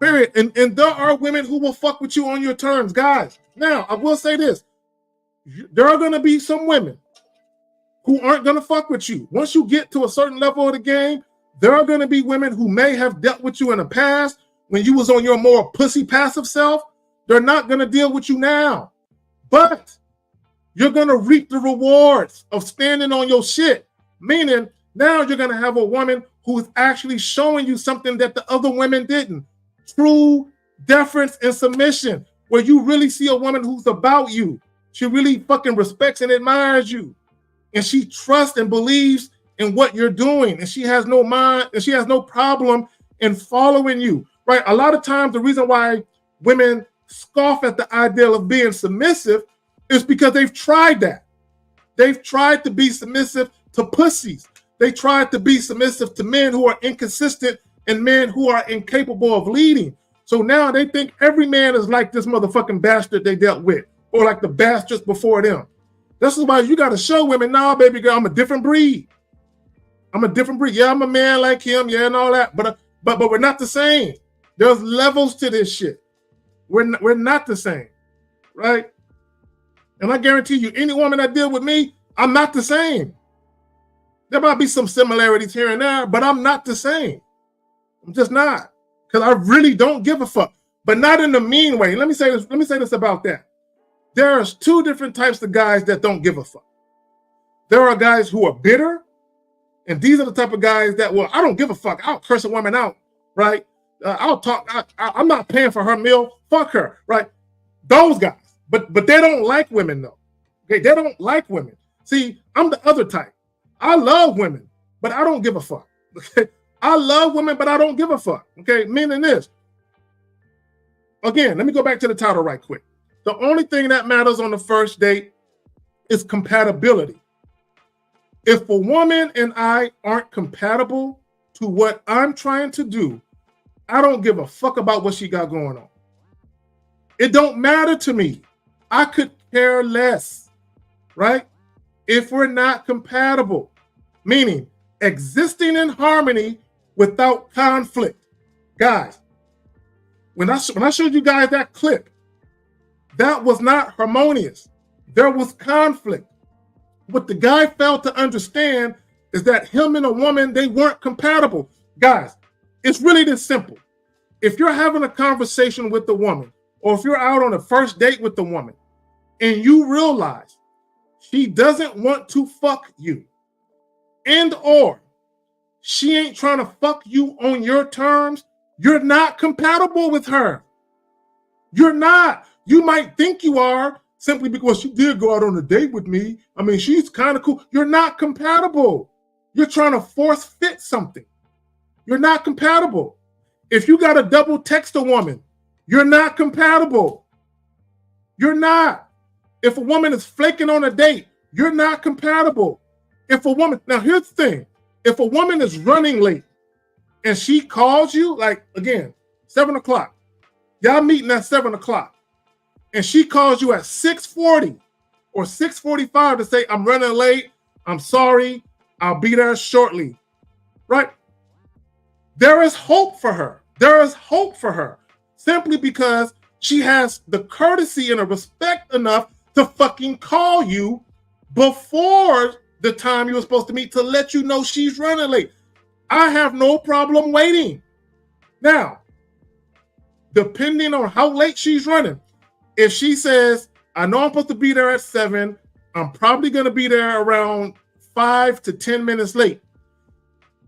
Period. And there are women who will fuck with you on your terms, guys. Now, I will say this. There are going to be some women who aren't going to fuck with you. Once you get to a certain level of the game, there are going to be women who may have dealt with you in the past when you was on your more pussy passive self. They're not going to deal with you now. But you're going to reap the rewards of standing on your shit. Meaning, now you're going to have a woman who is actually showing you something that the other women didn't. True deference and submission, where you really see a woman who's about you. She really fucking respects and admires you. And she trusts and believes in what you're doing. And she has no mind, and she has no problem in following you, right? A lot of times the reason why women scoff at the ideal of being submissive is because they've tried that. They've tried to be submissive to pussies. They tried to be submissive to men who are inconsistent and men who are incapable of leading. So now they think every man is like this motherfucking bastard they dealt with, or like the bastards before them. This is why you got to show women, nah, baby girl, I'm a different breed. I'm a different breed. Yeah, I'm a man like him, yeah, and all that. But we're not the same. There's levels to this shit. We're not the same, right? And I guarantee you, any woman that deal with me, I'm not the same. There might be some similarities here and there, but I'm not the same. I'm just not, because I really don't give a fuck. But not in the mean way. Let me say this about that. There's two different types of guys that don't give a fuck. There are guys who are bitter, and these are the type of guys that, well, I don't give a fuck. I'll curse a woman out, right? I'll talk. I'm not paying for her meal. Fuck her, right? Those guys. But they don't like women, though. Okay, they don't like women. See, I'm the other type. I love women, but I don't give a fuck. Okay, I love women, but I don't give a fuck. Okay, meaning this. Again, let me go back to the title right quick. The only thing that matters on the first date is compatibility. If a woman and I aren't compatible to what I'm trying to do, I don't give a fuck about what she got going on. It don't matter to me. I could care less, right? If we're not compatible, meaning existing in harmony without conflict. Guys, when I showed you guys that clip, that was not harmonious. There was conflict. What the guy failed to understand is that him and a woman, they weren't compatible. Guys, it's really this simple. If you're having a conversation with a woman, or if you're out on a first date with a woman, and you realize she doesn't want to fuck you, and or she ain't trying to fuck you on your terms, you're not compatible with her. You're not. You might think you are simply because she did go out on a date with me. I mean, she's kind of cool. You're not compatible. You're trying to force fit something. You're not compatible. If you got to double text a woman, you're not compatible. You're not. If a woman is flaking on a date, you're not compatible. If a woman, now here's the thing. If a woman is running late and she calls you, like, again, 7 o'clock, y'all meeting at 7 o'clock, and she calls you at 6:40 or 6:45 to say, I'm running late, I'm sorry, I'll be there shortly, right? There is hope for her. There is hope for her simply because she has the courtesy and the respect enough to fucking call you before the time you were supposed to meet to let you know she's running late. I have no problem waiting. Now, depending on how late she's running, if she says, I know I'm supposed to be there at 7, I'm probably going to be there around 5 to 10 minutes late.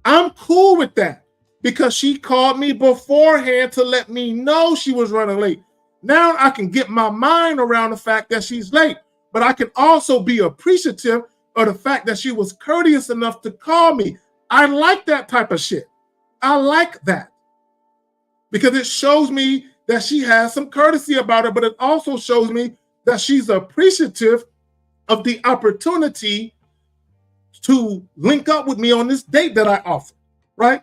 I'm cool with that because she called me beforehand to let me know she was running late. Now I can get my mind around the fact that she's late, but I can also be appreciative of the fact that she was courteous enough to call me. I like that type of shit. I like that because it shows me that she has some courtesy about her, but it also shows me that she's appreciative of the opportunity to link up with me on this date that I offer, right?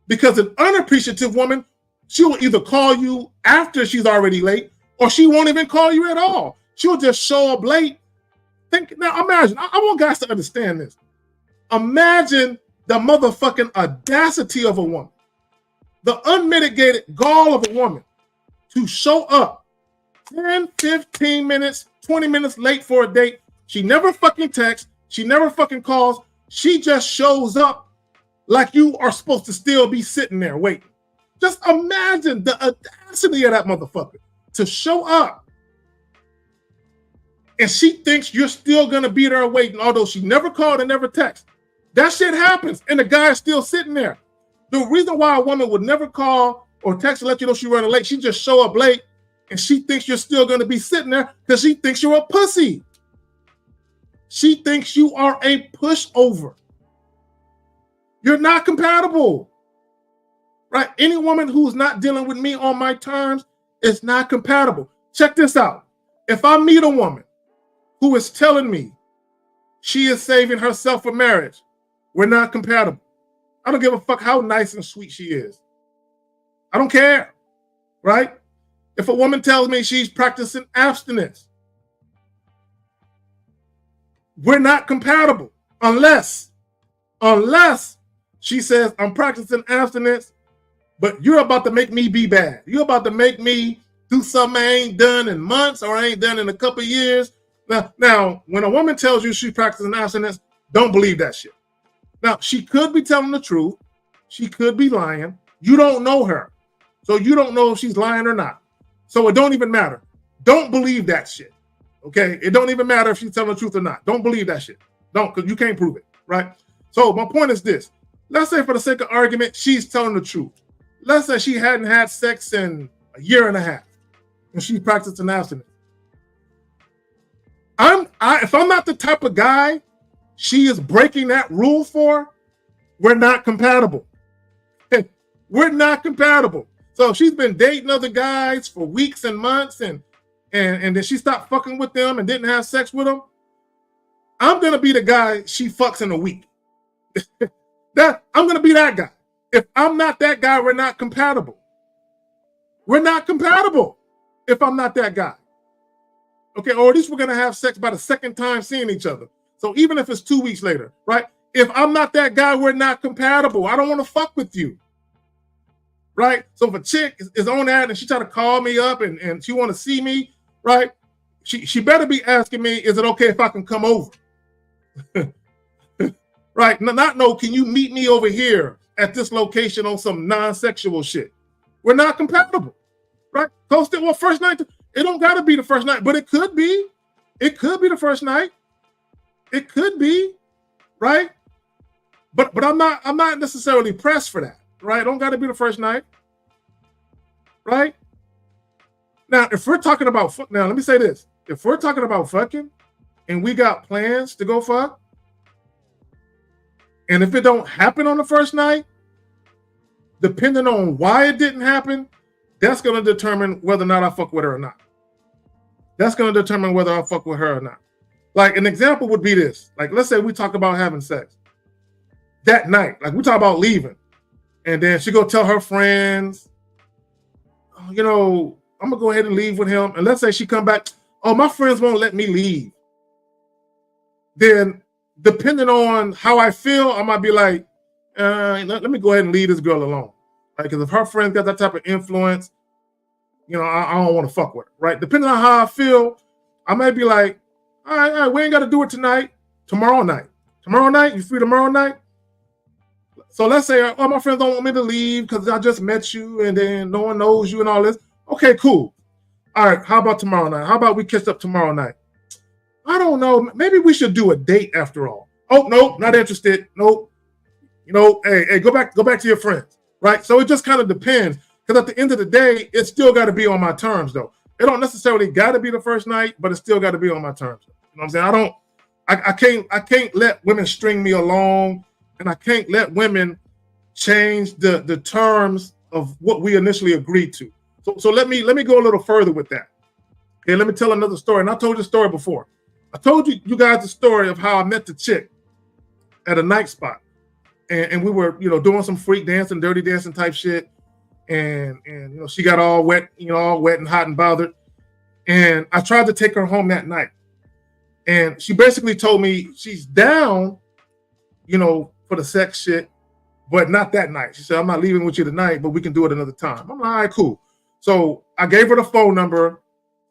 Because an unappreciative woman, she will either call you after she's already late, or she won't even call you at all. She'll just show up late. Now imagine, I want guys to understand this. Imagine the motherfucking audacity of a woman, the unmitigated gall of a woman to show up 10, 15 minutes, 20 minutes late for a date. She never fucking texts. She never fucking calls. She just shows up like you are supposed to still be sitting there waiting. Just imagine the audacity of that motherfucker to show up. And she thinks you're still going to be there waiting, although she never called and never texted. That shit happens, and the guy is still sitting there. The reason why a woman would never call or text to let you know she's running late, she just show up late, And she thinks you're still going to be sitting there because she thinks you're a pussy. She thinks you are a pushover. You're not compatible, right? Any woman who's not dealing with me on my terms is not compatible. Check this out. If I meet a woman who is telling me she is saving herself for marriage, we're not compatible. I don't give a fuck how nice and sweet she is. I don't care, right? If a woman tells me she's practicing abstinence, we're not compatible unless she says, I'm practicing abstinence, but you're about to make me be bad. You're about to make me do something I ain't done in months or I ain't done in a couple of years. Now, when a woman tells you she's practicing abstinence, don't believe that shit. Now, she could be telling the truth. She could be lying. You don't know her. So you don't know if she's lying or not. So it don't even matter. Don't believe that shit. Okay? It don't even matter if she's telling the truth or not. Don't believe that shit. Don't, because you can't prove it, right? So my point is this. Let's say for the sake of argument, she's telling the truth. Let's say she hadn't had sex in a year and a half and she's practicing abstinence. If I'm not the type of guy she is breaking that rule for, we're not compatible. We're not compatible. So if she's been dating other guys for weeks and months and then she stopped fucking with them and didn't have sex with them, I'm going to be the guy she fucks in a week. I'm going to be that guy. If I'm not that guy, we're not compatible. We're not compatible if I'm not that guy. Okay, or at least we're going to have sex by the second time seeing each other. So even if it's 2 weeks later, right? If I'm not that guy, we're not compatible. I don't want to fuck with you. Right? So if a chick is on that and she try to call me up and she want to see me, right? She better be asking me, is it okay if I can come over? Right? No, can you meet me over here at this location on some non-sexual shit? We're not compatible. Right? Well, first night, it don't got to be the first night, but it could be. It could be the first night. It could be, right? But I'm not necessarily pressed for that. Right? Don't got to be the first night. Right? Now, if we're talking about now, let me say this. If we're talking about fucking and we got plans to go fuck, and if it don't happen on the first night, depending on why it didn't happen, that's going to determine whether or not I fuck with her or not. That's going to determine whether I fuck with her or not. Like an example would be this. Like, let's say we talk about having sex that night. Like we talk about leaving. And then she go tell her friends, oh, you know, I'm going to go ahead and leave with him. And let's say she come back, oh, my friends won't let me leave. Then depending on how I feel, I might be like, let me go ahead and leave this girl alone. Right? Because if her friends got that type of influence, you know, I don't want to fuck with her. Right? Depending on how I feel, I might be like, all right, we ain't got to do it tonight. Tomorrow night. Tomorrow night? You free tomorrow night? So let's say, oh, my friends don't want me to leave because I just met you and then no one knows you and all this. Okay, cool. All right, how about tomorrow night? How about we catch up tomorrow night? I don't know. Maybe we should do a date after all. Oh, nope, not interested. Nope. You know, hey, go back to your friends, right? So it just kind of depends because at the end of the day, it's still got to be on my terms, though. It don't necessarily got to be the first night, but it still got to be on my terms. You know what I'm saying? I can't let women string me along. And I can't let women change the terms of what we initially agreed to. So let me go a little further with that. Okay, let me tell another story. And I told you the story before. I told you guys the story of how I met the chick at a night spot. And we were, you know, doing some freak dancing, dirty dancing type shit. And you know, she got all wet, all wet and hot and bothered. And I tried to take her home that night. And she basically told me she's down, you know, for the sex shit, but not that night. She said, I'm not leaving with you tonight, but we can do it another time. I'm like, all right, cool. So I gave her the phone number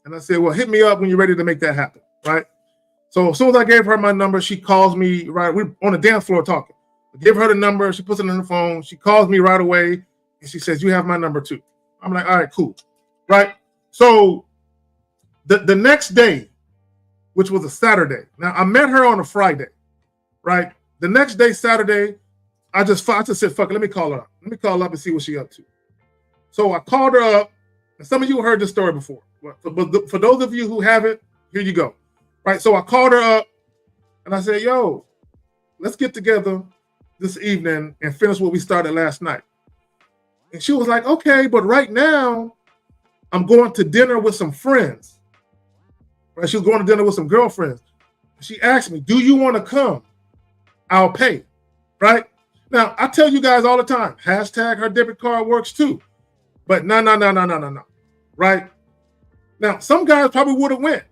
and I said, well, hit me up when you're ready to make that happen, right? So as soon as I gave her my number, she calls me, right? We're on the dance floor talking. I give her the number. She puts it in the phone. She calls me right away and she says, you have my number too. I'm like, all right, cool, right? So the next day, which was a Saturday. Now I met her on a Friday, right? The next day, Saturday, I just said, fuck it, let me call her up. Let me call her up and see what she's up to. So I called her up And some of you heard this story before. But for those of you who haven't, here you go. Right? So I called her up and I said, yo, let's get together this evening and finish what we started last night. And she was like, okay, but right now I'm going to dinner with some friends. Right? She was going to dinner with some girlfriends. She asked me, do you want to come? I'll pay. Right? Now, I tell you guys all the time, hashtag her debit card works too. But no. Right? Now, some guys probably would have went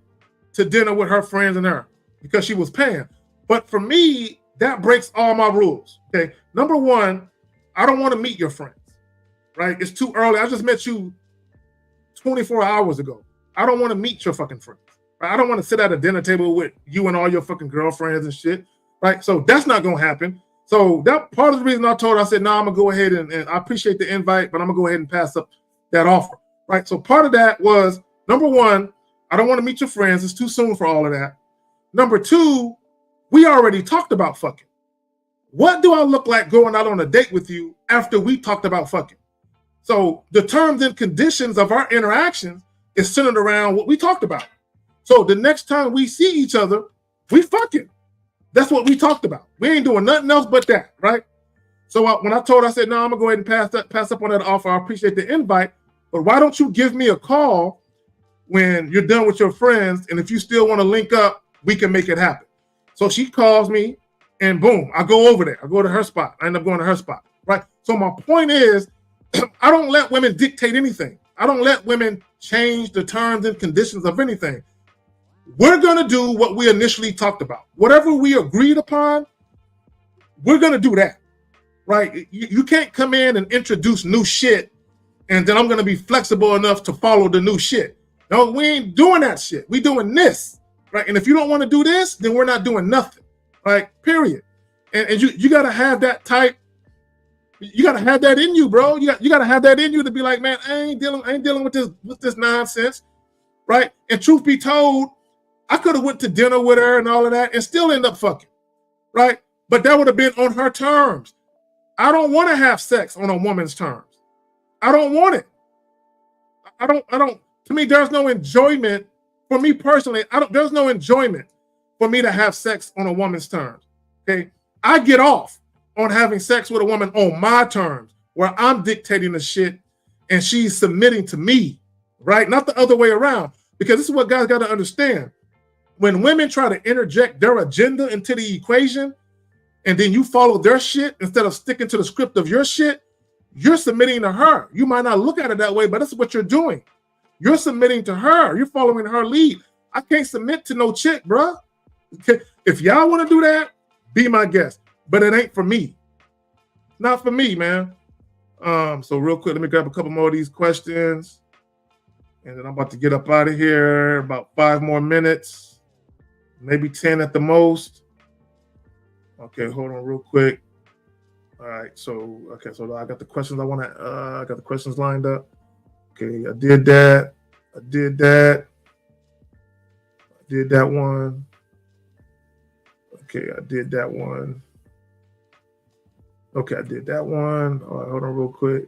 to dinner with her friends and her because she was paying. But for me, that breaks all my rules. Okay. Number one, I don't want to meet your friends. Right? It's too early. I just met you 24 hours ago. I don't want to meet your fucking friends. Right? I don't want to sit at a dinner table with you and all your fucking girlfriends and shit. Right? So that's not going to happen. So that part of the reason I told her, I said, no, I'm going to go ahead and I appreciate the invite, but I'm going to go ahead and pass up that offer. Right? So part of that was, number one, I don't want to meet your friends. It's too soon for all of that. Number two, we already talked about fucking. What do I look like going out on a date with you after we talked about fucking? So the terms and conditions of our interactions is centered around what we talked about. So the next time we see each other, we fucking. That's what we talked about. We ain't doing nothing else but that, right? So when I told her, I said, no, I'm going to go ahead and pass up on that offer. I appreciate the invite, but why don't you give me a call when you're done with your friends, and if you still want to link up, we can make it happen. So she calls me, and boom, I go over there. I go to her spot. I end up going to her spot, right? So my point is, I don't let women dictate anything. I don't let women change the terms and conditions of anything. We're going to do what we initially talked about. Whatever we agreed upon, we're going to do that, right? You can't come in and introduce new shit, and then I'm going to be flexible enough to follow the new shit. No, we ain't doing that shit. We doing this, right? And if you don't want to do this, then we're not doing nothing, right? Period. And you got to have that type. You got to have that in you, bro. You got to have that in you to be like, man, I ain't dealing with this nonsense, right? And truth be told, I could have went to dinner with her and all of that and still end up fucking, right? But that would have been on her terms. I don't want to have sex on a woman's terms. I don't want it. I don't. To me, there's no enjoyment. For me personally, there's no enjoyment for me to have sex on a woman's terms. Okay, I get off on having sex with a woman on my terms, where I'm dictating the shit and she's submitting to me, right? Not the other way around. Because this is what guys got to understand. When women try to interject their agenda into the equation, and then you follow their shit instead of sticking to the script of your shit, you're submitting to her. You might not look at it that way, but that's what you're doing. You're submitting to her. You're following her lead. I can't submit to no chick, bro. Okay. If y'all want to do that, be my guest. But it ain't for me. Not for me, man. So real quick, let me grab a couple more of these questions. And then I'm about to get up out of here. About 5 more minutes. Maybe 10 at the most. Okay, hold on real quick. All right, so I got the questions I want to, I got the questions lined up. Okay, I did that. I did that one. Okay, I did that one. Okay, I did that one. All right, hold on real quick.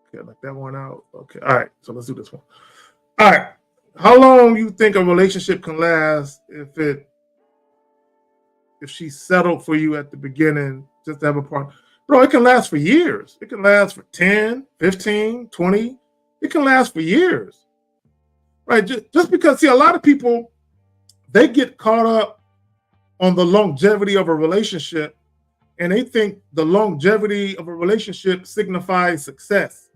Okay, I knocked that one out. Okay, all right, so let's do this one. All right. How long you think a relationship can last if she settled for you at the beginning just to have a partner? Bro, it can last for years. It can last for 10, 15, 20. It can last for years. Right? Just because, see, a lot of people, they get caught up on the longevity of a relationship, and they think the longevity of a relationship signifies success.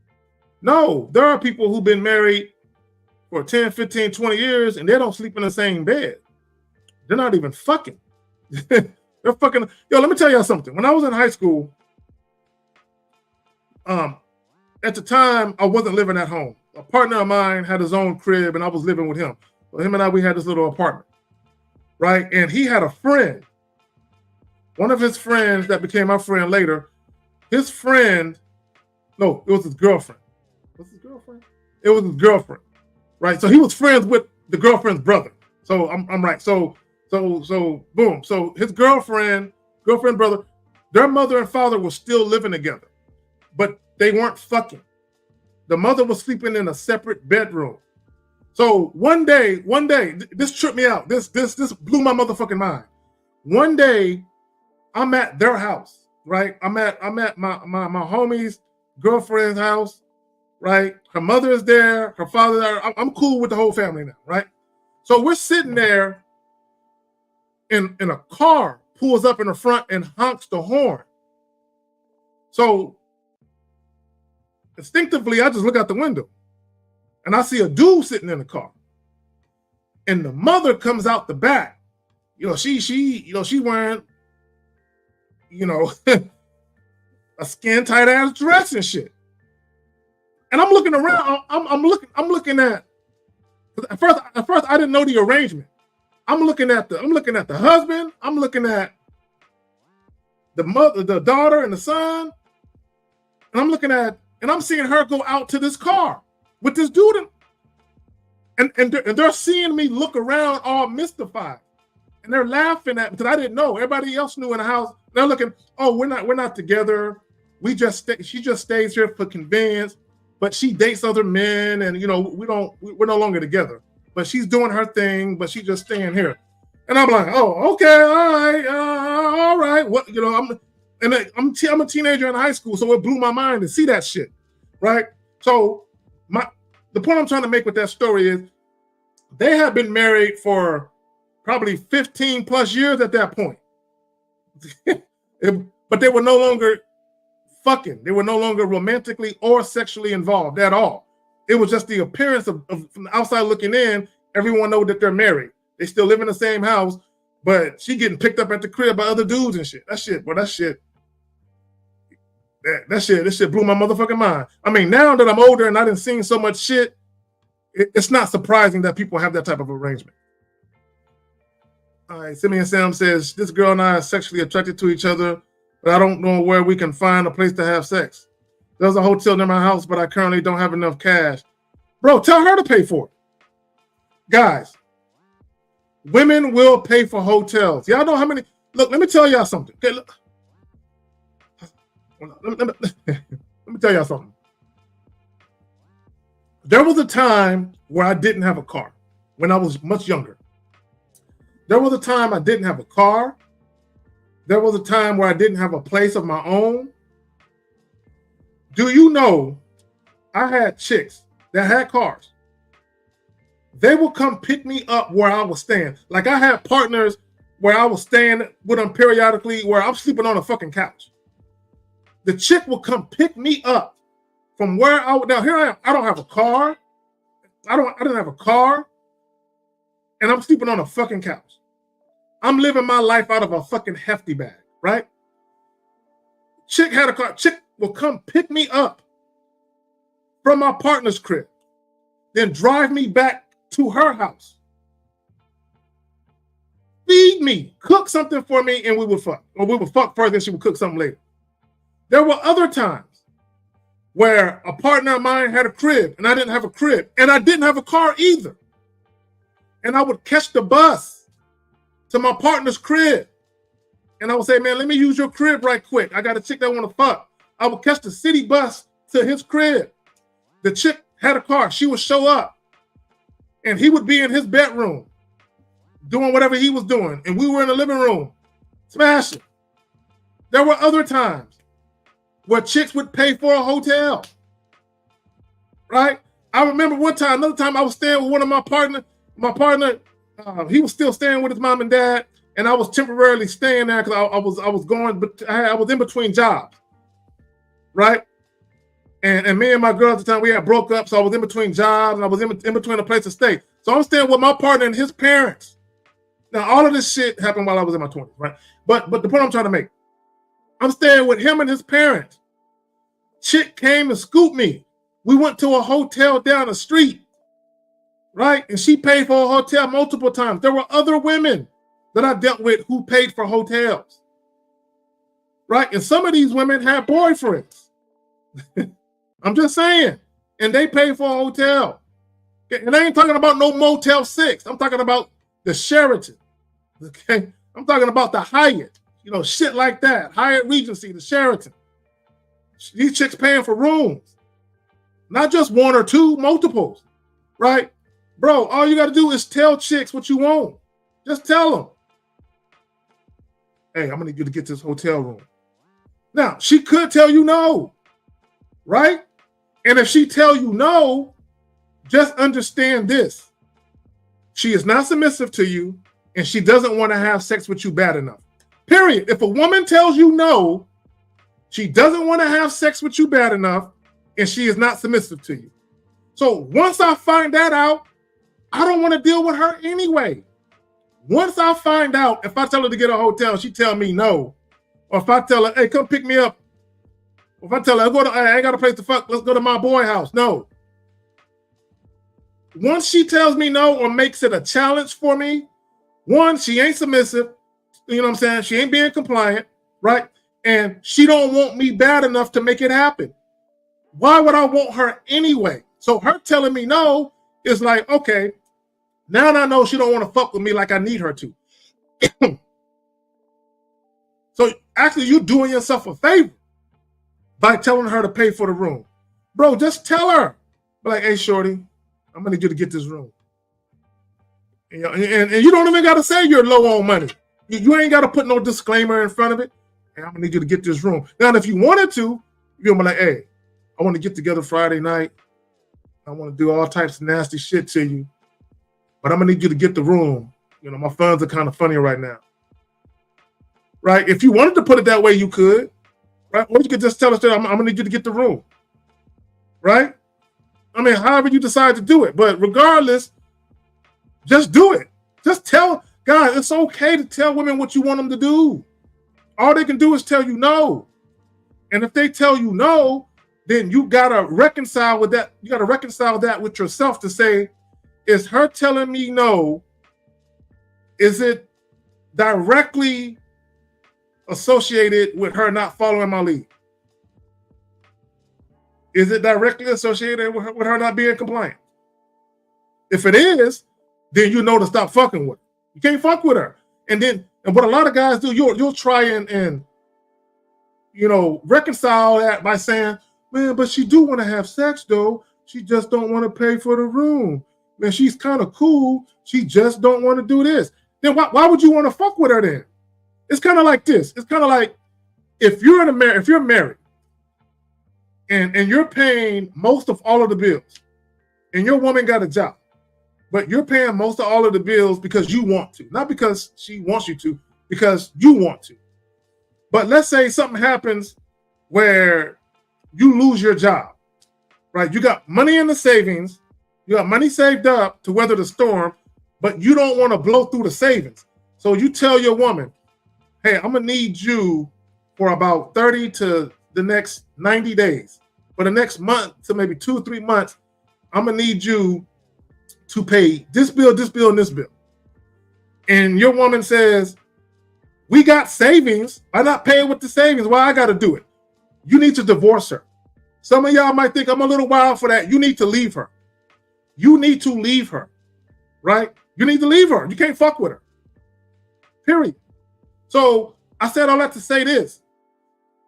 No, there are people who've been married for 10, 15, 20 years, and they don't sleep in the same bed. They're not even fucking. They're fucking. Yo, let me tell y'all something. When I was in high school, at the time, I wasn't living at home. A partner of mine had his own crib, and I was living with him. So him and I, we had this little apartment, right? And he had a friend. One of his friends that became my friend later, his friend, no, it was his girlfriend. What's his girlfriend? It was his girlfriend. Right, so he was friends with the girlfriend's brother. So I'm right. So boom. So his girlfriend brother, their mother and father were still living together, but they weren't fucking. the mother was sleeping in a separate bedroom. So one day, this tripped me out. This blew my motherfucking mind. One day, I'm at their house, right? I'm at my homie's girlfriend's house, right? Her mother is there, her father there. I'm cool with the whole family now, right? So we're sitting there, and a car pulls up in the front and honks the horn. So instinctively, I just look out the window, and I see a dude sitting in the car, and the mother comes out the back. She wearing, a skin tight ass dress and shit. And I'm looking around. I'm looking at. At first, I didn't know the arrangement. I'm looking at the husband. I'm looking at the mother, the daughter, and the son. And I'm seeing her go out to this car with this dude, and they're seeing me look around all mystified, and they're laughing at me because I didn't know. Everybody else knew in the house. They're looking. Oh, we're not together. She just stays here for convenience, but she dates other men, and we're no longer together. But she's doing her thing, but she's just staying here. And I'm like, oh, okay, all right. What I'm a teenager in high school, so it blew my mind to see that shit, right? So the point I'm trying to make with that story is they had been married for probably 15 plus years at that point. But they were no longer fucking. They were no longer romantically or sexually involved at all. It was just the appearance of from the outside looking in, everyone know that they're married. They still live in the same house, but she getting picked up at the crib by other dudes and shit. That shit blew my motherfucking mind. I mean, now that I'm older and I done seen so much shit, it's not surprising that people have that type of arrangement. All right, Simeon Sam says, this girl and I are sexually attracted to each other, but I don't know where we can find a place to have sex. There's a hotel near my house, but I currently don't have enough cash. Bro, tell her to pay for it. Guys, women will pay for hotels. Y'all know how many... Look, let me tell y'all something. Okay, look. Let me tell y'all something. There was a time where I didn't have a car when I was much younger. There was a time I didn't have a car. There was a time where I didn't have a place of my own. Do you know I had chicks that had cars? They would come pick me up where I was staying. Like I had partners where I was staying with them periodically where I'm sleeping on a fucking couch. The chick will come pick me up from where I would. Now here I am. I don't have a car. I didn't have a car. And I'm sleeping on a fucking couch. I'm living my life out of a fucking hefty bag, right? Chick had a car. Chick will come pick me up from my partner's crib, then drive me back to her house, feed me, cook something for me, and we would fuck. Or we would fuck first, then she would cook something later. There were other times where a partner of mine had a crib, and I didn't have a crib, and I didn't have a car either. And I would catch the bus to my partner's crib. And I would say, man, let me use your crib right quick. I got a chick that want to fuck. I would catch the city bus to his crib. The chick had a car. She would show up. And he would be in his bedroom doing whatever he was doing. And we were in the living room smashing. There were other times where chicks would pay for a hotel. Right? I remember another time I was staying with one of my partner, he was still staying with his mom and dad, and I was temporarily staying there because I was in between jobs, right? And me and my girl at the time, we had broke up, so I was in between jobs, and I was in between a place to stay. So I'm staying with my partner and his parents. Now, all of this shit happened while I was in my 20s, right? But the point I'm trying to make, I'm staying with him and his parents. Chick came and scooped me. We went to a hotel down the street. Right? And she paid for a hotel multiple times. There were other women that I dealt with who paid for hotels. Right? And some of these women had boyfriends. I'm just saying. And they paid for a hotel. Okay? And I ain't talking about no Motel 6. I'm talking about the Sheraton. Okay? I'm talking about the Hyatt. Shit like that. Hyatt Regency, the Sheraton. These chicks paying for rooms. Not just one or two, multiples, right? Bro, all you got to do is tell chicks what you want. Just tell them. Hey, I'm going to need you to get this hotel room. Now, she could tell you no, right? And if she tell you no, just understand this. She is not submissive to you, and she doesn't want to have sex with you bad enough. Period. If a woman tells you no, she doesn't want to have sex with you bad enough, and she is not submissive to you. So once I find that out, I don't want to deal with her anyway. Once I find out, if I tell her to get a hotel, she tell me no. Or if I tell her, hey, come pick me up. Or if I tell her, I ain't got a place to fuck, let's go to my boy house. No. Once she tells me no or makes it a challenge for me, one, she ain't submissive. You know what I'm saying? She ain't being compliant, right? And she don't want me bad enough to make it happen. Why would I want her anyway? So her telling me no is like, okay, now I know she don't want to fuck with me like I need her to. So actually, you're doing yourself a favor by telling her to pay for the room. Bro, just tell her. Be like, hey, shorty, I'm going to need you to get this room. And you don't even got to say you're low on money. You ain't got to put no disclaimer in front of it. Hey, I'm going to need you to get this room. Now, if you wanted to, you'll be like, hey, I want to get together Friday night. I want to do all types of nasty shit to you. But I'm going to need you to get the room. You know, my funds are kind of funny right now. Right? If you wanted to put it that way, you could. Right? Or you could just tell us that I'm going to need you to get the room. Right? I mean, however you decide to do it. But regardless, just do it. Just tell, guys, it's okay to tell women what you want them to do. All they can do is tell you no. And if they tell you no, then you got to reconcile with that. You got to reconcile that with yourself to say, is her telling me no, is it directly associated with her not following my lead? Is it directly associated with her not being compliant? If it is, then you know to stop fucking with her. You can't fuck with her. And what a lot of guys do, you'll try and you know, reconcile that by saying, man, but she do want to have sex though. She just don't want to pay for the room. Man, she's kind of cool. She just don't want to do this. Then why would you want to fuck with her then? It's kind of like this. It's kind of like if you're married and you're paying most of all of the bills and your woman got a job, but you're paying most of all of the bills because you want to, not because she wants you to, because you want to. But let's say something happens where you lose your job, right? You got money in the savings, you got money saved up to weather the storm, but you don't want to blow through the savings. So you tell your woman, hey, I'm going to need you for about 30 to the next 90 days. For the next month to maybe 2 or 3 months, I'm going to need you to pay this bill, and this bill. And your woman says, we got savings. I'm not paying with the savings. Why I got to do it? You need to divorce her. Some of y'all might think I'm a little wild for that. You need to leave her. You need to leave her, right? You need to leave her. You can't fuck with her. Period. So I said all that to say this.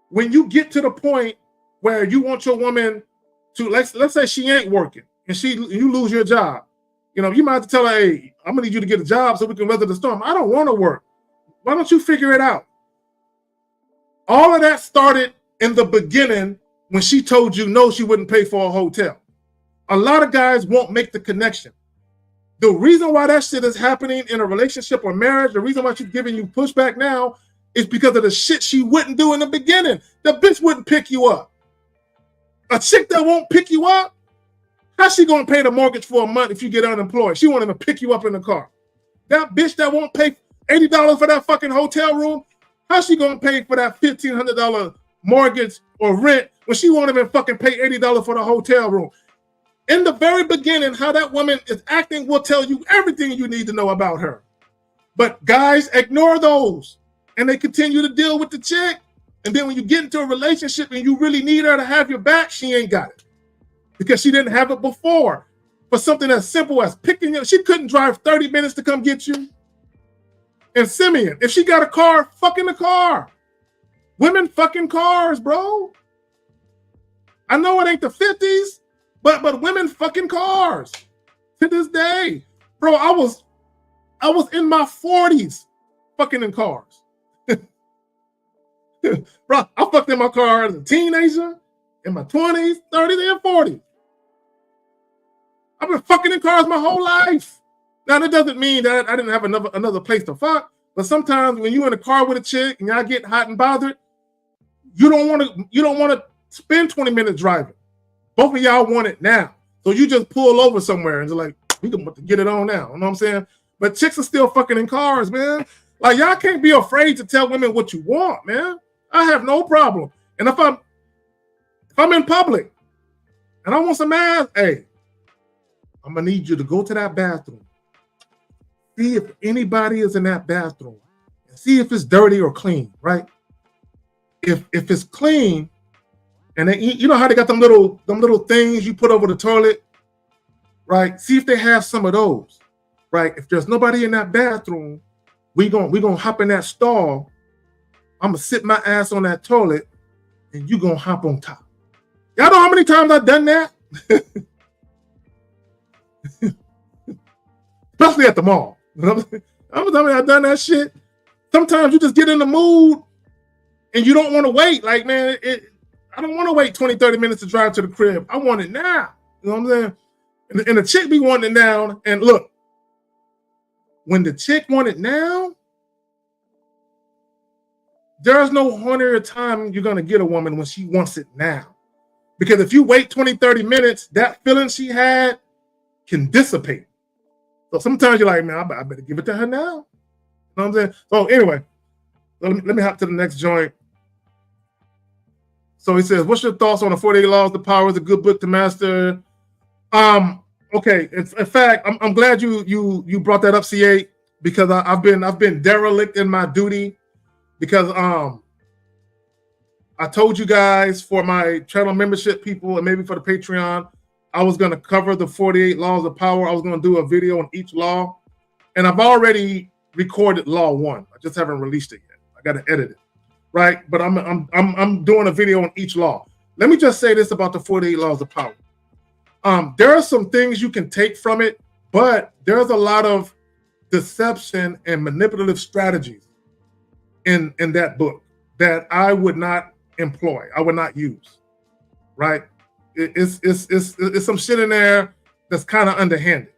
When you get to the point where you want your woman to, let's say she ain't working and you lose your job, you know, you might have to tell her, hey, I'm gonna need you to get a job so we can weather the storm. I don't want to work. Why don't you figure it out? All of that started in the beginning when she told you no, she wouldn't pay for a hotel. A lot of guys won't make the connection. The reason why that shit is happening in a relationship or marriage, the reason why she's giving you pushback now is because of the shit she wouldn't do in the beginning. The bitch wouldn't pick you up. A chick that won't pick you up, how's she gonna pay the mortgage for a month if you get unemployed? She won't even pick you up in the car. That bitch that won't pay $80 for that fucking hotel room, how's she gonna pay for that $1,500 mortgage or rent when she won't even fucking pay $80 for the hotel room? In the very beginning, how that woman is acting will tell you everything you need to know about her. But guys ignore those and they continue to deal with the chick. And then when you get into a relationship and you really need her to have your back, she ain't got it. Because she didn't have it before. For something as simple as picking you, she couldn't drive 30 minutes to come get you. And Simeon, if she got a car, fuck in the car. Women fucking cars, bro. I know it ain't the 50s, But women fucking cars to this day. Bro, I was in my 40s fucking in cars. Bro, I fucked in my car as a teenager, in my 20s, 30s, and 40s. I've been fucking in cars my whole life. Now, that doesn't mean that I didn't have another place to fuck, but sometimes when you're in a car with a chick and y'all get hot and bothered, you don't want to spend 20 minutes driving. Both of y'all want it now. So you just pull over somewhere and just like, we can get it on now. You know what I'm saying? But chicks are still fucking in cars, man. Like, y'all can't be afraid to tell women what you want, man. I have no problem. And if I'm in public and I want some ass, hey, I'm gonna need you to go to that bathroom. See if anybody is in that bathroom. And see if it's dirty or clean, right? If it's clean, and then, you know how they got them little things you put over the toilet, right? See if they have some of those, right? If there's nobody in that bathroom, we gonna hop in that stall. I'm gonna sit my ass on that toilet, and you gonna hop on top. Y'all know how many times I've done that? Especially at the mall. I've done that shit. Sometimes you just get in the mood and you don't want to wait. Like, man, I don't want to wait 20, 30 minutes to drive to the crib. I want it now. You know what I'm saying? And the chick be wanting it now. And look, when the chick want it now, there's no hornier time you're going to get a woman when she wants it now. Because if you wait 20, 30 minutes, that feeling she had can dissipate. So sometimes you're like, man, I better give it to her now. You know what I'm saying? So anyway, let me hop to the next joint. So he says, what's your thoughts on the 48 Laws of Power? Is a good book to master. Okay, in fact, I'm glad you brought that up, C8, because I've been derelict in my duty, because I told you guys for my channel membership people and maybe for the Patreon, I was going to cover the 48 Laws of Power. I was going to do a video on each law, and I've already recorded Law 1. I just haven't released it yet. I got to edit it, right? But I'm doing a video on each law. Let me just say this about the 48 Laws of Power. There are some things you can take from it, but there's a lot of deception and manipulative strategies in that book that I would not employ. I would not use, right? It's some shit in there that's kind of underhanded,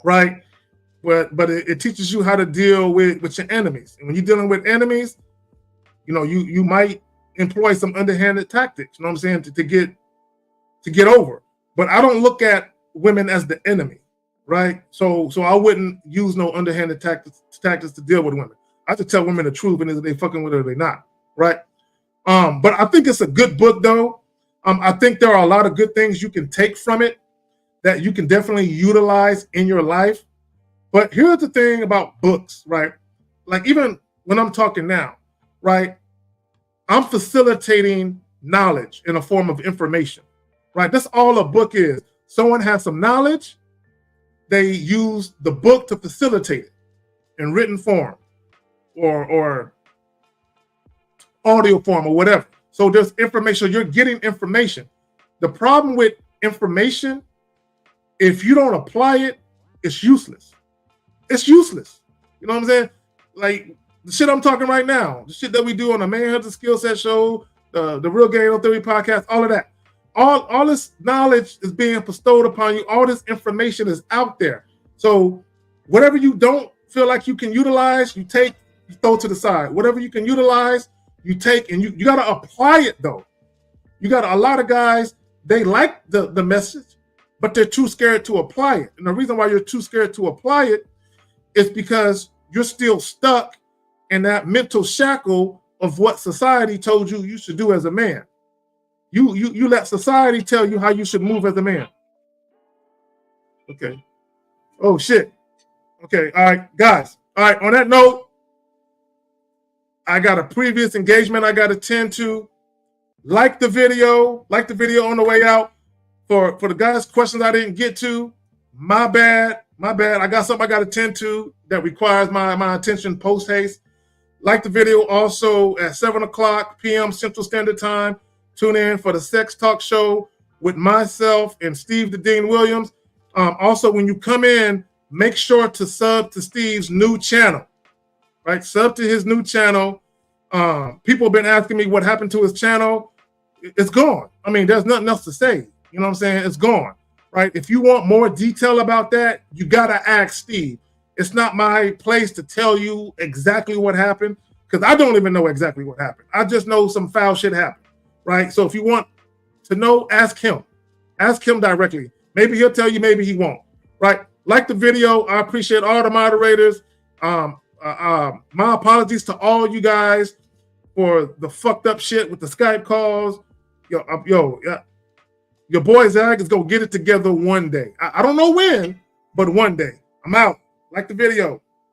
right? But it teaches you how to deal with your enemies. And when you're dealing with enemies, you know, you might employ some underhanded tactics, you know what I'm saying, to get over. But I don't look at women as the enemy, right? So I wouldn't use no underhanded tactics to deal with women. I just tell women the truth, and is they fucking with her or they not, right? But I think it's a good book, though. I think there are a lot of good things you can take from it that you can definitely utilize in your life. But here's the thing about books, right? Like, even when I'm talking now, right? I'm facilitating knowledge in a form of information, right? That's all a book is. Someone has some knowledge. They use the book to facilitate it in written form or audio form or whatever. So there's information. You're getting information. The problem with information, if you don't apply it, it's useless. It's useless. You know what I'm saying? Like the shit I'm talking right now, the shit that we do on the Manhood Skill Set show, the realgamenotheory podcast, all of that. All this knowledge is being bestowed upon you. All this information is out there. So whatever you don't feel like you can utilize, you take, you throw to the side. Whatever you can utilize, you take, and you got to apply it, though. You got a lot of guys, they like the message, but they're too scared to apply it. And the reason why you're too scared to apply it is because you're still stuck in that mental shackle of what society told you should do as a man. You let society tell you how you should move as a man. Okay. Oh, shit. Okay. All right, guys. All right. On that note, I got a previous engagement I got to tend to. Like the video on the way out. For the guys' questions I didn't get to, my bad. I got something I got to tend to that requires my attention post haste. Like the video also at 7 o'clock p.m. Central Standard Time. Tune in for the Sex Talk Show with myself and Steve the Dean Williams. Also, when you come in, make sure to sub to Steve's new channel, right? Sub to his new channel. People have been asking me what happened to his channel. It's gone. I mean, there's nothing else to say. You know what I'm saying? It's gone, right? If you want more detail about that, you got to ask Steve. It's not my place to tell you exactly what happened because I don't even know exactly what happened. I just know some foul shit happened, right? So if you want to know, ask him. Ask him directly. Maybe he'll tell you, maybe he won't, right? Like the video. I appreciate all the moderators. My apologies to all you guys for the fucked up shit with the Skype calls. Your boy Zach is going to get it together one day. I don't know when, but one day. I'm out. Like the video.